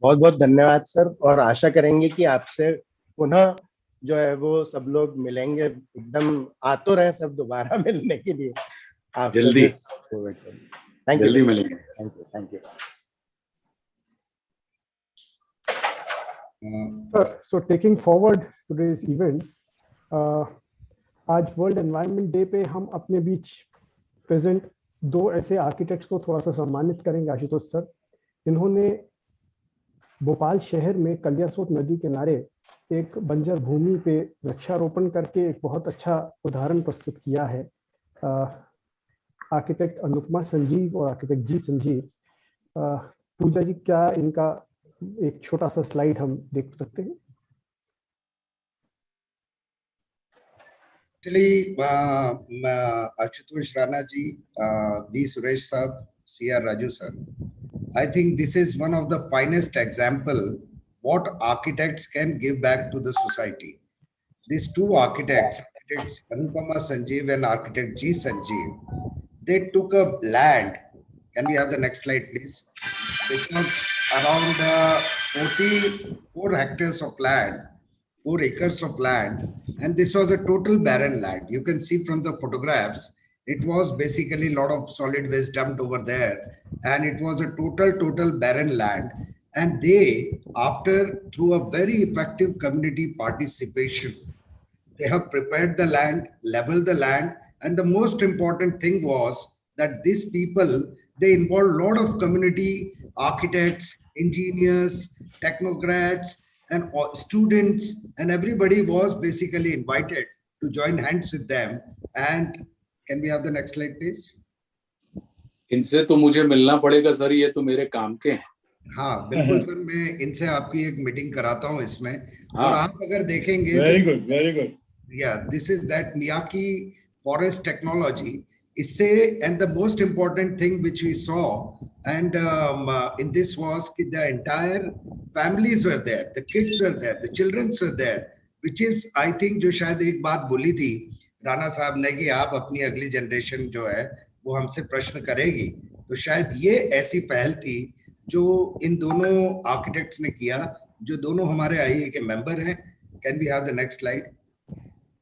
बहुत बहुत धन्यवाद सर, और आशा करेंगे कि आपसे पुनः जो है वो सब लोग मिलेंगे, एकदम आ तो रहे सब दोबारा मिलने के लिए। जल्दी थैंक यू, जल्दी मिलेंगे। Thank you. So taking forward today's event, आज वर्ल्ड एनवायरनमेंट डे पे हम अपने बीच प्रेजेंट दो ऐसे आर्किटेक्ट्स को थोड़ा सा सम्मानित करेंगे। आशुतोष सर, इन्होंने भोपाल शहर में कलियासोत नदी किनारे एक बंजर भूमि पे वृक्षारोपण करके एक बहुत अच्छा उदाहरण प्रस्तुत किया है। आर्किटेक्ट अनुपमा संजीव और आर्किटेक्ट जी संजीव। पूजा जी, क्या इनका एक छोटा सा स्लाइड हम देख सकते हैं? Actually, Ashutosh Rana ji, V. Suresh Saab, C.R. Raju sir, I think this is one of the finest example what architects can give back to the society. These two architects, architects Anupama Sanjeev and architect G. Sanjeev, they took a land. Can we have the next slide, please? It was around 44 hectares of land, 4 acres of land, and this was a total barren land. You can see from the photographs, it was basically a lot of solid waste dumped over there, and it was a total barren land. And they, after through a very effective community participation, they have prepared the land, leveled the land, and the most important thing was that these people, they involved a lot of community architects, engineers, technocrats, and students, and everybody was basically invited to join hands with them. And can we have the next slide, please? इनसे तो मुझे मिलना पड़ेगा sir, ये तो मेरे काम के हैं। हाँ बिल्कुल सर, मैं इनसे आपकी एक मीटिंग कराता हूँ इसमें। और आप अगर देखेंगे, वेरी गुड, वेरी गुड। या this is that Miyawaki forest technology. इससे, and the most important thing which we saw and in this was that the entire families were there, the kids were there, the children were there, which is I think जो शायद एक बात बोली थी राणा साहब ने कि आप अपनी अगली जनरेशन जो है वो हमसे प्रश्न करेगी, तो शायद ये ऐसी पहल थी जो इन दोनों आर्किटेक्ट्स ने किया, जो दोनों हमारे आईए के मेंबर हैं। Can we have the next slide?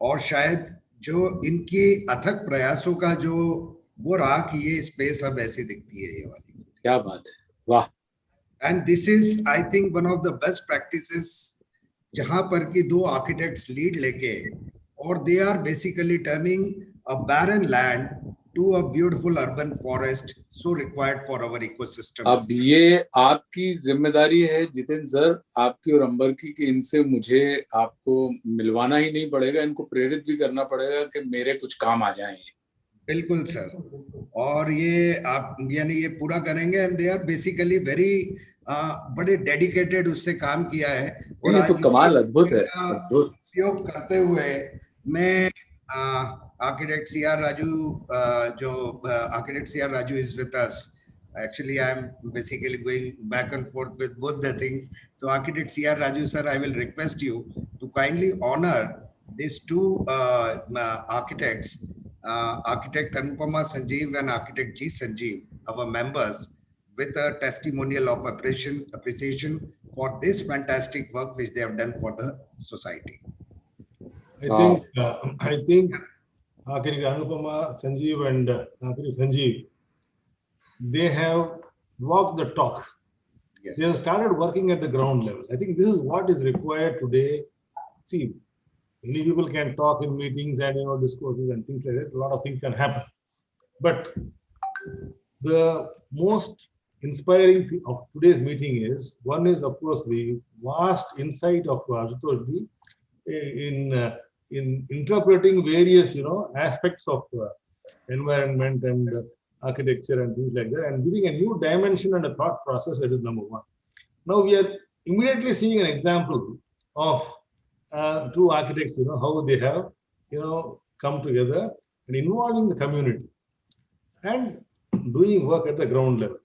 और शायद जो इनके अथक प्रयासों का जो वो रहा कि ये स्पेस अब ऐसी दिखती है, ये वाली। क्या बात है, वाह। And this is, I think, one of the best practices, जहां पर की दो architects lead लेके, और they are basically turning a barren land to a beautiful urban forest so required for our ecosystem. अब ये आपकी जिम्मेदारी है जितेंद्र सर, आपकी और अंबर की, कि इनसे मुझे आपको मिलवाना ही नहीं पड़ेगा, इनको प्रेरित भी करना पड़ेगा कि मेरे कुछ काम आ जाएं। बिल्कुल सर, और ये आप यानी ये पूरा करेंगे, and they are basically very बड़े डेडिकेटेड उससे काम किया है। और ये तो कमाल, अद्भुत है। उपयोग करते हुए मैं आर्किटेक्ट CR राजू, जो architect CR Raju is with us, actually I am basically going back and forth with both the things. So architect CR Raju sir, I will request you to kindly honor these two architects, architect Anupama Sanjeev and architect G Sanjeev, our members, with a testimonial of appreciation for this fantastic work which they have done for the society. I think architect Anupama Sanjeev and architect Sanjeev, they have walked the talk. Yes. They have started working at the ground level. I think this is what is required today. See, many people can talk in meetings and discourses and things like that. A lot of things can happen. But the most inspiring thing of today's meeting is, one is of course the vast insight of Ashutosh Ji in interpreting various aspects of environment and architecture and things like that, and giving a new dimension and a thought process. That is number one. Now we are immediately seeing an example of two architects, how they have come together and involving the community and doing work at the ground level.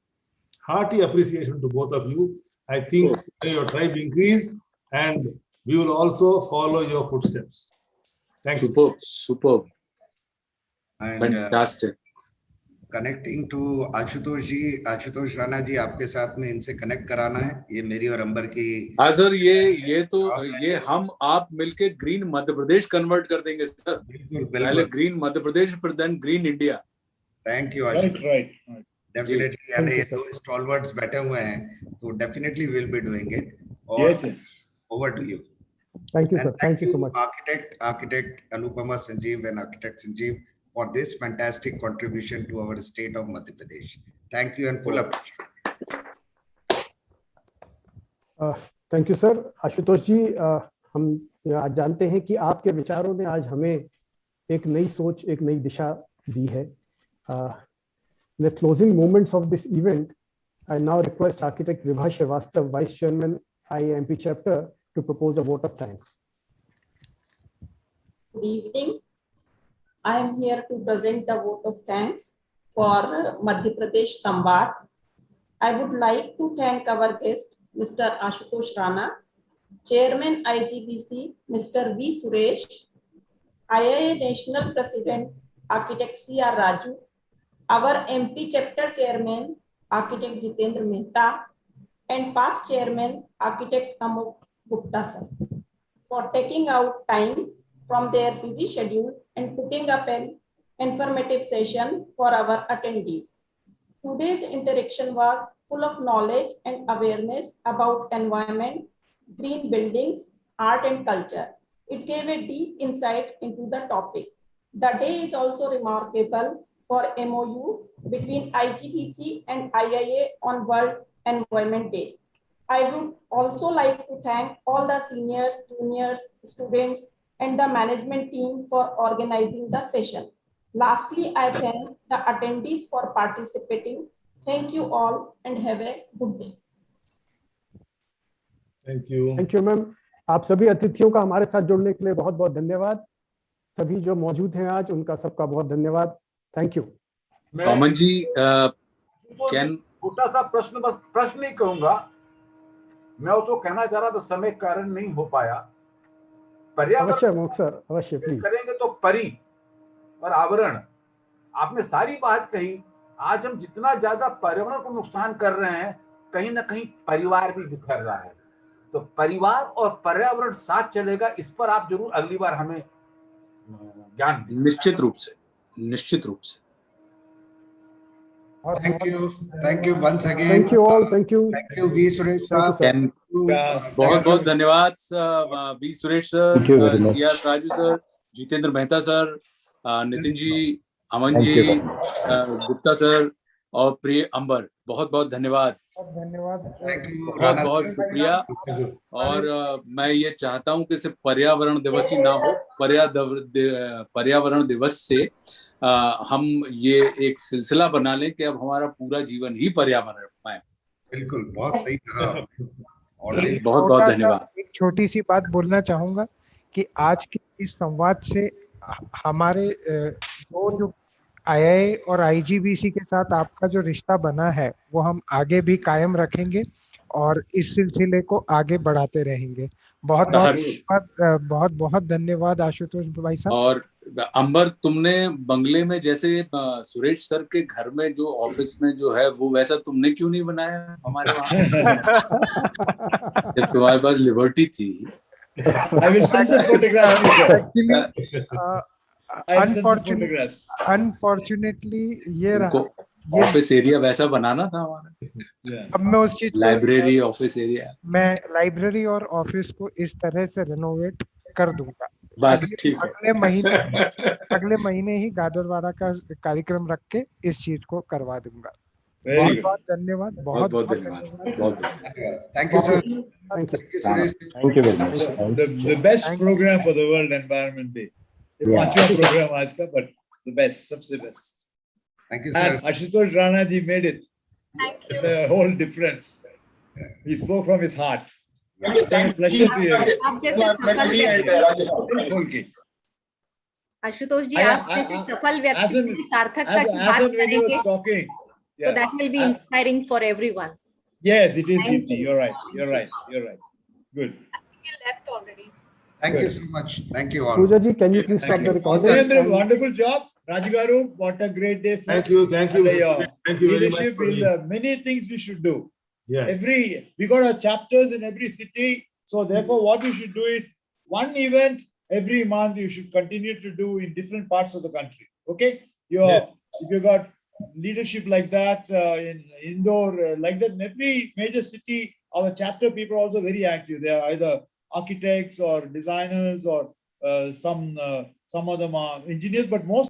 Hearty appreciation to both of you. I think your tribe increase, and we will also follow your footsteps. Thank you. Superb. And, fantastic. Connecting to Ashutosh ji, Ashutosh Rana ji, आपके साथ में इनसे connect कराना है। ये मेरी और अंबर की। हाँ सर, ये हम आप मिलके ग्रीन मध्य प्रदेश कन्वर्ट कर देंगे सर। बिल्कुल। पहले ग्रीन मध्य प्रदेश, फिर then green India. Thank you Ashutosh. Definitely, यानी ये दो स्टॉलवर्ड्स बैठे हुए हैं, तो definitely will be doing it. Yes, over to you. Thank you sir, thank you so much. Architect Anupama Sanjeev and architect Sanjeev for this fantastic contribution to our state of Madhya Pradesh. Thank you and full appreciation. Thank you sir. Ashutosh ji, हम आज जानते हैं कि आपके विचारों ने आज हमें एक नई सोच, एक नई दिशा दी है। In the closing moments of this event, I now request architect Vibha Srivastav, Vice Chairman, IAMP chapter, to propose a vote of thanks. Good evening. I am here to present the vote of thanks for Madhya Pradesh Samvad. I would like to thank our guest, Mr. Ashutosh Rana, Chairman IGBC, Mr. V. Suresh, IIA National President, Architect CR Raju, our MP Chapter Chairman, Architect Jitendra Mehta, and past Chairman, Architect Amok Gupta sir, for taking out time from their busy schedule and putting up an informative session for our attendees. Today's interaction was full of knowledge and awareness about environment, green buildings, art and culture. It gave a deep insight into the topic. The day is also remarkable for MOU between IGBC and IIA on World Environment Day. I would also like to thank all the seniors, juniors, students, and the management team for organizing the session. Lastly, I thank the attendees for participating. Thank you all and have a good day. Thank you. Thank you, ma'am. आप सभी अतिथियों का हमारे साथ जुड़ने के लिए बहुत बहुत धन्यवाद। सभी जो मौजूद हैं आज, उनका सबका बहुत धन्यवाद। Thank you. अमन जी, छोटा सा प्रश्न, बस प्रश्न नहीं कहूंगा, मैं उसको कहना चाह रहा था, समय कारण नहीं हो पाया। पर्यावरण अवश्य करेंगे तो परी और आवरण, आपने सारी बात कही। आज हम जितना ज्यादा पर्यावरण को नुकसान कर रहे हैं, कहीं ना कहीं परिवार भी बिखर रहा है। तो परिवार और पर्यावरण साथ चलेगा, इस पर आप जरूर अगली बार हमें ज्ञान। निश्चित रूप से। Thank you once again. Thank you all. Thank you. Thank you, V. Suresh sir. बहुत बहुत धन्यवाद V Suresh sir, CR Raju sir, Jitendra Mehta sir, Nitin ji, Aman ji, Gupta sir और प्रिय अंबर, बहुत बहुत धन्यवाद। बहुत बहुत शुक्रिया। और मैं ये चाहता हूँ कि सिर्फ पर्यावरण दिवस ही ना हो, पर्यावरण दिवस से हम ये एक सिलसिला बना लें कि अब हमारा पूरा जीवन ही पर्यावरण है। बिल्कुल, बहुत सही कहा। बहुत बहुत धन्यवाद। एक छोटी सी बात बोलना चाहूंगा कि आज के इस संवाद से हमारे जो IIA और IGBC के साथ आपका जो रिश्ता बना है वो हम आगे भी कायम रखेंगे और इस सिलसिले को आगे बढ़ाते रहेंगे। बहुत बहुत धन्यवाद आशुतोष भाई साहब। और अंबर, तुमने बंगले में जैसे सुरेश सर के घर में जो ऑफिस में जो है वो वैसा तुमने क्यों नहीं बनाया हमारे वहाँ? तुम्हारे पास लिबर्टी थी। I will send some photographs. Unfortunately ये रहा, ऑफिस एरिया वैसा बनाना था हमारा। अब मैं उस चीज लाइब्रेरी ऑफिस एरिया, मैं लाइब्रेरी और ऑफिस को इस तरह से रेनोवेट कर दूंगा। बस ठीक है। अगले महीने ही गाडरवाड़ा का कार्यक्रम रख के इस चीज को करवा दूंगा। बहुत बहुत धन्यवाद। बहुत बहुत धन्यवाद। Thank you, sir. Thank you very much. The best program for the World Environment Day. पांचवा program आज का, but the best, सबसे best. Thank you, sir. And Ashutosh Rana ji made it. Thank you. The whole difference. He spoke from his heart. It's a pleasure to hear it. आप जैसे सफल व्यक्ति, आशुतोष जी, आप जैसे सफल व्यक्ति की सार्थकता की बात करेंगे, so that will be inspiring for everyone. Yes, it is, Deepti. You're right. Good. He left already. Thank you so much. Thank you all. Pooja ji, can you please stop the recording? Wonderful job. Raju Garu, what a great day, sir. Thank you very much. Leadership will, many things we should do. Yeah. We got our chapters in every city. So therefore, what you should do is one event every month you should continue to do in different parts of the country. Okay? If you got leadership like that in Indore, like that in every major city, our chapter people are also very active. They are either architects or designers or some of them are engineers, but most